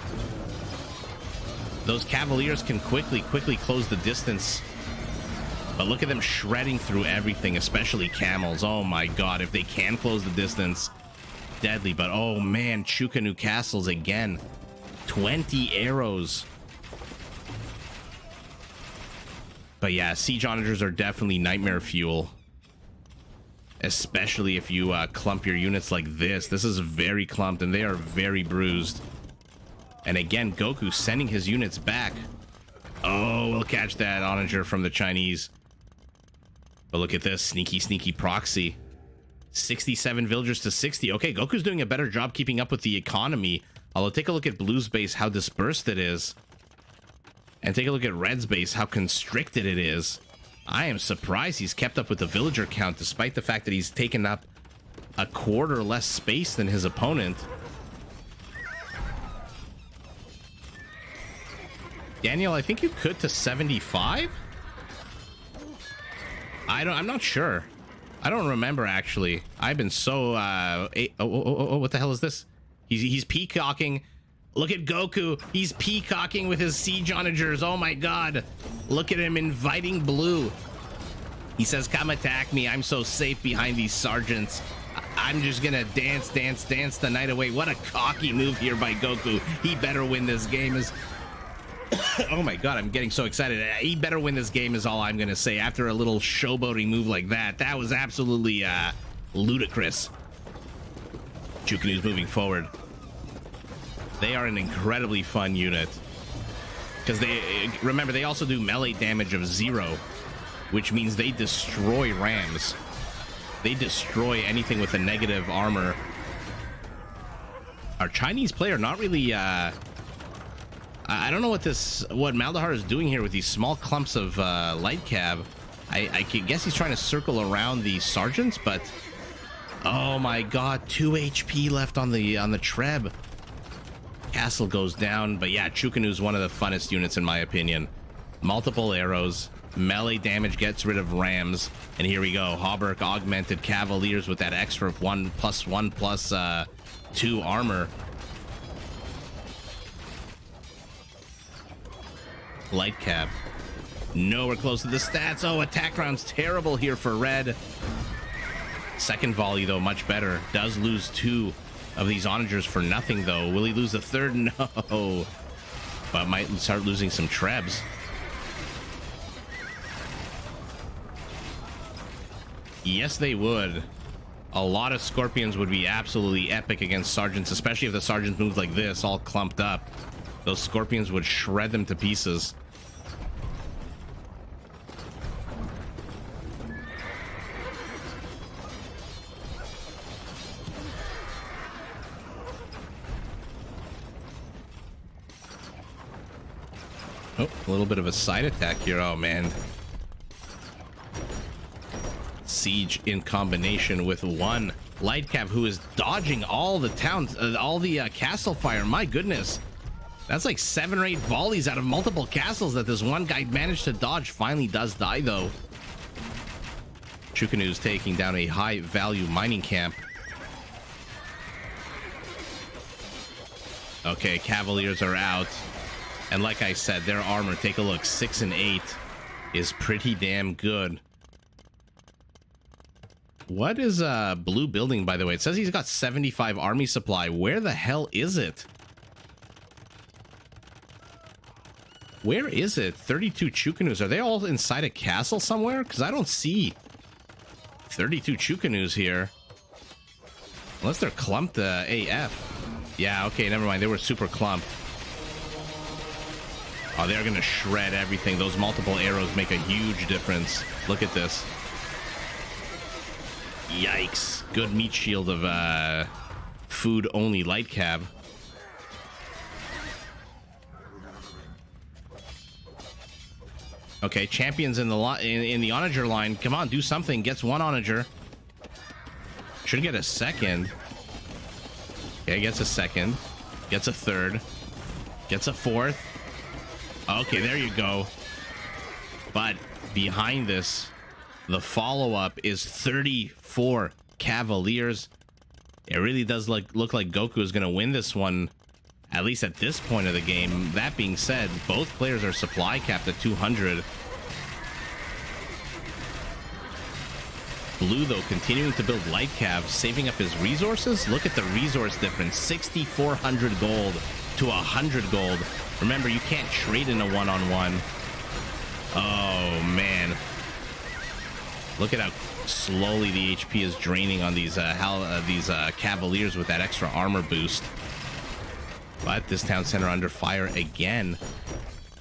[SPEAKER 1] Those cavaliers can quickly close the distance. But look at them shredding through everything, especially camels. Oh my god, if they can close the distance, deadly. But oh man, Chukanu castles again. 20 arrows. But yeah, siege onagers are definitely nightmare fuel. Especially if you clump your units like this. This is very clumped and they are very bruised. And again, Goku sending his units back. Oh, we'll catch that onager from the Chinese. But look at this, sneaky proxy. 67 villagers to 60. Okay, Goku's doing a better job keeping up with the economy. Although, take a look at Blue's base, how dispersed it is. And take a look at Red's base, how constricted it is. I am surprised he's kept up with the villager count, despite the fact that he's taken up a quarter less space than his opponent. Daniel, I think you could to 75? I'm not sure. I don't remember, actually. I've been so... what the hell is this? He's peacocking. Look at Goku. He's peacocking with his siege onagers. Oh my god. Look at him inviting blue. He says, come attack me. I'm so safe behind these sergeants. I'm just gonna dance the night away. What a cocky move here by Goku. He better win this game. Oh my god, I'm getting so excited. He better win this game is all I'm gonna say. After a little showboating move like that, that was absolutely ludicrous. Chukanu's moving forward. They are an incredibly fun unit. Because remember, they also do melee damage of 0, which means they destroy rams. They destroy anything with a negative armor. Our Chinese player not really I don't know what Maldahar is doing here with these small clumps of light cab. I guess he's trying to circle around the sergeants, but oh my god, 2 HP left on the Treb. Castle goes down, but yeah, Chukanu's one of the funnest units in my opinion. Multiple arrows, melee damage gets rid of rams, and here we go. Hauberk augmented Cavaliers with that extra 1+1+2 armor. Light cab. Nowhere close to the stats. Oh, attack round's terrible here for red. Second volley, though, much better. Does lose 2 of these onagers for nothing, though. Will he lose the third? No. But might start losing some trebs. Yes, they would. A lot of Scorpions would be absolutely epic against Sergeants, especially if the Sergeants moved like this, all clumped up. Those Scorpions would shred them to pieces. Oh, a little bit of a side attack here. Oh, man. Siege in combination with 1 light cav who is dodging all the towns, all the castle fire. My goodness. That's like 7 or 8 volleys out of multiple castles that this one guy managed to dodge. Finally does die, though. Chukanu's taking down a high-value mining camp. Okay, Cavaliers are out. And like I said, their armor, take a look, 6 and 8 is pretty damn good. What is blue building, by the way? It says he's got 75 army supply. Where the hell is it? Where is it? 32 Chukanus. Are they all inside a castle somewhere? Because I don't see 32 Chukanus here. Unless they're clumped AF. Yeah, okay, never mind. They were super clumped. Oh, they're going to shred everything. Those multiple arrows make a huge difference. Look at this. Yikes. Good meat shield of food-only light cab. Okay, champions in the onager line. Come on, do something. Gets 1 onager. Should get a second. Okay, gets a second. Gets a third. Gets a 4th. Okay, there you go. But behind this, the follow-up is 34 Cavaliers. It really does look like Goku is going to win this one, at least at this point of the game. That being said, both players are supply capped at 200. Blue, though, continuing to build light cav, saving up his resources. Look at the resource difference. 6,400 gold to 100 gold. Remember, you can't trade in a one-on-one. Oh, man. Look at how slowly the HP is draining on these Cavaliers with that extra armor boost. But this town center under fire again.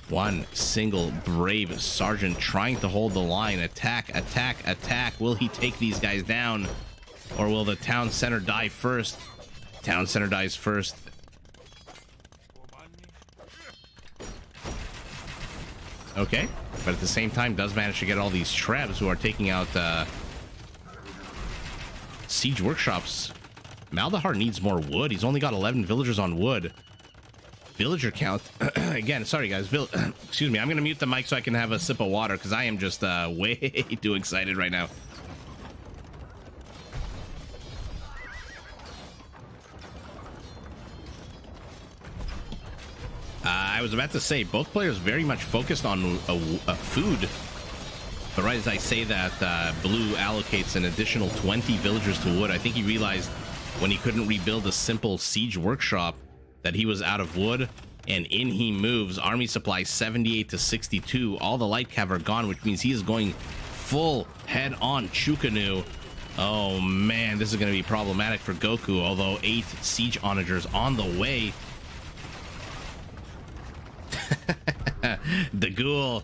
[SPEAKER 1] One single brave sergeant trying to hold the line. Attack, attack, attack. Will he take these guys down? Or will the town center die first? Town center dies first. Okay, but at the same time does manage to get all these Trebs who are taking out siege workshops. Maldahar needs more wood. He's only got 11 villagers on wood. Villager count again, sorry guys, excuse me, I'm gonna mute the mic so I can have a sip of water because I am just way too excited right now. I was about to say, both players very much focused on a food. But right as I say that, Blue allocates an additional 20 villagers to wood. I think he realized when he couldn't rebuild a simple siege workshop that he was out of wood. And in he moves. Army supply 78 to 62. All the light cav are gone, which means he is going full head-on Chukanu. Oh man, this is going to be problematic for Goku, although 8 siege onagers on the way. The Ghoul,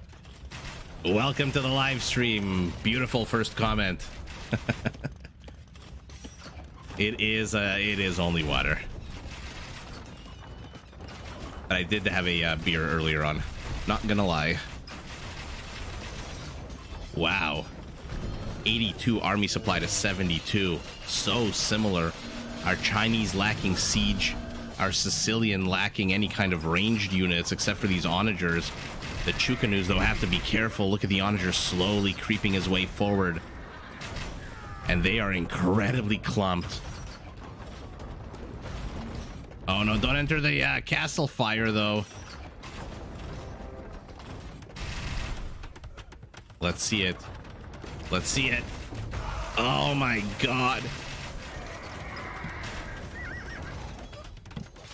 [SPEAKER 1] welcome to the live stream. Beautiful first comment. It is only water. I did have a beer earlier on, not gonna lie. Wow, 82 army supply to 72, so similar. Our Chinese lacking siege, our Sicilian lacking any kind of ranged units except for these onagers. The Chukanus though have to be careful. Look at the onager slowly creeping his way forward, and they are incredibly clumped. Oh no, don't enter the castle fire though. Let's see it. Let's see it. Oh my god.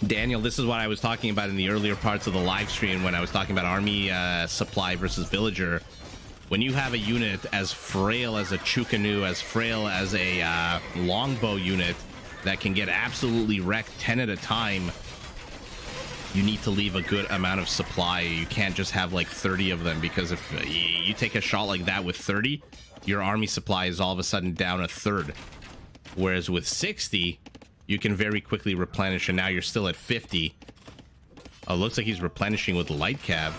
[SPEAKER 1] Daniel, this is what I was talking about in the earlier parts of the live stream when I was talking about army supply versus villager. When you have a unit as frail as a Chukanu, as frail as a longbow unit that can get absolutely wrecked 10 at a time, you need to leave a good amount of supply. You can't just have like 30 of them, because if you take a shot like that with 30, your army supply is all of a sudden down a third. Whereas with 60, you can very quickly replenish, and now you're still at 50. Oh, looks like he's replenishing with light cab.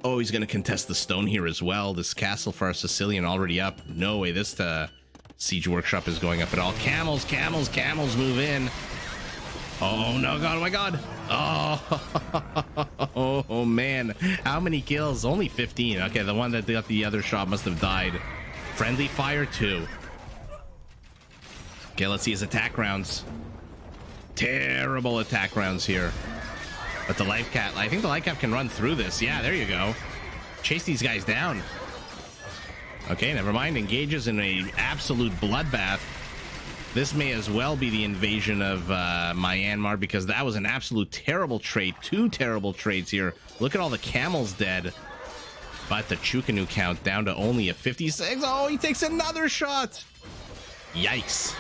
[SPEAKER 1] Oh, he's going to contest the stone here as well. This castle for our Sicilian already up. No way this siege workshop is going up at all. Camels, camels, camels, move in. Oh no, god, oh my god. Oh, oh man, how many kills? Only 15. Okay, the one that got the other shot must have died. Friendly fire too. Okay, let's see his attack rounds. Terrible attack rounds here. But the life cat, I think the light cap can run through this. Yeah, there you go. Chase these guys down. Okay, never mind. Engages in a absolute bloodbath. This may as well be the invasion of Myanmar, because that was an absolute terrible trade. 2 terrible trades here. Look at all the camels dead. But the Chukanu count down to only a 56. Oh, he takes another shot. Yikes.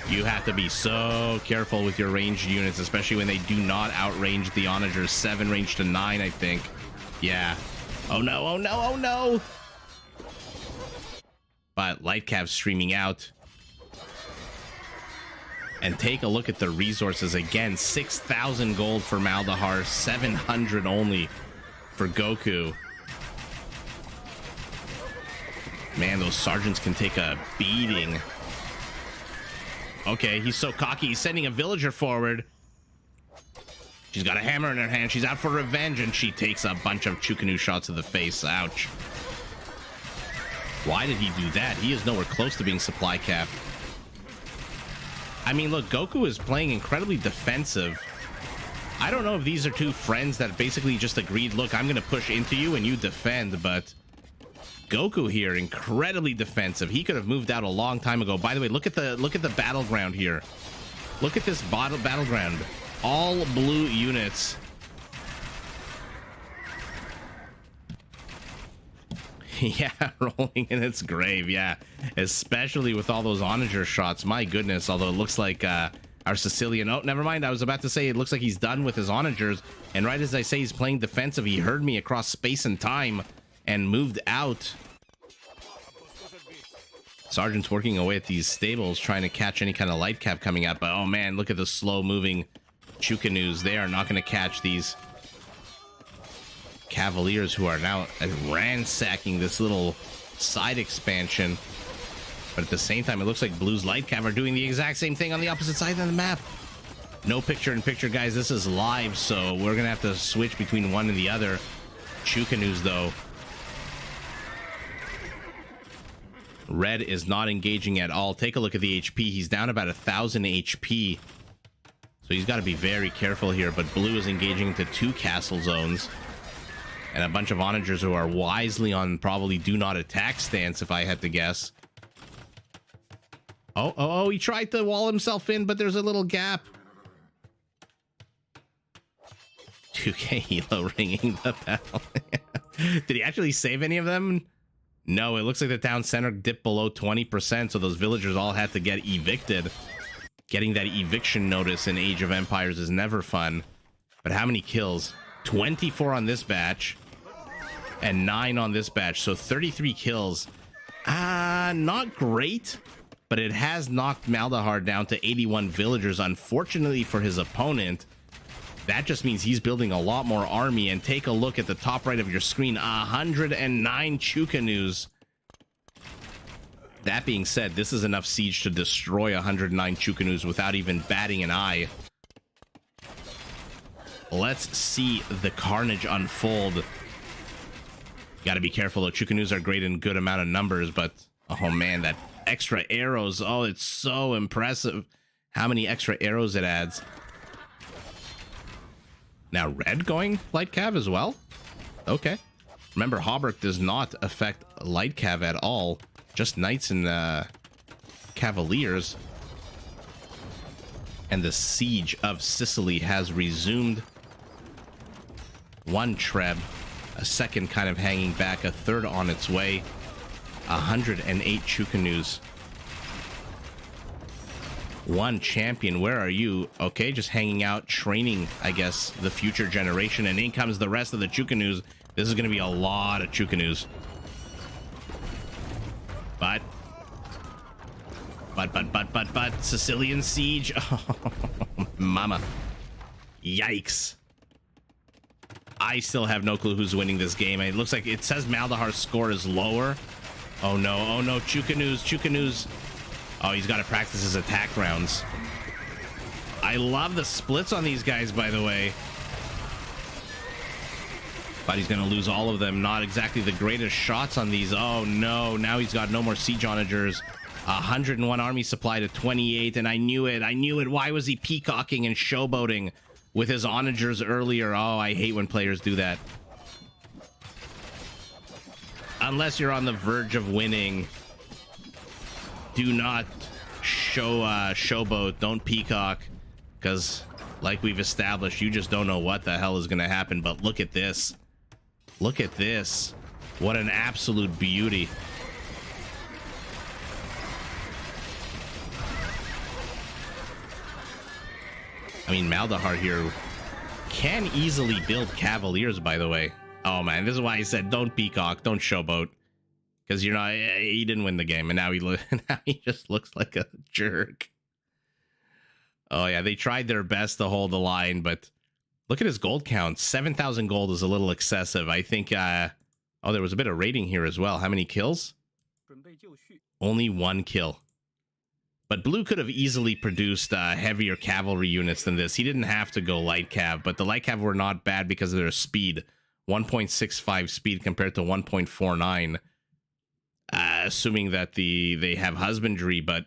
[SPEAKER 1] You have to be so careful with your ranged units, especially when they do not outrange the onagers. 7 range to 9, I think. Yeah. Oh no, oh no, oh no. But light cav streaming out. And take a look at the resources again. 6,000 gold for Maldahar, 700 only for Goku. Man, those sergeants can take a beating. Okay, he's so cocky. He's sending a villager forward. She's got a hammer in her hand. She's out for revenge, and she takes a bunch of Chukanu shots to the face. Ouch. Why did he do that? He is nowhere close to being supply capped. I mean, look, Goku is playing incredibly defensive. I don't know if these are two friends that basically just agreed, look, I'm going to push into you and you defend, but Goku here, incredibly defensive. He could have moved out a long time ago. By the way, look at the battleground here. Look at this battleground. All blue units. Yeah, rolling in its grave. Yeah, especially with all those onager shots. My goodness. Although it looks like our Sicilian, oh, never mind, I was about to say it looks like he's done with his onagers, and right as I say he's playing defensive, he heard me across space and time and moved out. Sergeant's working away at these stables trying to catch any kind of light cap coming out, but oh man, look at the slow moving Chukanus. They are not going to catch these Cavaliers, who are now ransacking this little side expansion. But at the same time, it looks like Blue's light cav are doing the exact same thing on the opposite side of the map. No picture in picture, guys. This is live, so we're gonna have to switch between one and the other. Chukanus, though. Red is not engaging at all. Take a look at the HP. He's down about 1,000 HP. So he's got to be very careful here, but blue is engaging into 2 castle zones. And a bunch of onagers who are wisely on probably do not attack stance, if I had to guess. Oh, he tried to wall himself in, but there's a little gap. 2K Elo ringing the bell. Did he actually save any of them? No, it looks like the town center dipped below 20%, so those villagers all had to get evicted. Getting that eviction notice in Age of Empires is never fun. But how many kills? 24 on this batch. And 9 on this batch, so 33 kills. Not great, but it has knocked Maldahar down to 81 villagers. Unfortunately for his opponent, that just means he's building a lot more army. And take a look at the top right of your screen, 109 Chukanus. That being said, this is enough siege to destroy 109 Chukanus without even batting an eye. Let's see the carnage unfold. Got to be careful though. Chukanus are great in good amount of numbers, but oh man, that extra arrows. Oh, it's so impressive how many extra arrows it adds. Now red going light cav as well. Okay. Remember, Hauberk does not affect light cav at all. Just knights and cavaliers. And the siege of Sicily has resumed. 1 Treb. A second kind of hanging back. A third on its way. 108 Chukanus. 1 champion, where are you? Okay, just hanging out, training, I guess, the future generation. And in comes the rest of the Chukanus. This is going to be a lot of Chukanus. But, Sicilian siege. Oh, mama. Yikes. I still have no clue who's winning this game. It looks like it says Maldahar's score is lower. Oh no, Chukanus. Oh, he's got to practice his attack rounds. I love the splits on these guys, by the way. But he's going to lose all of them. Not exactly the greatest shots on these. Oh, no. Now he's got no more siege onagers. 101 army supply to 28, and I knew it. Why was he peacocking and showboating with his onagers earlier? Oh, I hate when players do that. Unless you're on the verge of winning, do not showboat. Don't peacock, because like we've established, you just don't know what the hell is going to happen. But look at this. Look at this. What an absolute beauty. I mean, Maldahar here can easily build cavaliers, by the way. Oh man, this is why I said don't peacock, don't showboat. Because you're not, he didn't win the game, and now he just looks like a jerk. Oh yeah, they tried their best to hold the line, but look at his gold count. 7,000 gold is a little excessive. I think, oh, there was a bit of rating here as well. How many kills? Only 1 kill. But blue could have easily produced heavier cavalry units than this. He didn't have to go light cav, but the light cav were not bad because of their speed. 1.65 speed compared to 1.49. Assuming that they have husbandry, but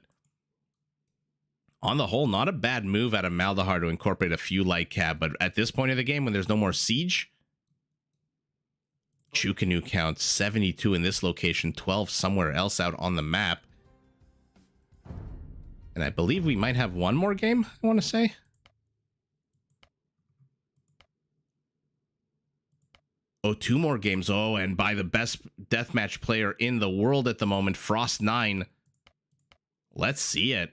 [SPEAKER 1] on the whole, not a bad move out of Maldahar to incorporate a few light cav. But at this point of the game, when there's no more siege, Chukanu count 72 in this location, 12 somewhere else out on the map. And I believe we might have one more game, I want to say. Oh, 2 more games. Oh, and by the best deathmatch player in the world at the moment, Frost9. Let's see it.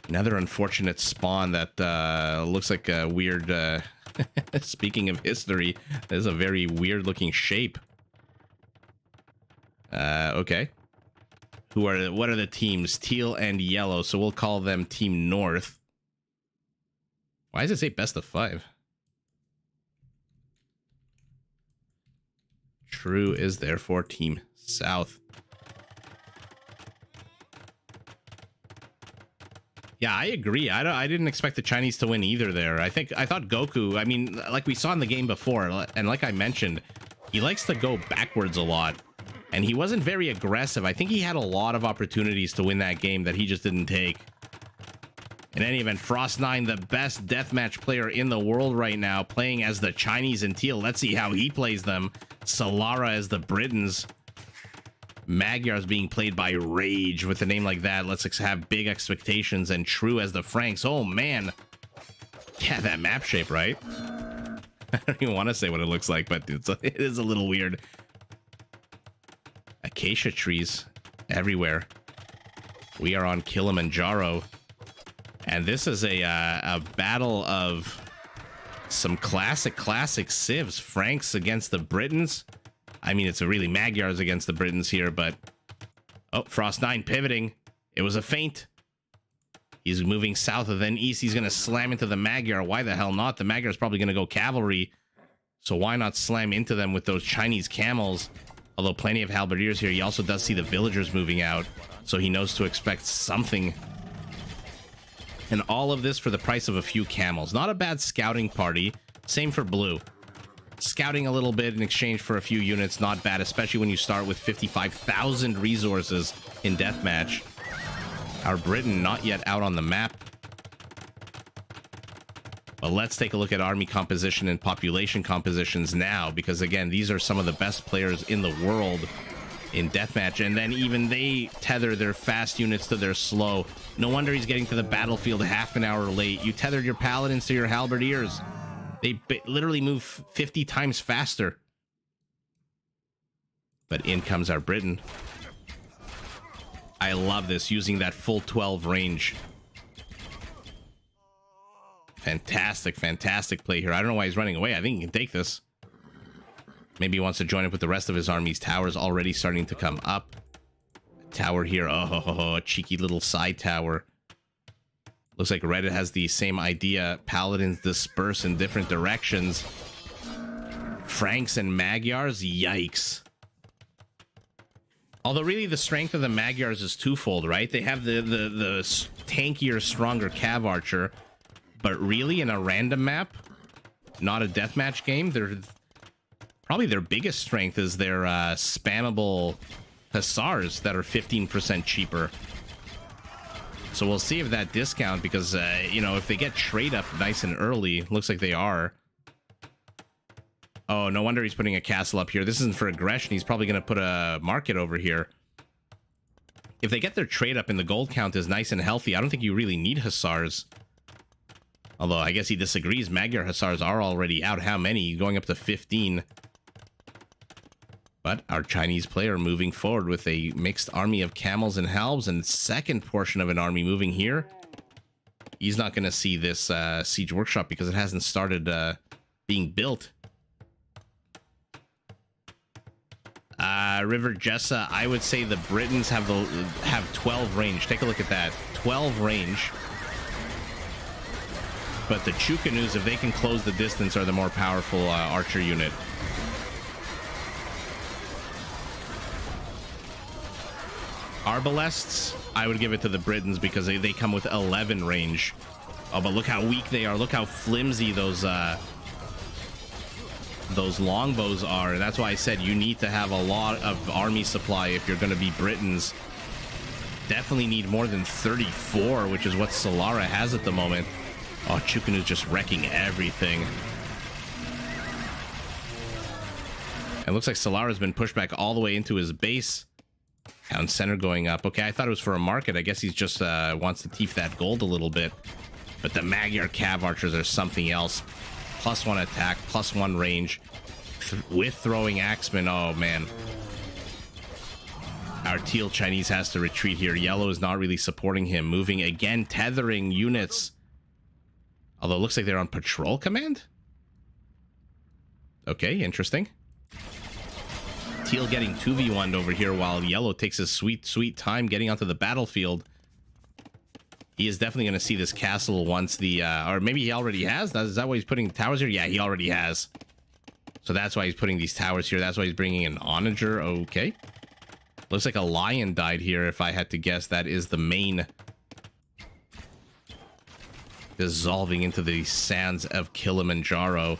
[SPEAKER 1] Another unfortunate spawn that looks like a weird... Speaking of history, there's a very weird looking shape. Okay. What are the teams? Teal and yellow, so we'll call them Team North. Why does it say best of 5? True is therefore Team South. Yeah, I agree. I didn't expect the Chinese to win either there. I thought Goku, I mean, like we saw in the game before, and like I mentioned, He likes to go backwards a lot, and he wasn't very aggressive. I think he had a lot of opportunities to win that game that he just didn't take. In any event, Frost9, the best deathmatch player in the world right now, playing as the Chinese and Teal. Let's see how he plays them. Solara as the Britons. Magyar's being played by Rage. With a name like that, let's have big expectations. And True as the Franks. Oh, man. Yeah, that map shape, right? I don't even want to say what it looks like, but it is a little weird. Acacia trees everywhere. We are on Kilimanjaro. And this is a battle of some classic civs. Franks against the Britons. I mean, it's really Magyars against the Britons here, but... Oh, Frost9 pivoting. It was a feint. He's moving south and then east. He's going to slam into the Magyar. Why the hell not? The Magyar is probably going to go cavalry. So why not slam into them with those Chinese camels? Although plenty of halberdiers here. He also does see the villagers moving out. So he knows to expect something. And all of this for the price of a few camels. Not a bad scouting party. Same for blue. Scouting a little bit in exchange for a few units. Not bad, especially when you start with 55,000 resources in deathmatch. Our Britain not yet out on the map. But let's take a look at army composition and population compositions now, because again, these are some of the best players in the world in deathmatch, and then even they tether their fast units to their slow. No wonder he's getting to the battlefield half an hour late. You tethered your paladins to your halberdiers. They literally move 50 times faster. But in comes our Briton. I love this, using that full 12 range. Fantastic play here. I don't know why he's running away. I think he can take this. Maybe he wants to join up with the rest of his army's towers already starting to come up. Tower here. Oh, a cheeky little side tower. Looks like Reddit has the same idea. Paladins disperse in different directions. Franks and Magyars? Yikes. Although really the strength of the Magyars is twofold, right? They have the tankier, stronger Cav Archer. But really, in a random map, not a deathmatch game, probably their biggest strength is their spammable Hussars that are 15% cheaper. So we'll see if that discount, because, you know, if they get trade up nice and early, looks like they are. Oh, no wonder he's putting a castle up here. This isn't for aggression. He's probably going to put a market over here. If they get their trade up and the gold count is nice and healthy, I don't think you really need Hussars. Although, I guess he disagrees. Magyar Hussars are already out. How many? Going up to 15. But our Chinese player moving forward with a mixed army of camels and halbs, and second portion of an army moving here. He's not going to see this siege workshop because it hasn't started being built. River Jessa, I would say the Britons have 12 range. Take a look at that. 12 range. But the Chukanus, if they can close the distance, are the more powerful archer unit. Arbalests, I would give it to the Britons because they come with 11 range. Oh, but look how weak they are. Look how flimsy those longbows are. That's why I said you need to have a lot of army supply if you're going to be Britons. Definitely need more than 34, which is what Solara has at the moment. Oh, Chukin is just wrecking everything. It looks like Solara's been pushed back all the way into his base. Town center going up. Okay, I thought it was for a market. I guess he's just wants to teeth that gold a little bit. But the Magyar Cav Archers are something else. +1 attack, +1 range. With throwing axemen. Oh, man. Our teal Chinese has to retreat here. Yellow is not really supporting him. Moving again, tethering units. Although it looks like they're on patrol command. Okay, interesting. Teal getting 2v1'd over here while Yellow takes his sweet time getting onto the battlefield. He is definitely going to see this castle once the... or maybe he already has? Is that why he's putting towers here? Yeah, he already has. So that's why he's putting these towers here. That's why he's bringing an onager. Okay. Looks like a lion died here, if I had to guess. That is the main... dissolving into the sands of Kilimanjaro.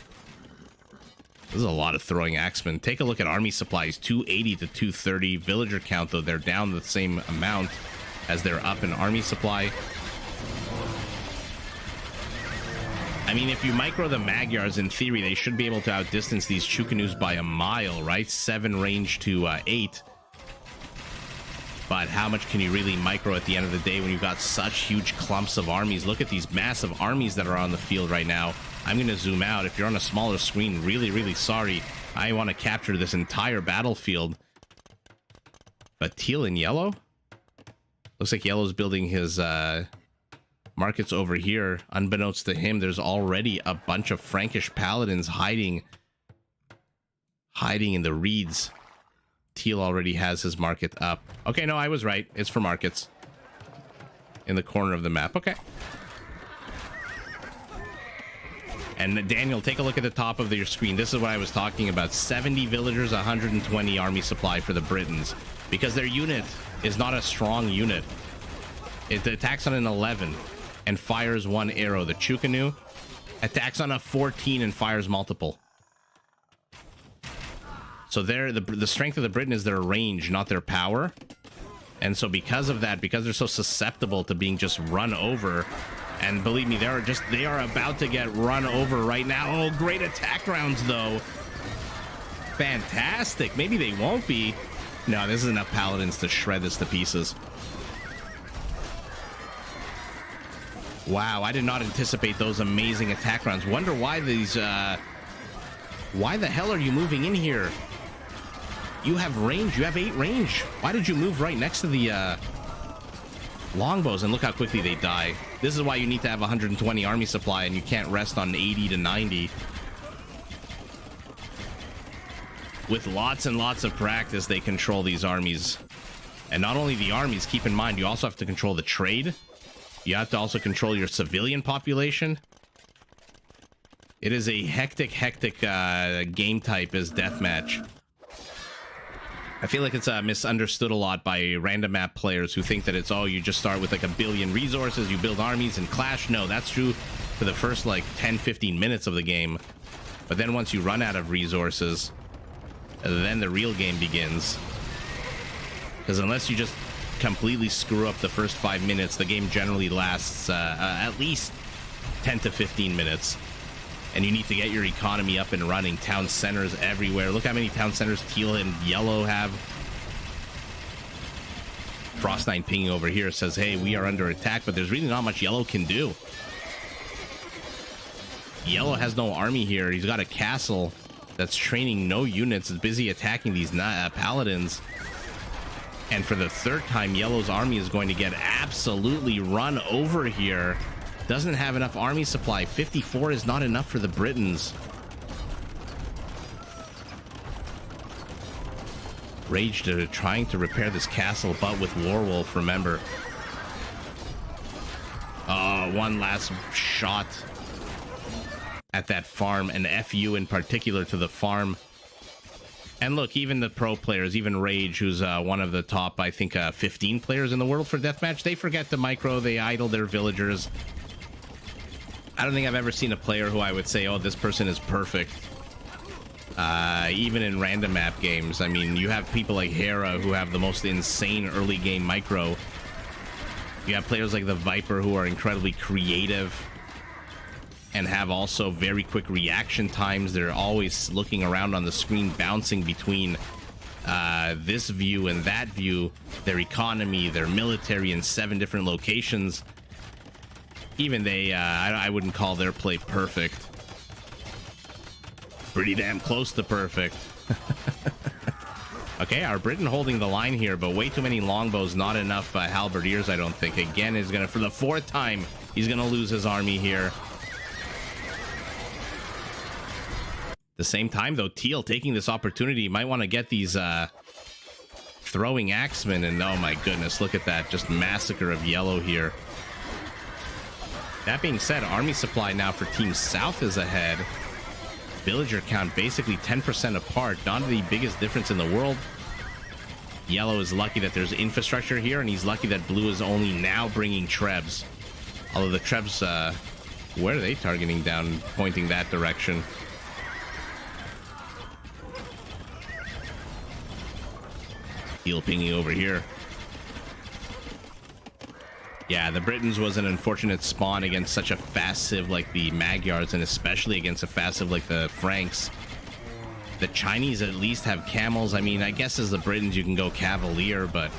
[SPEAKER 1] This is a lot of throwing axemen. Take a look at army supplies, 280 to 230. Villager count, though, they're down the same amount as they're up in army supply. I mean, if you micro the Magyars, in theory, they should be able to outdistance these Chukanus by a mile, right? 7 range to 8. But how much can you really micro at the end of the day when you've got such huge clumps of armies? Look at these massive armies that are on the field right now. I'm going to zoom out. If you're on a smaller screen, really, really sorry. I want to capture this entire battlefield. But teal and yellow? Looks like yellow's building his markets over here. Unbeknownst to him, there's already a bunch of Frankish paladins hiding in the reeds. Teal already has his market up. Okay, no, I was right. It's for markets. In the corner of the map. Okay. And Daniel, take a look at the top of your screen. This is what I was talking about. 70 villagers, 120 army supply for the Britons. Because their unit is not a strong unit. It attacks on an 11 and fires 1 arrow. The Chukanu attacks on a 14 and fires multiple. So the strength of the Briton is their range, not their power. And so because of that, because they're so susceptible to being just run over, and believe me, they are about to get run over right now. Oh, great attack rounds, though. Fantastic. Maybe they won't be. No, this is enough paladins to shred this to pieces. Wow, I did not anticipate those amazing attack rounds. Wonder why these... why the hell are you moving in here? You have range. You have 8 range. Why did you move right next to the longbows? And look how quickly they die. This is why you need to have 120 army supply, and you can't rest on 80 to 90. With lots and lots of practice, they control these armies. And not only the armies, keep in mind, you also have to control the trade. You have to also control your civilian population. It is a hectic game type as deathmatch. I feel like it's misunderstood a lot by random map players who think that it's, oh, you just start with like 1 billion resources, you build armies and clash. No, that's true for the first like 10-15 minutes of the game. But then once you run out of resources, then the real game begins. Because unless you just completely screw up the first 5 minutes, the game generally lasts at least 10 to 15 minutes. And you need to get your economy up and running. Town centers everywhere. Look how many town centers teal and yellow have. Frost9 pinging over here says, hey, we are under attack, but there's really not much yellow can do. Yellow has no army here. He's got a castle that's training no units. It's busy attacking these paladins. And for the 3rd time, Yellow's army is going to get absolutely run over here. Doesn't have enough army supply. 54 is not enough for the Britons. Rage trying to repair this castle, but with Warwolf, remember. One last shot at that farm, and FU in particular to the farm. And look, even the pro players, even Rage, who's one of the top, I think, 15 players in the world for deathmatch, they forget to micro, they idle their villagers. I don't think I've ever seen a player who I would say, oh, this person is perfect. Even in random map games. I mean, you have people like Hera who have the most insane early game micro. You have players like the Viper who are incredibly creative and have also very quick reaction times. They're always looking around on the screen, bouncing between this view and that view, their economy, their military in 7 different locations. Even they, I wouldn't call their play perfect. Pretty damn close to perfect. Okay, our Briton holding the line here, but way too many longbows, not enough halberdiers, I don't think. Again, is gonna, for the 4th time, he's gonna lose his army here. The same time, though, Teal taking this opportunity, might want to get these throwing axemen, and oh my goodness, look at that, just massacre of yellow here. That being said, army supply now for Team South is ahead. Villager count basically 10% apart, not the biggest difference in the world. Yellow is lucky that there's infrastructure here, and he's lucky that blue is only now bringing trebs. Although the trebs, where are they targeting down, pointing that direction? Heal pinging over here. Yeah, the Britons was an unfortunate spawn against such a fast civ like the Magyars, and especially against a fast civ like the Franks. The Chinese at least have camels. I mean, I guess as the Britons you can go Cavalier, but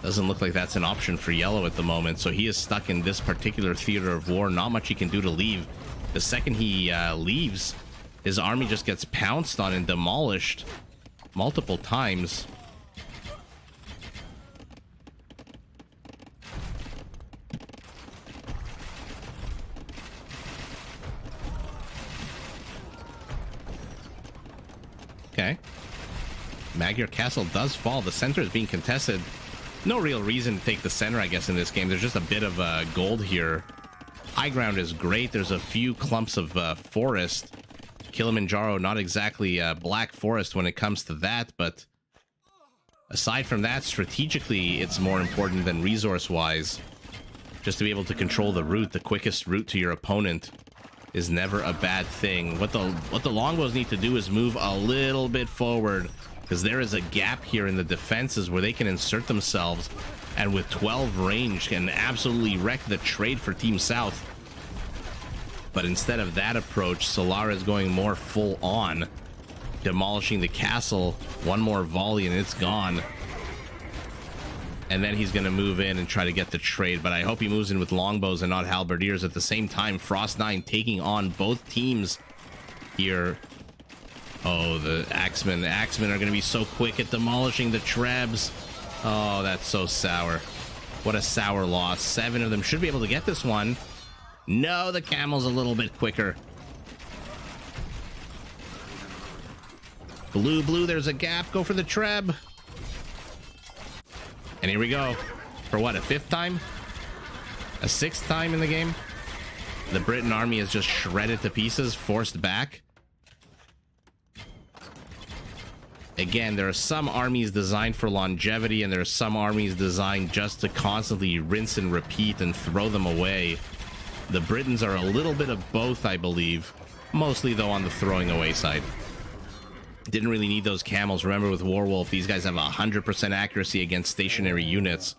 [SPEAKER 1] doesn't look like that's an option for Yellow at the moment. So he is stuck in this particular theater of war. Not much he can do to leave. The second he leaves, his army just gets pounced on and demolished multiple times. Okay. Magyar Castle does fall. The center is being contested. No real reason to take the center, I guess, in this game. There's just a bit of gold here. High ground is great. There's a few clumps of forest. Kilimanjaro, not exactly black forest when it comes to that, but aside from that, strategically, it's more important than resource-wise. Just to be able to control the route, the quickest route to your opponent is never a bad thing. What the longbows need to do is move a little bit forward, because there is a gap here in the defenses where they can insert themselves, and with 12 range can absolutely wreck the trade for Team South. But instead of that approach, Solara is going more full on, demolishing the castle. One more volley and it's gone. And then he's going to move in and try to get the trade, but I hope he moves in with longbows and not halberdiers at the same time. Frost 9 taking on both teams here. Oh, the Axemen. Axemen are going to be so quick at demolishing the Trebs. Oh, that's so sour. What a sour loss. 7 of them should be able to get this one. No, the Camel's a little bit quicker. Blue, there's a gap. Go for the Treb. And here we go. For what, a 5th time? A 6th time in the game? The Briton army is just shredded to pieces, forced back. Again, there are some armies designed for longevity, and there are some armies designed just to constantly rinse and repeat and throw them away. The Britons are a little bit of both, I believe. Mostly, though, on the throwing away side. Didn't really need those camels. Remember, with Warwolf, these guys have 100% accuracy against stationary units.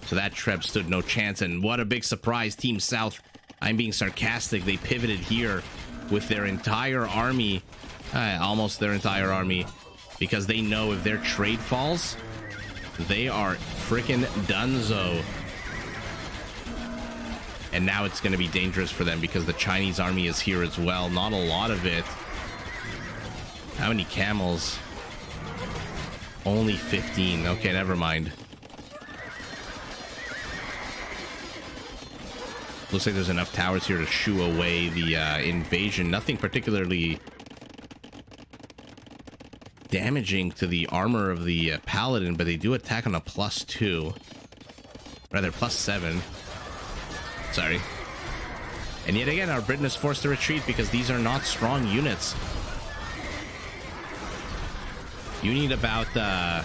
[SPEAKER 1] So that Treb stood no chance. And what a big surprise, Team South. I'm being sarcastic. They pivoted here with their entire army. Almost their entire army. Because they know if their trade falls, they are freaking donezo. And now it's going to be dangerous for them because the Chinese army is here as well. Not a lot of it. How many camels? Only 15. Okay, never mind. Looks like there's enough towers here to shoo away the invasion. Nothing particularly damaging to the armor of the paladin, but they do attack on a +2. Rather, +7. Sorry. And yet again, our Britain is forced to retreat because these are not strong units. You need about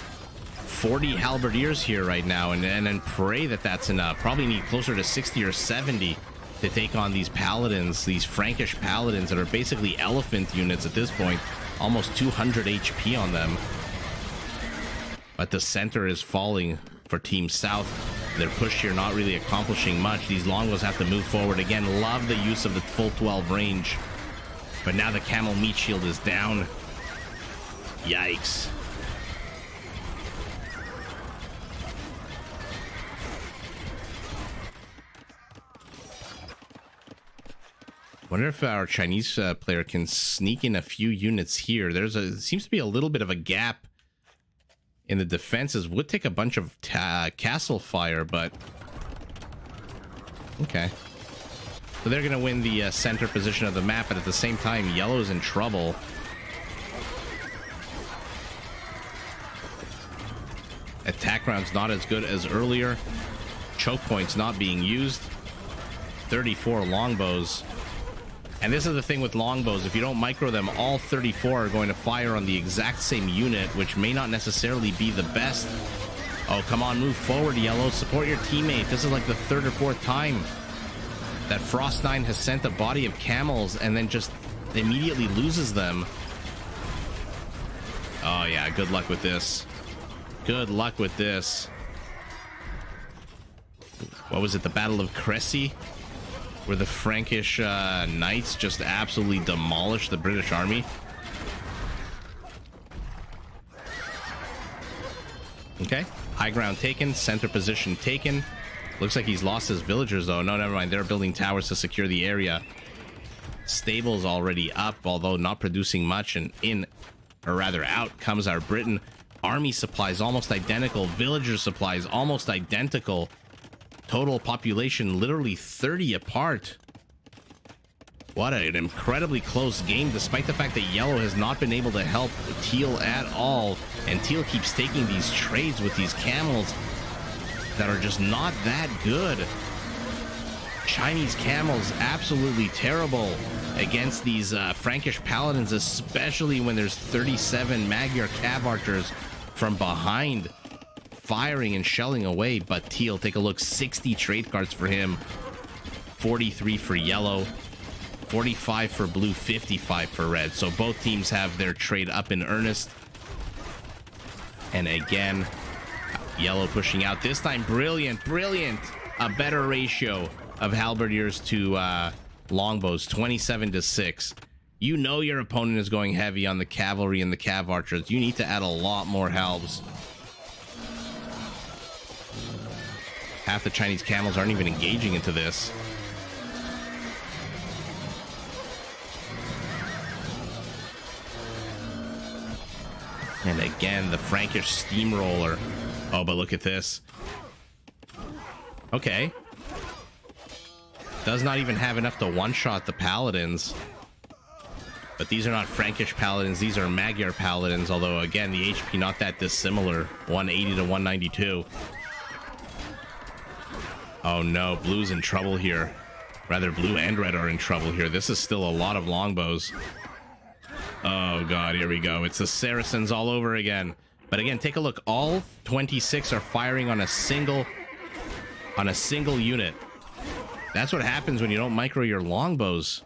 [SPEAKER 1] 40 halberdiers here right now, and then pray that that's enough. Probably need closer to 60 or 70 to take on these paladins, these Frankish paladins that are basically elephant units at this point. Almost 200 HP on them. But the center is falling for Team South. Their push here not really accomplishing much. These longbows have to move forward again. Love the use of the full 12 range. But now the camel meat shield is down. Yikes. Wonder if our Chinese player can sneak in a few units here. Seems to be a little bit of a gap in the defenses. Would take a bunch of castle fire, but okay. So they're gonna win the center position of the map, but at the same time, Yellow's in trouble. Attack round's not as good as earlier. Choke points not being used. 34 longbows. And this is the thing with longbows. If you don't micro them, all 34 are going to fire on the exact same unit, which may not necessarily be the best. Oh, come on, move forward, Yellow. Support your teammate. This is like the 3rd or 4th time that Frost 9 has sent a body of camels and then just immediately loses them. Oh, yeah, good luck with this. Good luck with this. What was it? The Battle of Crécy? Where the Frankish knights just absolutely demolished the British army. Okay. High ground taken. Center position taken. Looks like he's lost his villagers, though. No, never mind. They're building towers to secure the area. Stables already up, although not producing much. And in, or rather out, comes our Britain. Army supplies almost identical. Villager supplies almost identical. Total population literally 30 apart. What an incredibly close game, despite the fact that Yellow has not been able to help Teal at all. And Teal keeps taking these trades with these camels that are just not that good. Chinese camels absolutely terrible against these Frankish paladins, especially when there's 37 Magyar cav archers from behind firing and shelling away. But Teal, take a look, 60 trade cards for him, 43 for Yellow, 45 for Blue, 55 for Red. So both teams have their trade up in earnest. And again, Yellow pushing out this time. Brilliant, brilliant. A better ratio of halberdiers to longbows, 27-6. You know your opponent is going heavy on the cavalry and the cav archers. You need to add a lot more halbs. Half the Chinese camels aren't even engaging into this. And again, the Frankish steamroller. Oh, but look at this. Okay. Does not even have enough to one-shot the paladins. But these are not Frankish paladins. These are Magyar paladins. Although, again, the HP not that dissimilar. 180 to 192. Oh, no. Blue's in trouble here. Rather, blue and red are in trouble here. This is still a lot of longbows. Oh, God. Here we go. It's the Saracens all over again. But again, take a look. All 26 are firing on a single unit. That's what happens when you don't micro your longbows.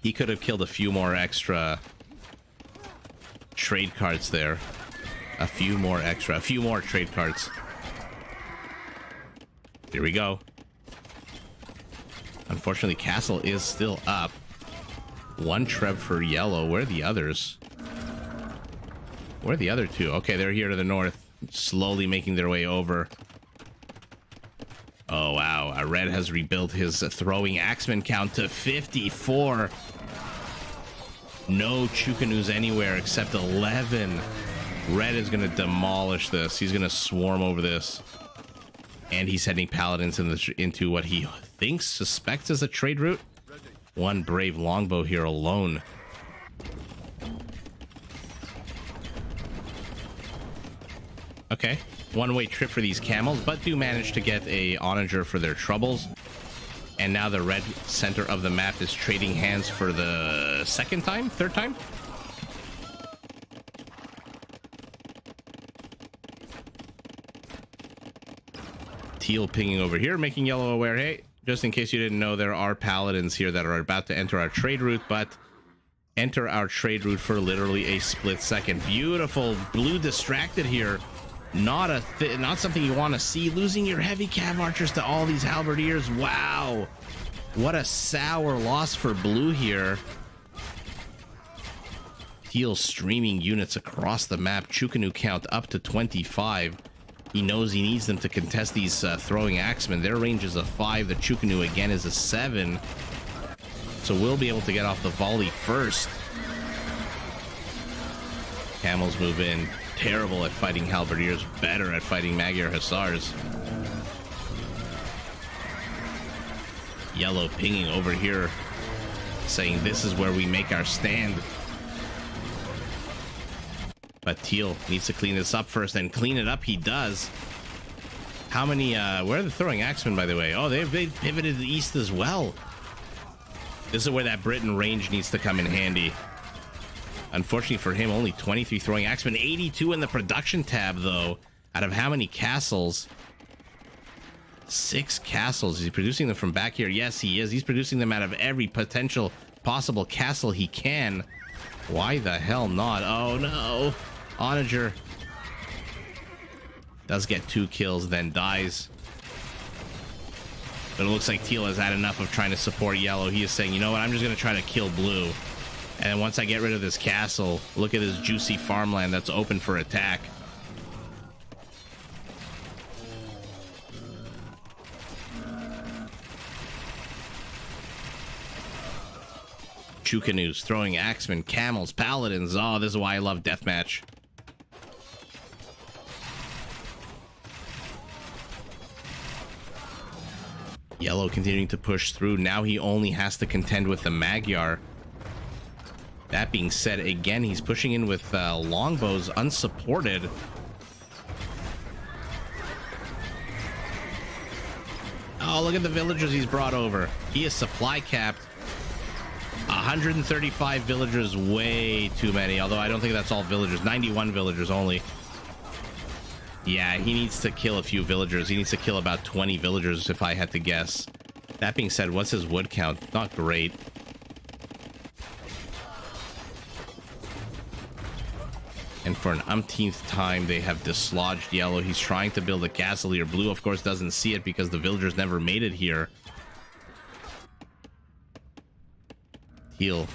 [SPEAKER 1] He could have killed a few more extra trade cards there. A few more trade cards. Here we go. Unfortunately, Castle is still up. One Treb for Yellow. Where are the others? Where are the other two? Okay, they're here to the north, slowly making their way over. Oh, wow. Red has rebuilt his throwing axeman count to 54. No Chukanus anywhere except 11. Red is going to demolish this. He's going to swarm over this. And he's sending paladins into what he suspects is a trade route. One brave longbow here alone. Okay, one-way trip for these camels, but do manage to get a onager for their troubles. And now the red center of the map is trading hands for the third time? Teal pinging over here, making Yellow aware. Hey, just in case you didn't know, there are paladins here that are about to enter our trade route, but enter our trade route for literally a split second. Beautiful. Blue distracted here. Not something you want to see. Losing your heavy cav archers to all these halberdiers. Wow. What a sour loss for blue here. Teal streaming units across the map. Chukanu count up to 25. He knows he needs them to contest these throwing axemen. Their range is a 5. The Chukanu again is a 7. So we'll be able to get off the volley first. Camels move in. Terrible at fighting halberdiers, better at fighting Magyar hussars. Yellow pinging over here, saying this is where we make our stand. But Teal needs to clean this up first, and clean it up he does. How many, where are the throwing axemen, by the way? Oh, they've pivoted to the east as well. This is where that Britain range needs to come in handy. Unfortunately for him, only 23 throwing axemen, 82 in the production tab, though. Out of how many castles? 6 castles. Is he producing them from back here? Yes, he is. He's producing them out of every possible castle he can. Why the hell not? Oh, no. Onager does get 2 kills, then dies. But it looks like Teal has had enough of trying to support yellow. He is saying, you know what, I'm just going to try to kill blue. And once I get rid of this castle, look at this juicy farmland that's open for attack. Chukanus throwing axemen, camels, paladins. Oh, this is why I love deathmatch. Yellow continuing to push through. Now he only has to contend with the Magyar. That being said, again, he's pushing in with longbows unsupported. Oh, look at the villagers he's brought over. He is supply capped. 135 villagers, way too many. Although I don't think that's all villagers. 91 villagers only. Yeah, he needs to kill a few villagers. He needs to kill about 20 villagers if I had to guess. That being said, what's his wood count? Not great. And for an umpteenth time, they have dislodged yellow. He's trying to build a castle here. Blue, of course, doesn't see it because the villagers never made it here. Teal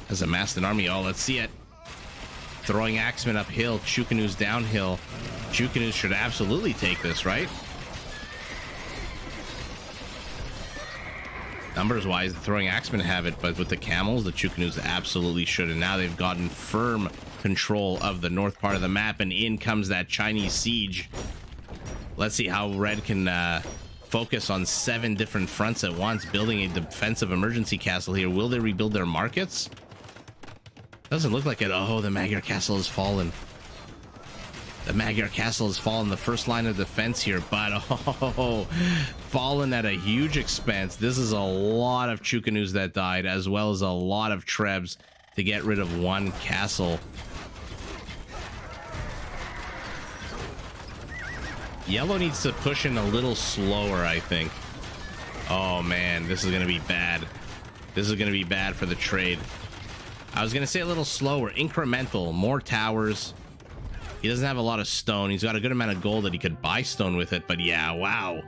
[SPEAKER 1] has amassed an army. Oh, let's see it. Throwing axemen uphill. Chukanus downhill. Chukanus should absolutely take this, right? Numbers-wise, the throwing axemen have it, but with the camels, the Chukanus absolutely should. And now they've gotten firm control of the north part of the map, and in comes that Chinese siege. Let's see how Red can focus on 7 different fronts at once, building a defensive emergency castle here. Will they rebuild their markets? Doesn't look like it. Oh, the Magyar castle has fallen. The Magyar castle has fallen, the first line of defense here, but oh, fallen at a huge expense. This is a lot of Chukanus that died, as well as a lot of Trebs to get rid of 1 castle. Yellow needs to push in a little slower, I think. Oh man, this is going to be bad. This is going to be bad for the trade. I was going to say a little slower, incremental, more towers. He doesn't have a lot of stone. He's got a good amount of gold that he could buy stone with it, but yeah, wow.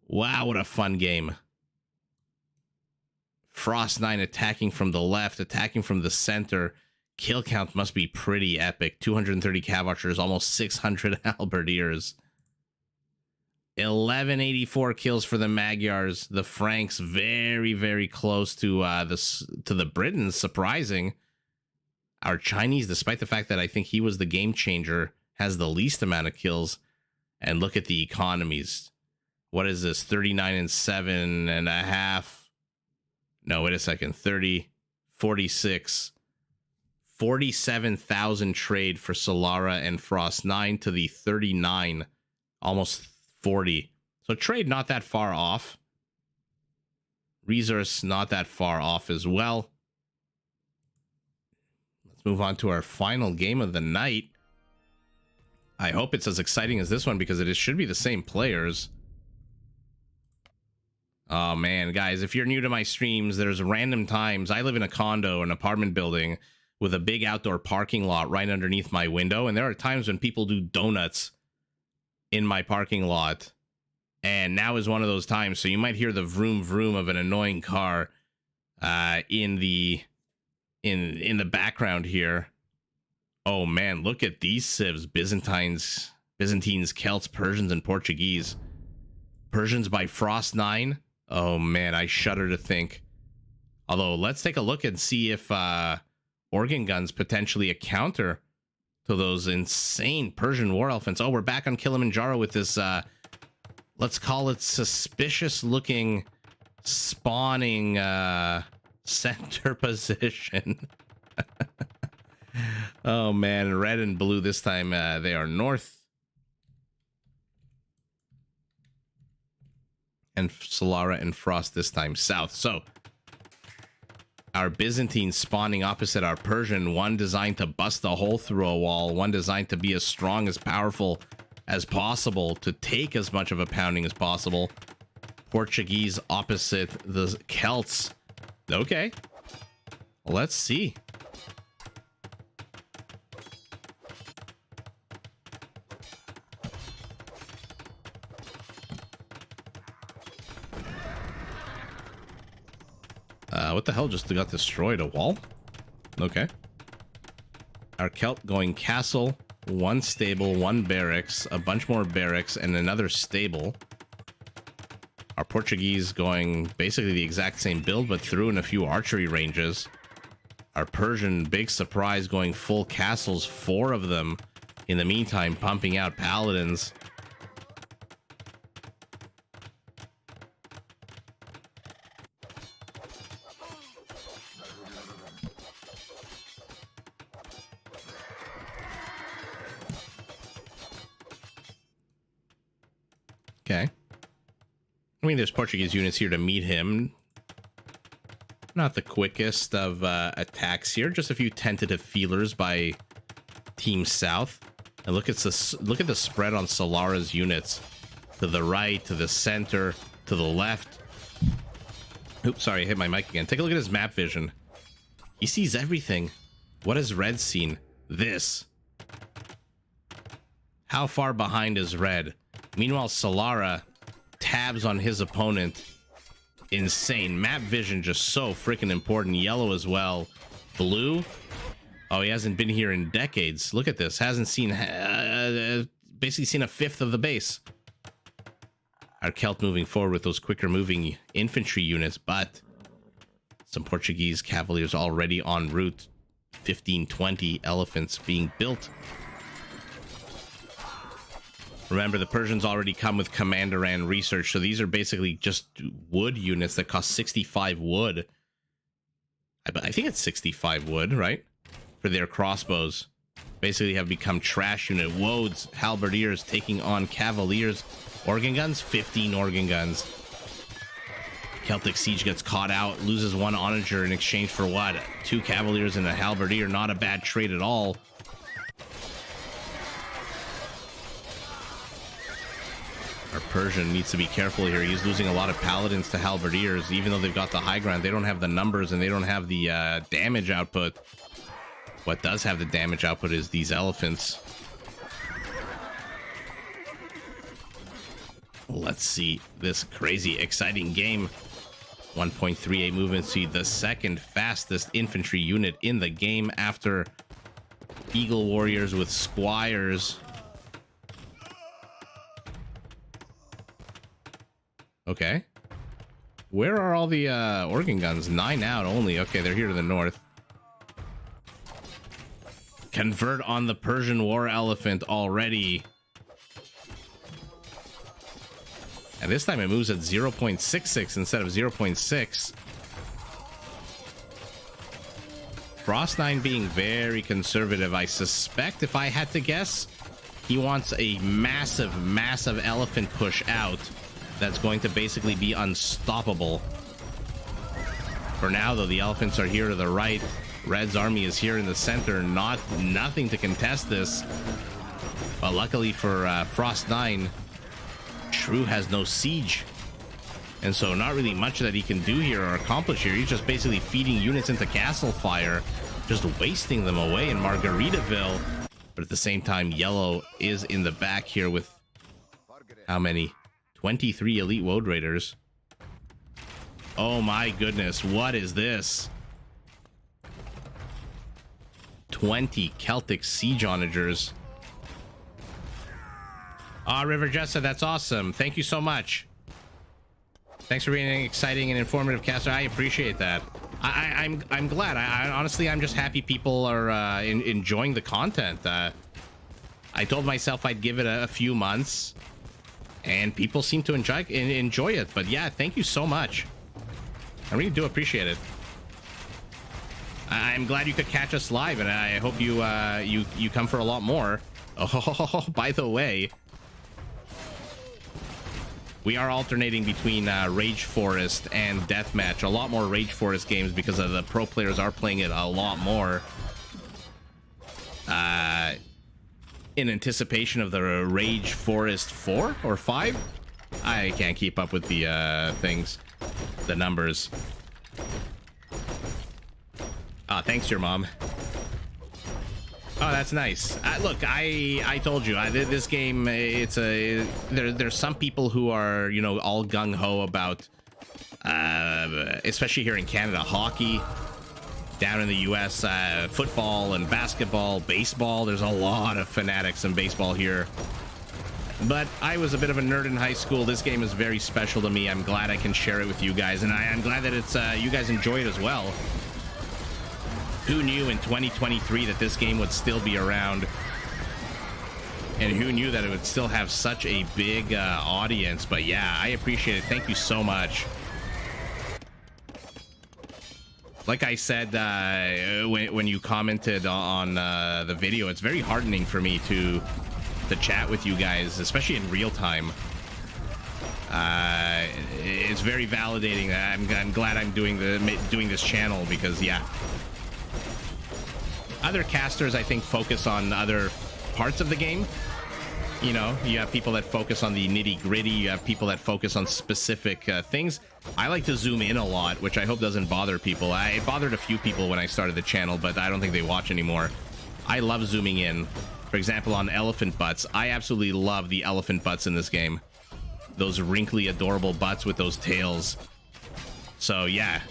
[SPEAKER 1] Wow, what a fun game. Frost 9 attacking from the left, attacking from the center. Kill count must be pretty epic. 230 cav archers, almost 600 halberdiers. 1184 kills for the Magyars. The Franks very, very close to the Britons. Surprising. Our Chinese, despite the fact that I think he was the game changer, has the least amount of kills. And look at the economies. What is this? 39 and 7.5. No, wait a second. 30, 46. 47,000 trade for Solara and Frost 9 to the 39, almost 40. So trade not that far off. Resource not that far off as well. Let's move on to our final game of the night. I hope it's as exciting as this one because it should be the same players. Oh man, guys, if you're new to my streams, there's random times. I live in a condo, an apartment building, with a big outdoor parking lot right underneath my window. And there are times when people do donuts in my parking lot. And now is one of those times. So you might hear the vroom vroom of an annoying car in the background here. Oh man, look at these civs. Byzantines, Celts, Persians, and Portuguese. Persians by Frost 9. Oh man, I shudder to think. Although let's take a look and see if organ guns potentially a counter to those insane Persian war elephants. Oh, we're back on Kilimanjaro with this let's call it suspicious looking spawning center position. Oh man, red and blue this time. They are north, and Solara and Frost this time south. So our Byzantine spawning opposite our Persian, one designed to bust a hole through a wall, one designed to be as strong, as powerful as possible, to take as much of a pounding as possible. Portuguese opposite the Celts. Okay, let's see. What the hell just got destroyed? A wall? Okay. Our Celt going castle, one stable, one barracks, a bunch more barracks, and another stable. Our Portuguese going basically the exact same build, but threw in a few archery ranges. Our Persian, big surprise, going full castles, 4 of them. In the meantime, pumping out paladins. Okay. I mean, there's Portuguese units here to meet him. Not the quickest of attacks here. Just a few tentative feelers by Team South. And look at the spread on Solara's units. To the right, to the center, to the left. Oops, sorry, I hit my mic again. Take a look at his map vision. He sees everything. What has Red seen? This. How far behind is Red? Meanwhile, Solara tabs on his opponent. Insane. Map vision just so freaking important. Yellow as well. Blue. Oh, he hasn't been here in decades. Look at this. Hasn't seen basically seen a fifth of the base. Our Celt moving forward with those quicker moving infantry units, but some Portuguese cavaliers already en route. 15-20 elephants being built. Remember, the Persians already come with Commander and research, so these are basically just wood units that cost 65 wood. I think it's 65 wood, right? For their crossbows. Basically have become trash unit. Woads, halberdiers taking on cavaliers. Organ guns, 15 organ guns. Celtic Siege gets caught out, loses 1 onager in exchange for what? 2 cavaliers and a halberdier. Not a bad trade at all. Our Persian needs to be careful here. He's losing a lot of paladins to halberdiers. Even though they've got the high ground, they don't have the numbers and they don't have the damage output. What does have the damage output is these elephants. Let's see this crazy exciting game. 1.38 movement speed, the second fastest infantry unit in the game after Eagle Warriors with Squires. Okay. Where are all the organ guns? 9 out only. Okay, they're here to the north. Convert on the Persian war elephant already. And this time it moves at 0.66 instead of 0.6. Frost 9 being very conservative. I suspect, if I had to guess, he wants a massive, massive elephant push out that's going to basically be unstoppable. For now, though, the elephants are here to the right. Red's army is here in the center. Nothing to contest this. But luckily for Frost 9, Shrew has no siege. And so not really much that he can do here or accomplish here. He's just basically feeding units into castle fire, just wasting them away in Margaritaville. But at the same time, Yellow is in the back here with how many? 23 elite Woad Raiders. Oh my goodness, what is this? 20 Celtic Siege Onagers. River Jessa, that's awesome. Thank you so much. Thanks for being an exciting and informative caster. I appreciate that. I'm glad. I honestly, I'm just happy people are enjoying the content. I told myself I'd give it a few months, and people seem to enjoy it. But yeah, thank you so much. I really do appreciate it. I'm glad you could catch us live, and I hope you come for a lot more. Oh, by the way, we are alternating between Rage Forest and Deathmatch. A lot more Rage Forest games because of the pro players are playing it a lot more. In anticipation of the Rage Forest 4 or 5? I can't keep up with the things, the numbers. Thanks, your mom. Oh, that's nice. Look, I told you, this game, there's some people who are, you know, all gung-ho about especially here in Canada, hockey. Down in the US, football and basketball, baseball. There's a lot of fanatics in baseball here. But I was a bit of a nerd in high school. This game is very special to me. I'm glad I can share it with you guys, and I'm glad that it's you guys enjoy it as well. Who knew in 2023 that this game would still be around? And who knew that it would still have such a big audience? But yeah, I appreciate it. Thank you so much. Like I said, when you commented on the video, it's very heartening for me to chat with you guys, especially in real time. It's very validating. I'm glad I'm doing this channel, because yeah, other casters I think focus on other parts of the game. You know, you have people that focus on the nitty-gritty, you have people that focus on specific things. I like to zoom in a lot, which I hope doesn't bother people. It bothered a few people when I started the channel, but I don't think they watch anymore. I love zooming in. For example, on elephant butts, I absolutely love the elephant butts in this game. Those wrinkly, adorable butts with those tails. So yeah,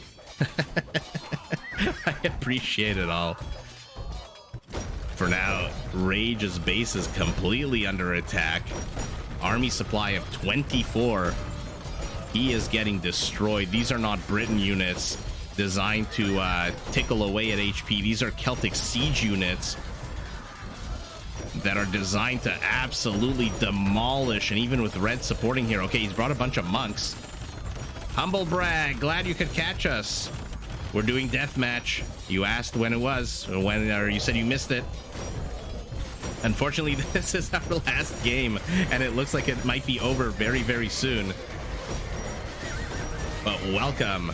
[SPEAKER 1] I appreciate it all. For now, Rage's base is completely under attack. Army supply of 24. He is getting destroyed. These are not Britain units designed to tickle away at HP. These are Celtic siege units that are designed to absolutely demolish, and even with Red supporting here. Okay, he's brought a bunch of monks. Humble brag, glad you could catch us. We're doing deathmatch. You asked when it was, or you said you missed it. Unfortunately, this is our last game, and it looks like it might be over very, very soon. But welcome.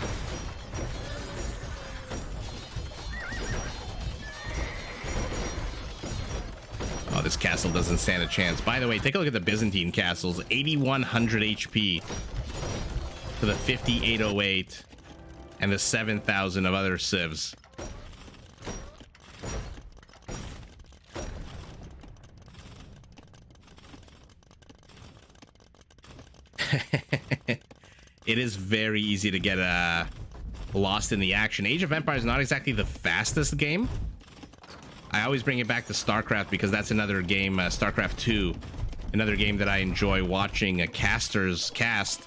[SPEAKER 1] Oh, this castle doesn't stand a chance. By the way, take a look at the Byzantine castles. 8,100 HP to the 5,808 and the 7,000 of other civs. It is very easy to get lost in the action. Age of Empires is not exactly the fastest game. I always bring it back to StarCraft because that's another game, StarCraft 2, another game that I enjoy watching casters cast,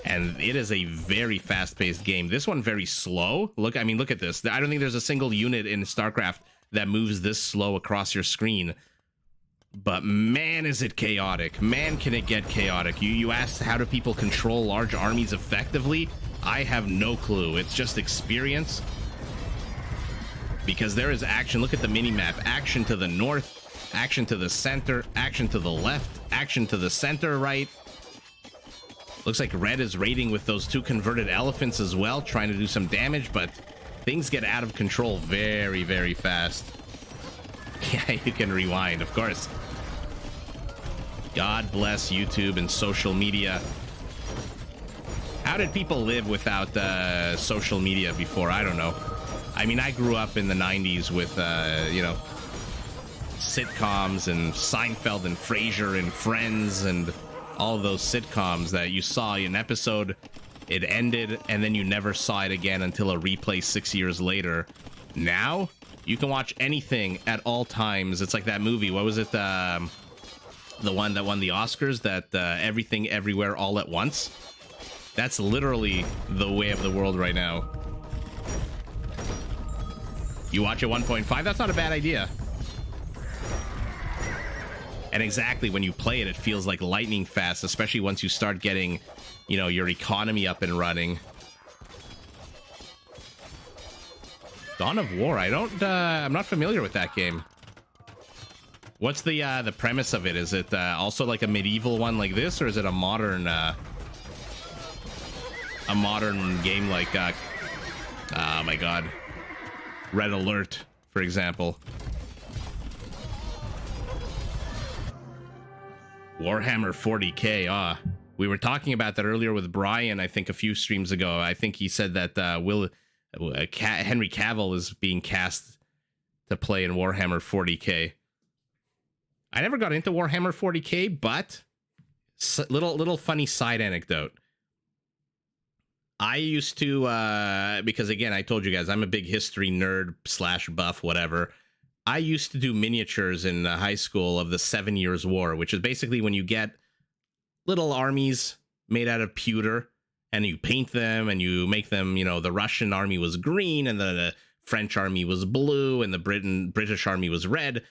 [SPEAKER 1] and it is a very fast-paced game. This one very slow. Look at this. I don't think there's a single unit in StarCraft that moves this slow across your screen. But man, is it chaotic. Man, can it get chaotic. You asked, how do people control large armies effectively? I have no clue. It's just experience. Because there is action. Look at the mini-map. Action to the north, action to the center, action to the left, action to the center right. Looks like Red is raiding with those two converted elephants as well, trying to do some damage, but things get out of control very, very fast. Yeah, you can rewind, of course. God bless YouTube and social media. How did people live without social media before? I don't know. I mean, I grew up in the 90s with, you know, sitcoms and Seinfeld and Frasier and Friends and all of those sitcoms that you saw an episode, it ended, and then you never saw it again until a replay 6 years later. Now, you can watch anything at all times. It's like that movie. What was it? The one that won the Oscars, that Everything Everywhere All at Once. That's literally the way of the world right now. You watch at 1.5, that's not a bad idea. And exactly, when you play it, it feels like lightning fast, especially once you start getting, you know, your economy up and running. Dawn of War, I'm not familiar with that game. What's the premise of it? Is it also like a medieval one like this, or is it a modern game like oh my god, Red Alert, for example? Warhammer 40k. We were talking about that earlier with Brian, I think a few streams ago. I think he said that Henry Cavill is being cast to play in Warhammer 40k. I never got into Warhammer 40k, but little funny side anecdote. I used to, because again, I told you guys, I'm a big history nerd slash buff, whatever. I used to do miniatures in high school of the 7 Years' War, which is basically when you get little armies made out of pewter and you paint them and you make them, the Russian army was green and the French army was blue and the British army was red.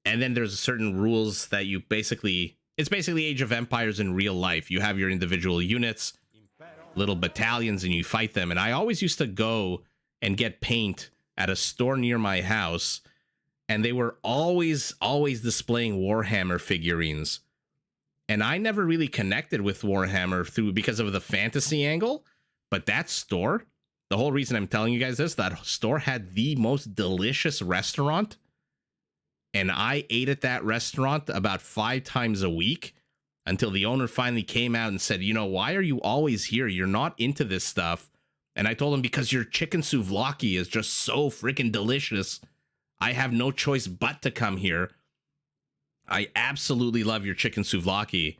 [SPEAKER 1] And then there's certain rules that it's basically Age of Empires in real life. You have your individual units, little battalions, and you fight them. And I always used to go and get paint at a store near my house, and they were always displaying Warhammer figurines. And I never really connected with Warhammer because of the fantasy angle, but that store, the whole reason I'm telling you guys this, that store had the most delicious restaurant, and I ate at that restaurant about 5 times a week until the owner finally came out and said, why are you always here? You're not into this stuff. And I told him, because your chicken souvlaki is just so freaking delicious. I have no choice but to come here. I absolutely love your chicken souvlaki.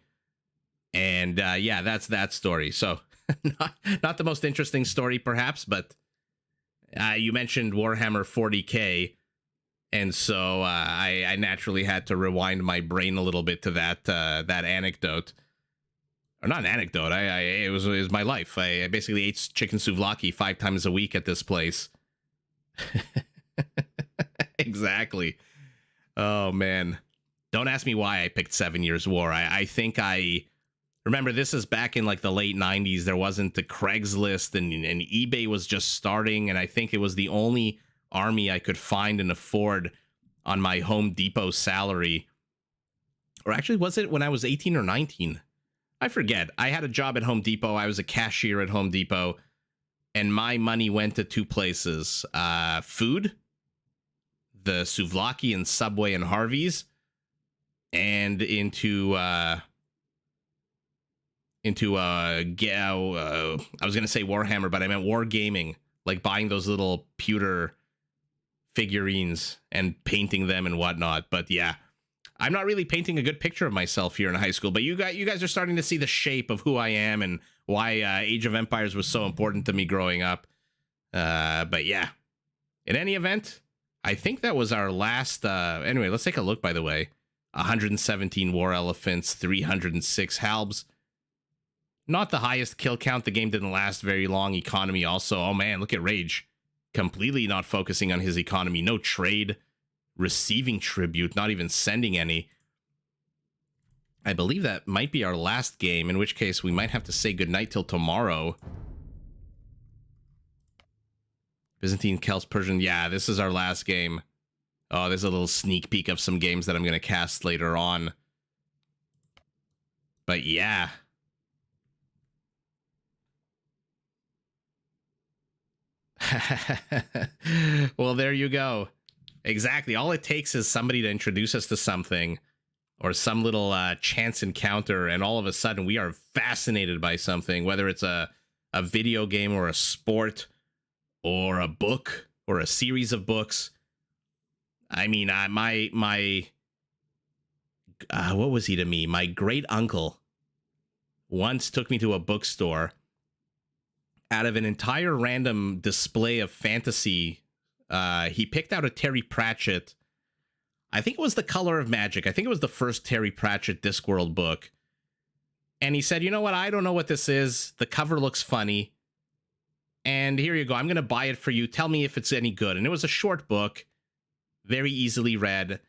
[SPEAKER 1] And yeah, that's that story. So not the most interesting story, perhaps, but you mentioned Warhammer 40K. And so I naturally had to rewind my brain a little bit to that anecdote. Or not an anecdote. It was my life. I basically ate chicken souvlaki 5 times a week at this place. Exactly. Oh, man. Don't ask me why I picked 7 Years' War. I think remember, this is back in like the late 90s. There wasn't the Craigslist and eBay was just starting. And I think it was the only army I could find and afford on my Home Depot salary. Or actually, was it when I was 18 or 19? I forget. I had a job at Home Depot. I was a cashier at Home Depot, and my money went to 2 places. Food, the souvlaki and Subway and Harvey's, and into I was going to say Warhammer, but I meant war gaming, like buying those little pewter figurines and painting them and whatnot. But yeah, I'm not really painting a good picture of myself here in high school, but you guys are starting to see the shape of who I am and why Age of Empires was so important to me growing up. But yeah, in any event, I think that was our last. Anyway, let's take a look, by the way. 117 war elephants, 306 halbs. Not the highest kill count. The game didn't last very long. Economy also. Oh man, look at Rage. Completely not focusing on his economy. No trade. Receiving tribute. Not even sending any. I believe that might be our last game, in which case we might have to say goodnight till tomorrow. Byzantine, Celts, Persian. Yeah, this is our last game. Oh, there's a little sneak peek of some games that I'm going to cast later on. But yeah. Well, there you go. Exactly. All it takes is somebody to introduce us to something or some little chance encounter, and all of a sudden we are fascinated by something, whether it's a video game or a sport or a book or a series of books. I mean, what was he to me? My great uncle once took me to a bookstore. Out of an entire random display of fantasy, he picked out a Terry Pratchett. I think it was The Color of Magic. I think it was the first Terry Pratchett Discworld book. And he said, you know what? I don't know what this is. The cover looks funny. And here you go. I'm going to buy it for you. Tell me if it's any good. And it was a short book, very easily read.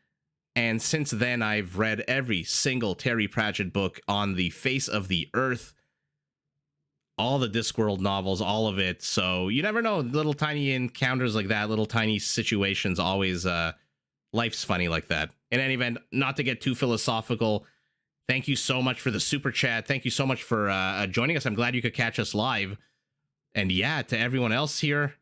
[SPEAKER 1] And since then, I've read every single Terry Pratchett book on the face of the earth. All the Discworld novels, all of it. So you never know. Little tiny encounters like that, little tiny situations, always, life's funny like that. In any event, not to get too philosophical, thank you so much for the super chat. Thank you so much for joining us. I'm glad you could catch us live. And yeah, to everyone else here,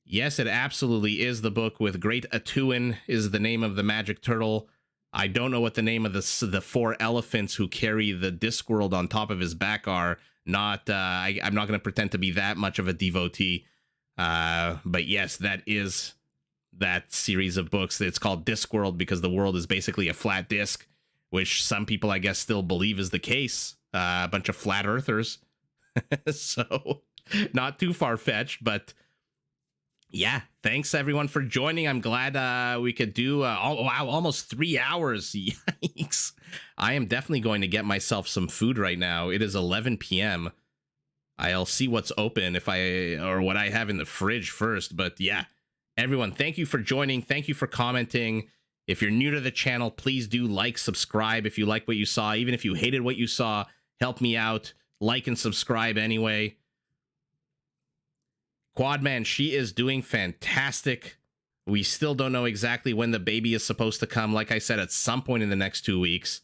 [SPEAKER 1] yes, it absolutely is the book with Great Atuin is the name of the magic turtle. I don't know what the name of the 4 elephants who carry the Discworld on top of his back are. Not, I'm not going to pretend to be that much of a devotee. But yes, that is that series of books. It's called Discworld because the world is basically a flat disc, which some people, I guess, still believe is the case. A bunch of flat earthers. So not too far-fetched, but yeah, thanks everyone for joining. I'm glad we could do wow, almost 3 hours. Yikes. I am definitely going to get myself some food right now. It is 11 p.m. I'll see what's open or what I have in the fridge first. But yeah, everyone, thank you for joining. Thank you for commenting. If you're new to the channel, please do like, subscribe if you like what you saw. Even if you hated what you saw, help me out. Like and subscribe anyway. Quadman, she is doing fantastic. We still don't know exactly when the baby is supposed to come. Like I said, at some point in the next 2 weeks.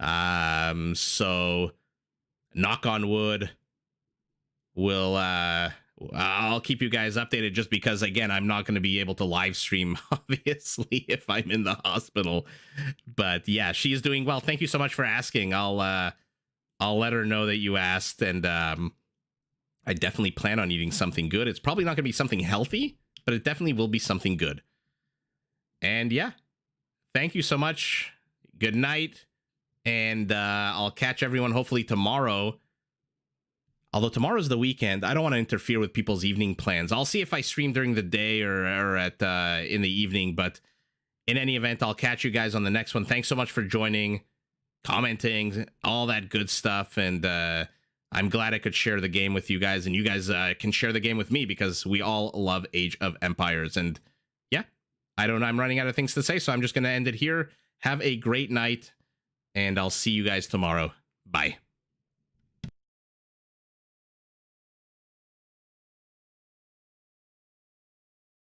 [SPEAKER 1] So knock on wood. I'll keep you guys updated just because, again, I'm not going to be able to live stream, obviously, if I'm in the hospital. But yeah, she is doing well. Thank you so much for asking. I'll let her know that you asked, and I definitely plan on eating something good. It's probably not going to be something healthy, but it definitely will be something good. And yeah, thank you so much. Good night. And I'll catch everyone hopefully tomorrow. Although tomorrow's the weekend, I don't want to interfere with people's evening plans. I'll see if I stream during the day or at in the evening. But in any event, I'll catch you guys on the next one. Thanks so much for joining, commenting, all that good stuff. And I'm glad I could share the game with you guys, and you guys can share the game with me because we all love Age of Empires. And yeah, I'm running out of things to say, so I'm just going to end it here. Have a great night, and I'll see you guys tomorrow. Bye.